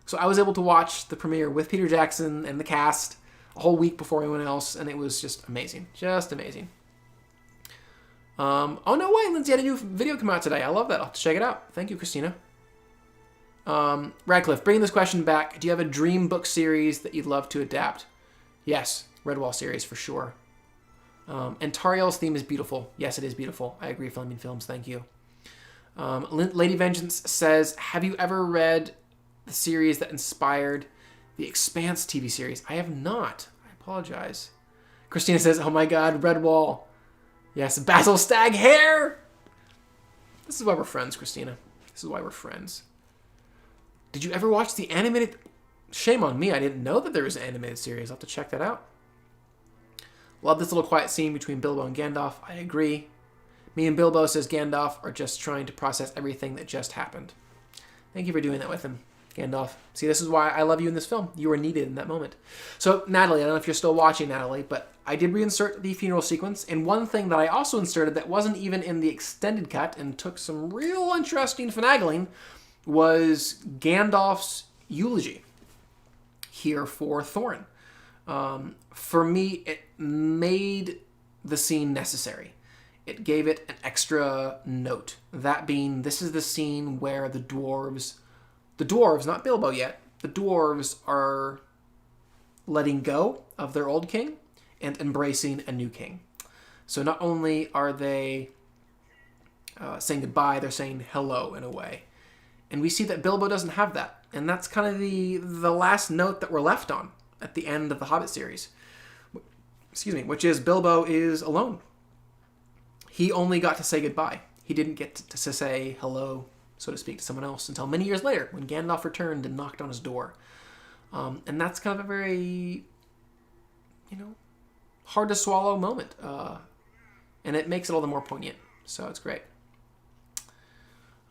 So I was able to watch the premiere with Peter Jackson and the cast a whole week before anyone else, and it was just amazing. Just amazing. Oh, no way, Lindsay had a new video come out today. I love that. I'll have to check it out. Thank you, Christina. Radcliffe, bringing this question back, do you have a dream book series that you'd love to adapt? Yes, Redwall series for sure. And Tariel's theme is beautiful. Yes, it is beautiful. I agree, Flaming Films. Thank you. Lady Vengeance says, have you ever read the series that inspired the Expanse TV series? I have not. I apologize. Christina says, oh my god, Redwall. Yes, Basil Stag hair! This is why we're friends, Christina. This is why we're friends. Did you ever watch the animated... Shame on me, I didn't know that there was an animated series. I'll have to check that out. Love this little quiet scene between Bilbo and Gandalf. I agree. Me and Bilbo, says Gandalf, are just trying to process everything that just happened. Thank you for doing that with him, Gandalf. See, this is why I love you in this film. You were needed in that moment. So, Natalie, I don't know if you're still watching, Natalie, but I did reinsert the funeral sequence. And one thing that I also inserted that wasn't even in the extended cut and took some real interesting finagling was Gandalf's eulogy here for Thorin. For me, it made the scene necessary. It gave it an extra note. That being, this is the scene where the dwarves, not Bilbo yet, the dwarves are letting go of their old king and embracing a new king. So not only are they saying goodbye, they're saying hello in a way. And we see that Bilbo doesn't have that. And that's kind of the last note that we're left on at the end of the Hobbit series. Which is Bilbo is alone. He only got to say goodbye. He didn't get to say hello, so to speak, to someone else until many years later when Gandalf returned and knocked on his door. And that's kind of a very, hard to swallow moment. And it makes it all the more poignant. So it's great.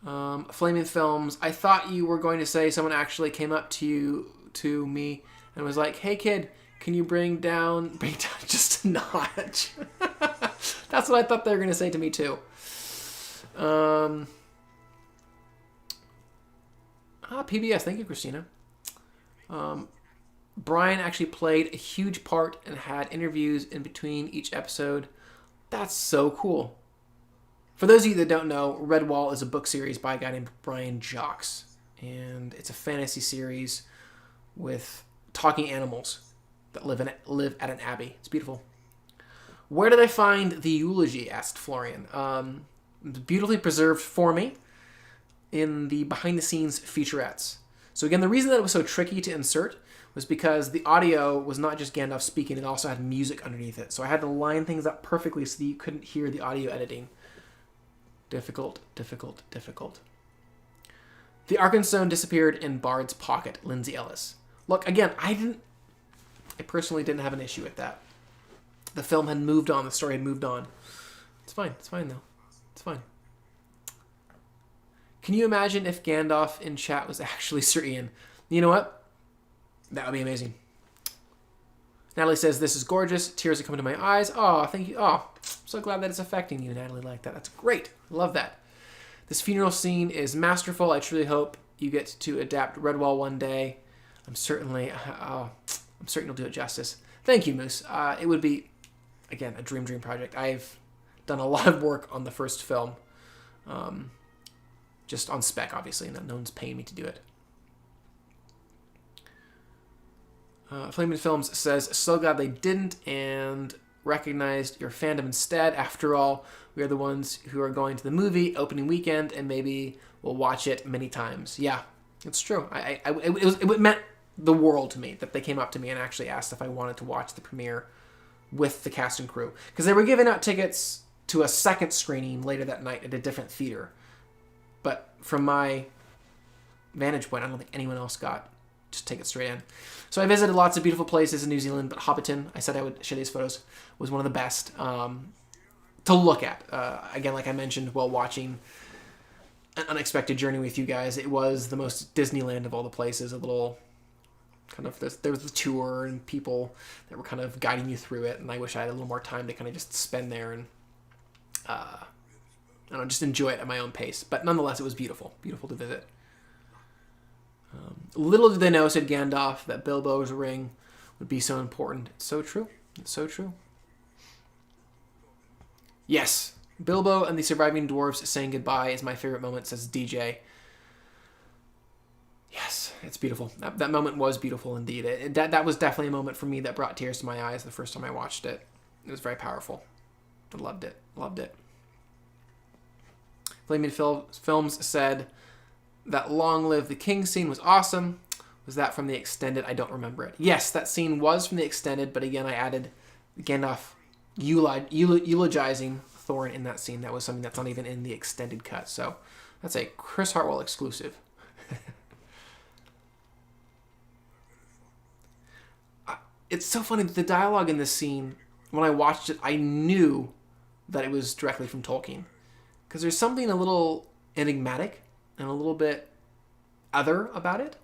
Flaming Films, I thought you were going to say someone actually came up to me and was like, hey kid, can you bring down just a notch? That's what I thought they were going to say to me too. PBS, thank you, Christina. Brian actually played a huge part and had interviews in between each episode. That's so cool. For those of you that don't know, Redwall is a book series by a guy named Brian Jocks. And it's a fantasy series with talking animals that live at an abbey. It's beautiful. Where did I find the eulogy? Asked Florian. It's beautifully preserved for me in the behind-the-scenes featurettes. So again, the reason that it was so tricky to insert was because the audio was not just Gandalf speaking, it also had music underneath it. So I had to line things up perfectly so that you couldn't hear the audio editing. Difficult. The Arkenstone disappeared in Bard's pocket, Lindsay Ellis. Look, again, I personally didn't have an issue with that. The film had moved on. The story had moved on. It's fine. It's fine, though. It's fine. Can you imagine if Gandalf in chat was actually Sir Ian? You know what? That would be amazing. Natalie says, this is gorgeous. Tears are coming to my eyes. Oh, thank you. Oh, so glad that it's affecting you, Natalie, like that. That's great. Love that. This funeral scene is masterful. I truly hope you get to adapt Redwall one day. I'm certain you'll do it justice. Thank you, Moose. It would be, again, a dream project. I've done a lot of work on the first film. Just on spec, obviously. No one's paying me to do it. Flaming Films says, so glad they didn't and recognized your fandom instead. After all, we are the ones who are going to the movie opening weekend and maybe we'll watch it many times. Yeah, it's true. It meant the world to me that they came up to me and actually asked if I wanted to watch the premiere with the cast and crew. Because they were giving out tickets to a second screening later that night at a different theater. But from my vantage point, I don't think anyone else got just tickets straight in. So I visited lots of beautiful places in New Zealand, but Hobbiton, I said I would share these photos, was one of the best to look at. Again, like I mentioned, while watching An Unexpected Journey with you guys, it was the most Disneyland of all the places. A little kind of, there was the tour and people that were kind of guiding you through it, and I wish I had a little more time to kind of just spend there and I don't know, just enjoy it at my own pace. But nonetheless, it was beautiful to visit. Little did they know, said Gandalf, that Bilbo's ring would be so important. It's so true. It's so true. Yes, Bilbo and the surviving dwarves saying goodbye is my favorite moment, says DJ. Yes, it's beautiful. That moment was beautiful indeed. That was definitely a moment for me that brought tears to my eyes the first time I watched it. It was very powerful. I loved it. Loved it. Flaming Films said that Long Live the King scene was awesome. Was that from the extended? I don't remember it. Yes, that scene was from the extended, but again, I added Gandalf eulogizing Thorin in that scene. That was something that's not even in the extended cut. So that's a Chris Hartwell exclusive. It's so funny. The dialogue in this scene, when I watched it, I knew that it was directly from Tolkien. Because there's something a little enigmatic and a little bit other about it.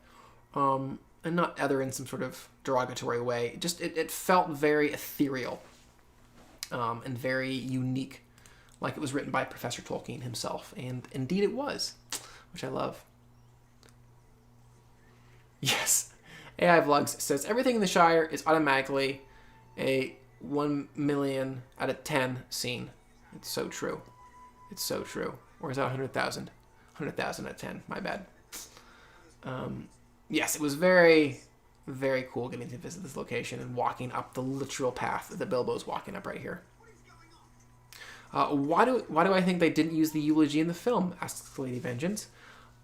And not other in some sort of derogatory way. Just it felt very ethereal and very unique. Like it was written by Professor Tolkien himself. And indeed it was. Which I love. Yes. AI Vlogs says, everything in the Shire is automatically a 1 million out of 10 scene. It's so true. It's so true. Or is that 100,000? 100,000 out of 10. My bad. Yes, it was very, very cool getting to visit this location and walking up the literal path that Bilbo's walking up right here. Why do I think they didn't use the eulogy in the film? Asks Lady Vengeance.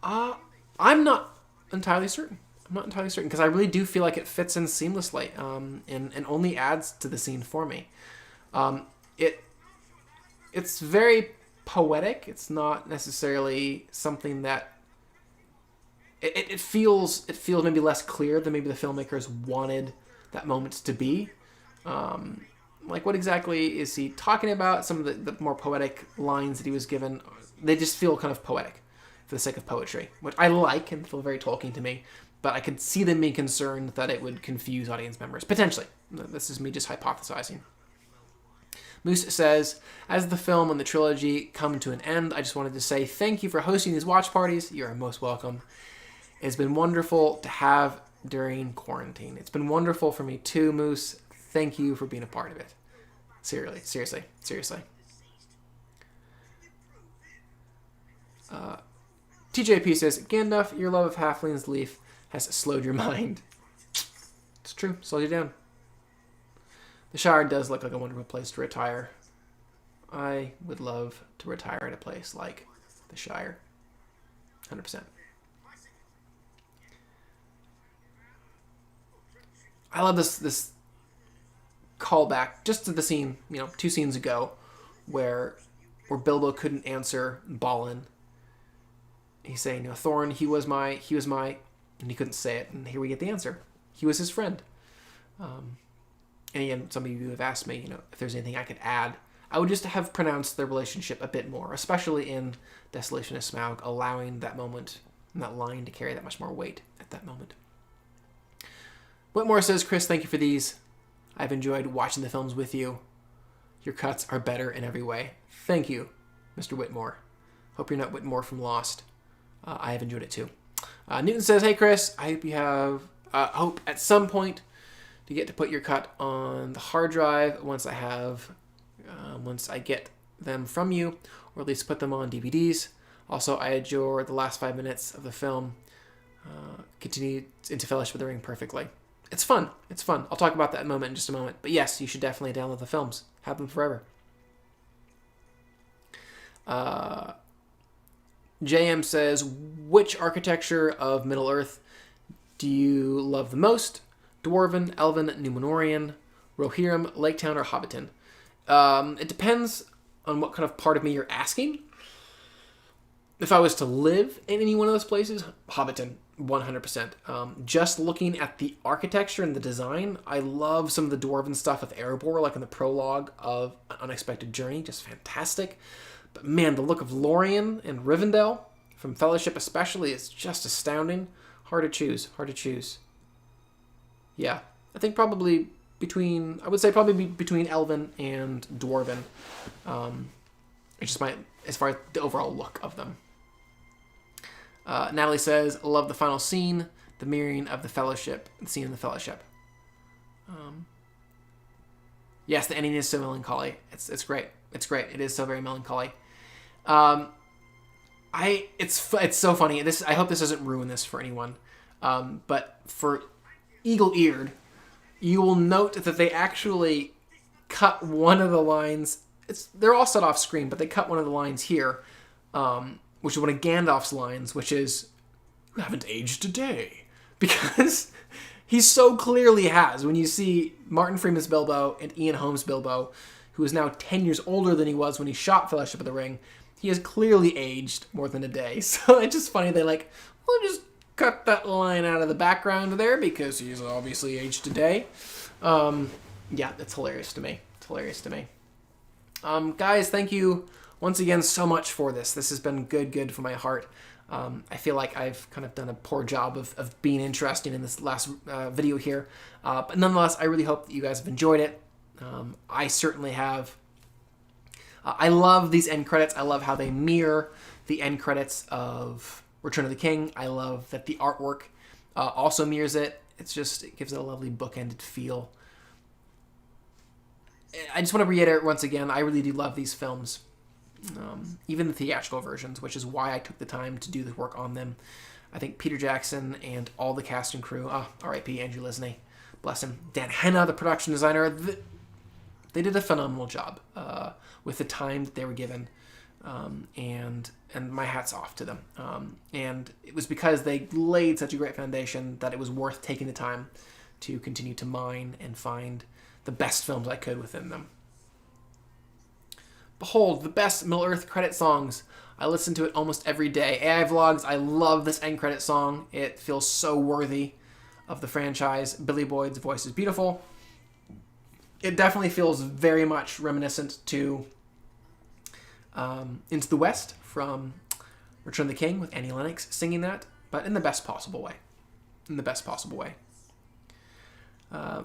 I'm not entirely certain. I'm not entirely certain because I really do feel like it fits in seamlessly and only adds to the scene for me. It's very poetic. It's not necessarily something that it feels maybe less clear than maybe the filmmakers wanted that moment to be. Like what exactly is he talking about? Some of the more poetic lines that he was given, they just feel kind of poetic for the sake of poetry, which I like and feel very Tolkien to me. But I could see them being concerned that it would confuse audience members. Potentially. This is me just hypothesizing. Moose says, as the film and the trilogy come to an end, I just wanted to say thank you for hosting these watch parties. You are most welcome. It's been wonderful to have during quarantine. It's been wonderful for me too, Moose. Thank you for being a part of it. Seriously. TJP says, Gandalf, your love of halflings leaf has slowed your mind. It's true. Slowed you down. The Shire does look like a wonderful place to retire. I would love to retire at a place like the Shire. 100%. I love this callback just to the scene, 2 scenes ago where Bilbo couldn't answer Balin. He's saying, Thorin, he was my, and he couldn't say it, and here we get the answer. He was his friend. And again, some of you have asked me, if there's anything I could add. I would just have pronounced their relationship a bit more, especially in Desolation of Smaug, allowing that moment and that line to carry that much more weight at that moment. Whitmore says, Chris, thank you for these. I've enjoyed watching the films with you. Your cuts are better in every way. Thank you, Mr. Whitmore. Hope you're not Whitmore from Lost. I have enjoyed it too. Newton says, hey Chris, I hope you have, hope at some point to get to put your cut on the hard drive once I get them from you, or at least put them on DVDs. Also, I adore the last 5 minutes of the film. Continue into Fellowship of the Ring perfectly. It's fun. I'll talk about that moment in just a moment. But yes, you should definitely download the films. Have them forever. JM says, which architecture of Middle-earth do you love the most? Dwarven, Elven, Númenórean, Rohirrim, Laketown, or Hobbiton? It depends on what kind of part of me you're asking. If I was to live in any one of those places, Hobbiton, 100%. Just looking at the architecture and the design, I love some of the Dwarven stuff with Erebor, like in the prologue of An Unexpected Journey, just fantastic. But man, the look of Lorien and Rivendell, from Fellowship especially, is just astounding. Hard to choose. Yeah, I think probably between Elven and Dwarven. It's just as far as the overall look of them. Natalie says, love the final scene, the mirroring of the Fellowship, the scene in the Fellowship. Yes, the ending is so melancholy. It's great. It is so very melancholy. It's so funny. I hope this doesn't ruin this for anyone. But for eagle-eared, you will note that they actually cut one of the lines. They're all set off screen, but they cut one of the lines here, which is one of Gandalf's lines, which is, "You haven't aged a day," because he so clearly has. When you see Martin Freeman's Bilbo and Ian Holmes' Bilbo, who is now 10 years older than he was when he shot Fellowship of the Ring, he has clearly aged more than a day. So it's just funny. They just cut that line out of the background there because he's obviously aged a day. Yeah, it's hilarious to me. It's hilarious to me. Guys, thank you once again so much for this. This has been good for my heart. I feel like I've kind of done a poor job of being interesting in this last video here. But nonetheless, I really hope that you guys have enjoyed it. I certainly have. I love these end credits. I love how they mirror the end credits of Return of the King. I love that the artwork also mirrors it. It gives it a lovely bookended feel. I just want to reiterate once again, I really do love these films. Even the theatrical versions, which is why I took the time to do the work on them. I think Peter Jackson and all the cast and crew, R.I.P. Andrew Lisney, bless him, Dan Henna, the production designer, they did a phenomenal job with the time that they were given, and my hat's off to them. And it was because they laid such a great foundation that it was worth taking the time to continue to mine and find the best films I could within them. Behold, the best Middle-earth credit songs. I listen to it almost every day. AI Vlogs, I love this end credit song. It feels so worthy of the franchise. Billy Boyd's voice is beautiful. It definitely feels very much reminiscent to Into the West from Return of the King with Annie Lennox singing that, but in the best possible way. In the best possible way.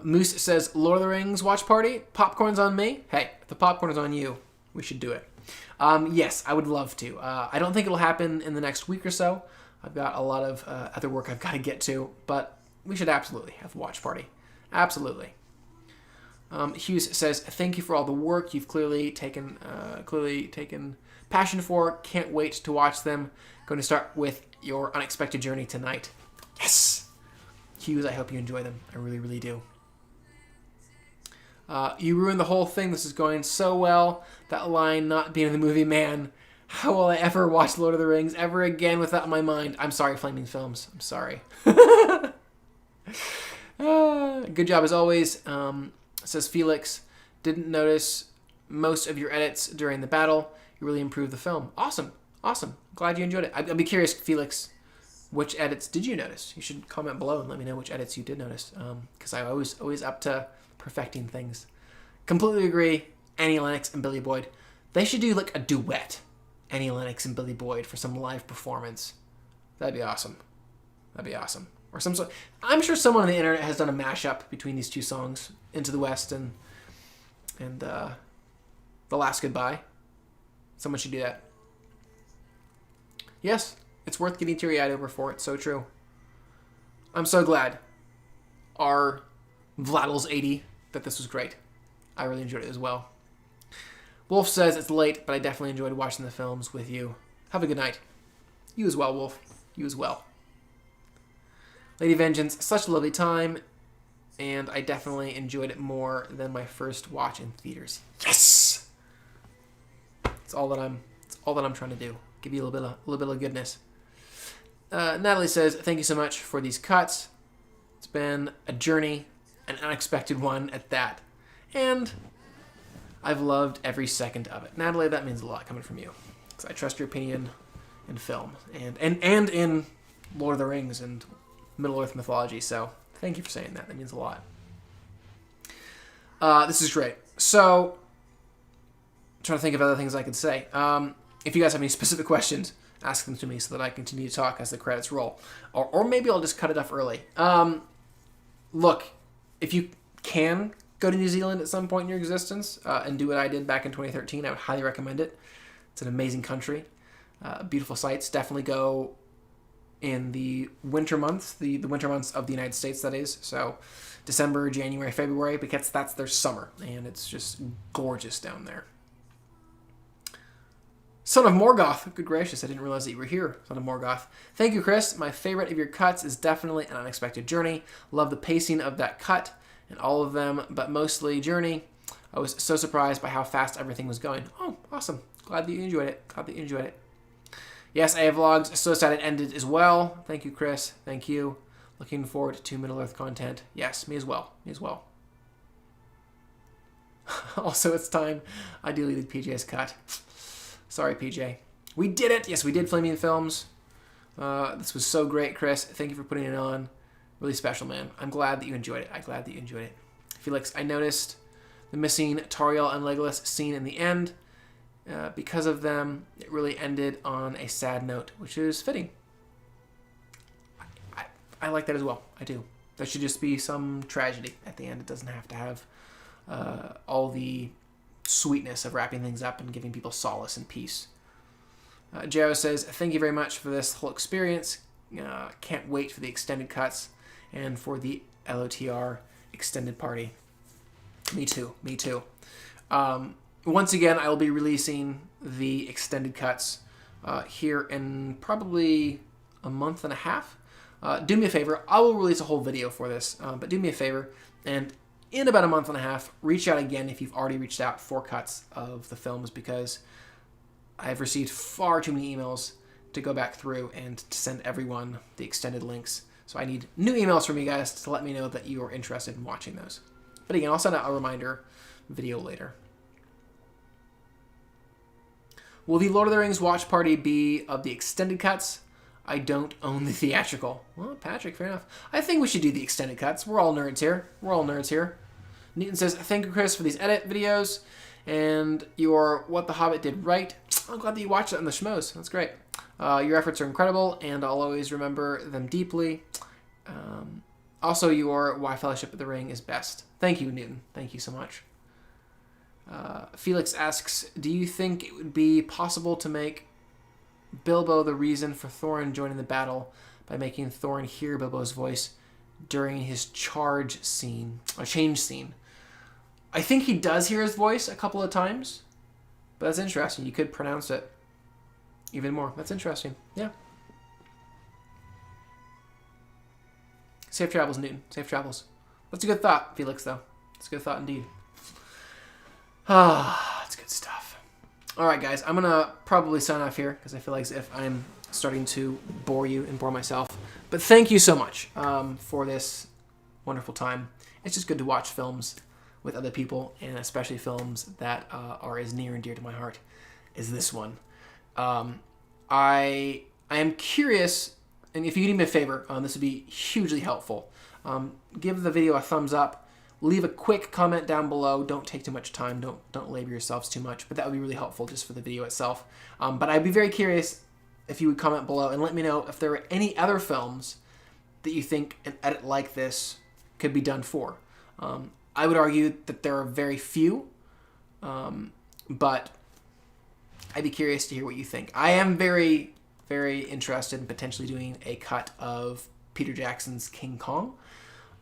Moose says, Lord of the Rings watch party? Popcorn's on me? Hey, if the popcorn is on you, we should do it. Yes, I would love to. I don't think it'll happen in the next week or so. I've got a lot of other work I've got to get to, but we should absolutely have a watch party. Absolutely. Hughes says, thank you for all the work you've clearly taken passion for. Can't wait to watch them. Going to start with your unexpected journey tonight. Yes! Hughes, I hope you enjoy them. I really, really do. You ruined the whole thing. This is going so well. That line not being in the movie, man. How will I ever watch Lord of the Rings ever again with that in my mind? I'm sorry, Flaming Films. I'm sorry. Good job as always. Says Felix. Didn't notice most of your edits during the battle. You really improved the film. Awesome. Awesome. Glad you enjoyed it. I'd be curious, Felix, which edits did you notice? You should comment below and let me know which edits you did notice. Because I'm always up to perfecting things. Completely agree. Annie Lennox and Billy Boyd. They should do like a duet. Annie Lennox and Billy Boyd for some live performance. That'd be awesome. That'd be awesome. Or some sort. I'm sure someone on the internet has done a mashup between these two songs, Into the West and The Last Goodbye. Someone should do that. Yes, it's worth getting teary-eyed over for. It's so true. I'm so glad our Vladil's 80 that this was great. I really enjoyed it as well. Wolf says it's late, but I definitely enjoyed watching the films with you. Have a good night. You as well, Wolf. You as well. Lady Vengeance, such a lovely time, and I definitely enjoyed it more than my first watch in theaters. Yes! It's all that I'm trying to do. Give you a little bit of goodness. Natalie says, thank you so much for these cuts. It's been a journey, an unexpected one at that. And I've loved every second of it. Natalie, that means a lot coming from you. Because I trust your opinion in film and in Lord of the Rings and Middle-earth mythology. So thank you for saying that. That means a lot. This is great. So, I'm trying to think of other things I could say. If you guys have any specific questions, ask them to me so that I continue to talk as the credits roll. Or maybe I'll just cut it off early. Look, if you can go to New Zealand at some point in your existence and do what I did back in 2013, I would highly recommend it. It's an amazing country. Beautiful sights. Definitely go in the winter months, the winter months of the United States, that is. So December, January, February, because that's their summer, and it's just gorgeous down there. Son of Morgoth. Good gracious, I didn't realize that you were here, Son of Morgoth. Thank you, Chris. My favorite of your cuts is definitely An Unexpected Journey. Love the pacing of that cut and all of them, but mostly Journey. I was so surprised by how fast everything was going. Oh, awesome. Glad that you enjoyed it. Glad that you enjoyed it. Yes, I have vlogs. So sad it ended as well. Thank you, Chris. Thank you. Looking forward to Middle-earth content. Yes, me as well. Me as well. Also, it's time I deleted PJ's cut. Sorry, PJ. We did it! Yes, we did Flaming Films. This was so great, Chris. Thank you for putting it on. Really special, man. I'm glad that you enjoyed it. I'm glad that you enjoyed it. Felix, I noticed the missing Tauriel and Legolas scene in the end. Because of them, it really ended on a sad note, which is fitting. I like that as well. I do. There should just be some tragedy at the end. It doesn't have to have all the sweetness of wrapping things up and giving people solace and peace. Jero says, thank you very much for this whole experience. Can't wait for the extended cuts and for the LOTR extended party. Me too. Me too. Once again, I will be releasing the extended cuts here in probably a month and a half. Do me a favor. I will release a whole video for this, but do me a favor. And in about a month and a half, reach out again if you've already reached out for cuts of the films, because I've received far too many emails to go back through and to send everyone the extended links. So I need new emails from you guys to let me know that you are interested in watching those. But again, I'll send out a reminder video later. Will the Lord of the Rings watch party be of the extended cuts? I don't own the theatrical. Well, Patrick, fair enough. I think we should do the extended cuts. We're all nerds here. We're all nerds here. Newton says, thank you, Chris, for these edit videos and your What the Hobbit Did Right. I'm glad that you watched it on the Schmoes. That's great. Your efforts are incredible, and I'll always remember them deeply. Also, your Why Fellowship of the Ring is best. Thank you, Newton. Thank you so much. Felix asks, do you think it would be possible to make Bilbo the reason for Thorin joining the battle by making Thorin hear Bilbo's voice during his change scene? I think he does hear his voice a couple of times, but that's interesting. You could pronounce it even more. That's interesting. Yeah. Safe travels, Newton. Safe travels. That's a good thought, Felix, though. It's a good thought indeed. That's good stuff. All right, guys. I'm going to probably sign off here because I feel like as if I'm starting to bore you and bore myself. But thank you so much for this wonderful time. It's just good to watch films with other people, and especially films that are as near and dear to my heart as this one. I am curious, and if you could do me a favor, this would be hugely helpful. Give the video a thumbs up. Leave a quick comment down below. Don't take too much time. Don't labor yourselves too much, but that would be really helpful just for the video itself. But I'd be very curious if you would comment below and let me know if there are any other films that you think an edit like this could be done for. I would argue that there are very few, but I'd be curious to hear what you think. I am very, very interested in potentially doing a cut of Peter Jackson's King Kong.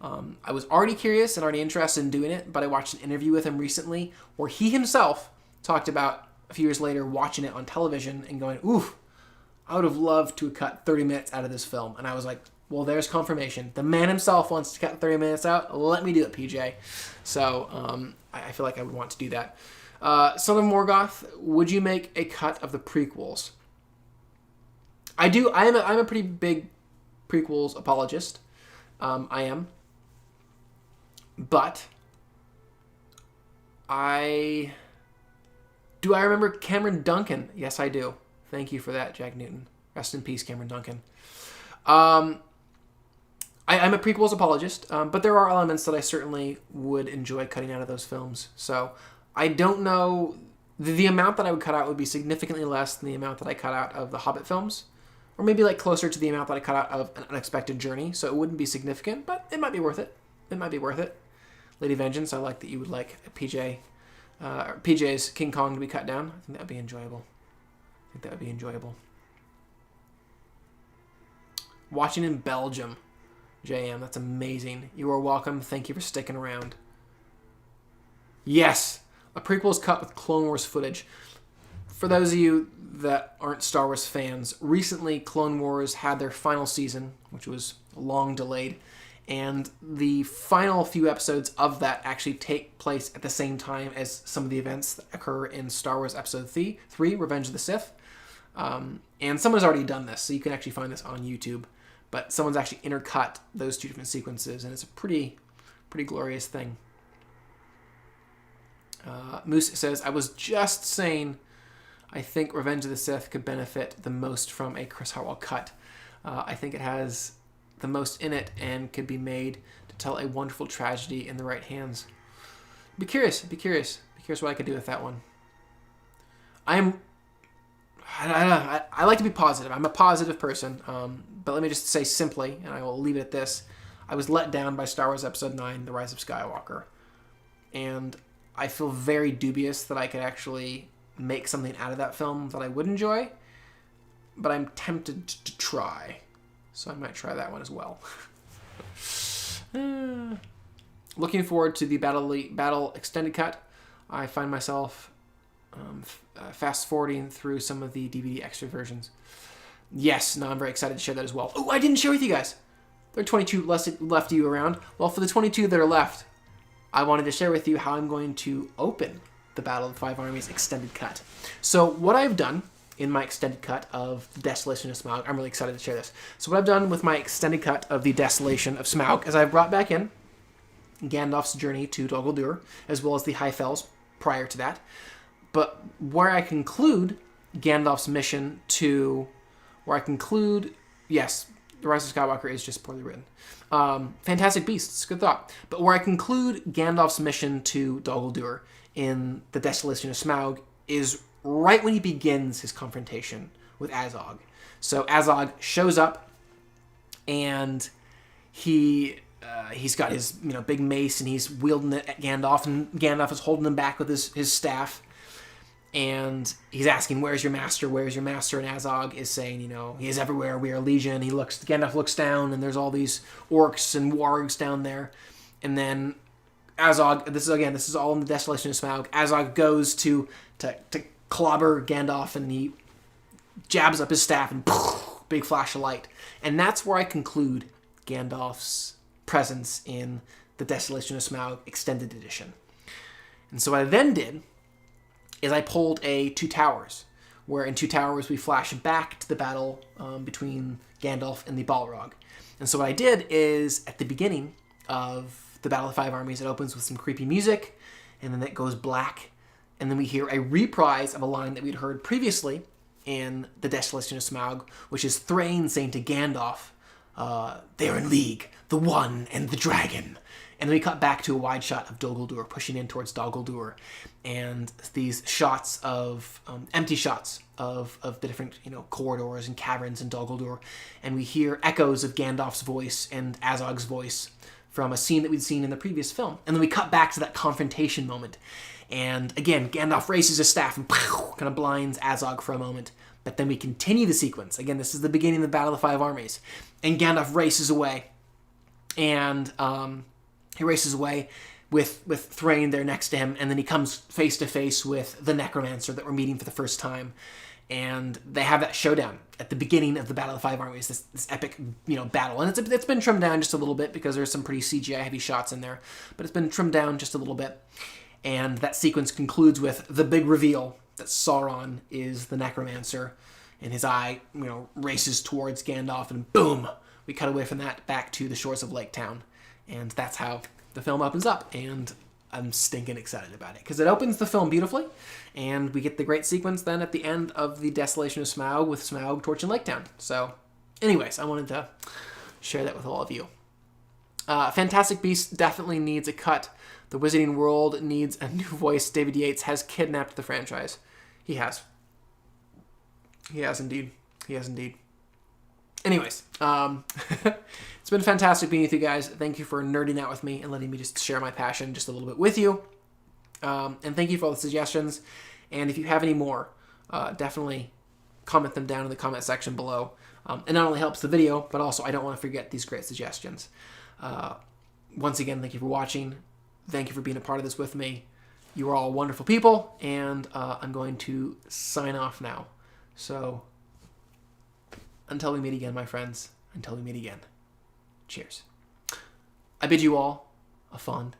I was already curious and already interested in doing it, but I watched an interview with him recently where he himself talked about a few years later watching it on television and going, oof, I would have loved to have cut 30 minutes out of this film. And I was like, well, there's confirmation. The man himself wants to cut 30 minutes out. Let me do it, PJ. So I feel like I would want to do that. Son of Morgoth, would you make a cut of the prequels? I do. I'm a pretty big prequels apologist. I am. But I remember Cameron Duncan? Yes, I do. Thank you for that, Jack Newton. Rest in peace, Cameron Duncan. I'm a prequels apologist, but there are elements that I certainly would enjoy cutting out of those films. So I don't know. The amount that I would cut out would be significantly less than the amount that I cut out of the Hobbit films. Or maybe like closer to the amount that I cut out of An Unexpected Journey. So it wouldn't be significant, but it might be worth it. It might be worth it. Lady Vengeance, I like that you would like PJ's King Kong to be cut down. I think that would be enjoyable. Watching in Belgium. JM, that's amazing. You are welcome. Thank you for sticking around. Yes! A prequel is cut with Clone Wars footage. For those of you that aren't Star Wars fans, recently Clone Wars had their final season, which was long delayed, And the final few episodes of that actually take place at the same time as some of the events that occur in Star Wars Episode 3, Revenge of the Sith. And someone's already done this, so you can actually find this on YouTube. But someone's actually intercut those two different sequences, and it's a pretty glorious thing. Moose says, I was just saying I think Revenge of the Sith could benefit the most from a Chris Hartwell cut. I think it has the most in it and could be made to tell a wonderful tragedy in the right hands. Be curious what I could do with that one. I like to be positive. I'm a positive person. But let me just say simply, and I will leave it at this, I was let down by Star Wars Episode 9, The Rise of Skywalker. And I feel very dubious that I could actually make something out of that film that I would enjoy. But I'm tempted to try. So I might try that one as well. Looking forward to the Battle Extended Cut. I find myself fast forwarding through some of the DVD extra versions. Yes, no, I'm very excited to share that as well. Oh, I didn't share with you guys. There are 22 left you around. Well, for the 22 that are left, I wanted to share with you how I'm going to open the Battle of the Five Armies Extended Cut. So what I've done in my extended cut of the Desolation of Smaug, I'm really excited to share this. So what I've done with my extended cut of the Desolation of Smaug is I've brought back in Gandalf's journey to Dol Guldur, as well as the High Fells prior to that. But where I conclude Gandalf's mission to... Yes, The Rise of Skywalker is just poorly written. Fantastic Beasts, good thought. But where I conclude Gandalf's mission to Dol Guldur in the Desolation of Smaug is right when he begins his confrontation with Azog. So Azog shows up, and he's got his big mace, and he's wielding it at Gandalf, and Gandalf is holding him back with his staff, and he's asking, "Where's your master? Where's your master?" And Azog is saying, he is everywhere. We are legion. Gandalf looks down, and there's all these orcs and wargs down there, and then Azog. This is all in the Desolation of Smaug. Azog goes to clobber Gandalf, and he jabs up his staff, and big flash of light. And that's where I conclude Gandalf's presence in the Desolation of Smaug Extended Edition. And so what I then did is I pulled a Two Towers, where in Two Towers we flash back to the battle between Gandalf and the Balrog. And so what I did is, at the beginning of the Battle of the Five Armies, it opens with some creepy music, and then it goes black, and then we hear a reprise of a line that we'd heard previously in the Desolation of Smaug, which is Thrain saying to Gandalf, "They're in league, the One and the Dragon." And then we cut back to a wide shot of Dol Guldur pushing in towards Dol Guldur, and these shots of empty shots of the different corridors and caverns in Dol Guldur, and we hear echoes of Gandalf's voice and Azog's voice from a scene that we'd seen in the previous film. And then we cut back to that confrontation moment. And again, Gandalf raises his staff and kind of blinds Azog for a moment. But then we continue the sequence. Again, this is the beginning of the Battle of the Five Armies. And Gandalf races away. And he races away with Thrain there next to him. And then he comes face to face with the Necromancer that we're meeting for the first time. And they have that showdown at the beginning of the Battle of the Five Armies, this epic, battle. And it's been trimmed down just a little bit because there's some pretty CGI-heavy shots in there. But it's been trimmed down just a little bit. And that sequence concludes with the big reveal that Sauron is the Necromancer, and his eye, races towards Gandalf, and boom, we cut away from that back to the shores of Lake Town. And that's how the film opens up, and I'm stinking excited about it, because it opens the film beautifully, and we get the great sequence then at the end of the Desolation of Smaug with Smaug torching Lake Town. So, anyways, I wanted to share that with all of you. Fantastic Beasts definitely needs a cut. The Wizarding World needs a new voice. David Yates has kidnapped the franchise. He has. He has indeed. Anyways, it's been fantastic being with you guys. Thank you for nerding out with me and letting me just share my passion just a little bit with you. And thank you for all the suggestions. And if you have any more, definitely comment them down in the comment section below. It not only helps the video, but also I don't want to forget these great suggestions. Once again, thank you for watching. Thank you for being a part of this with me. You are all wonderful people, and I'm going to sign off now. So, until we meet again, my friends, until we meet again, cheers. I bid you all a fond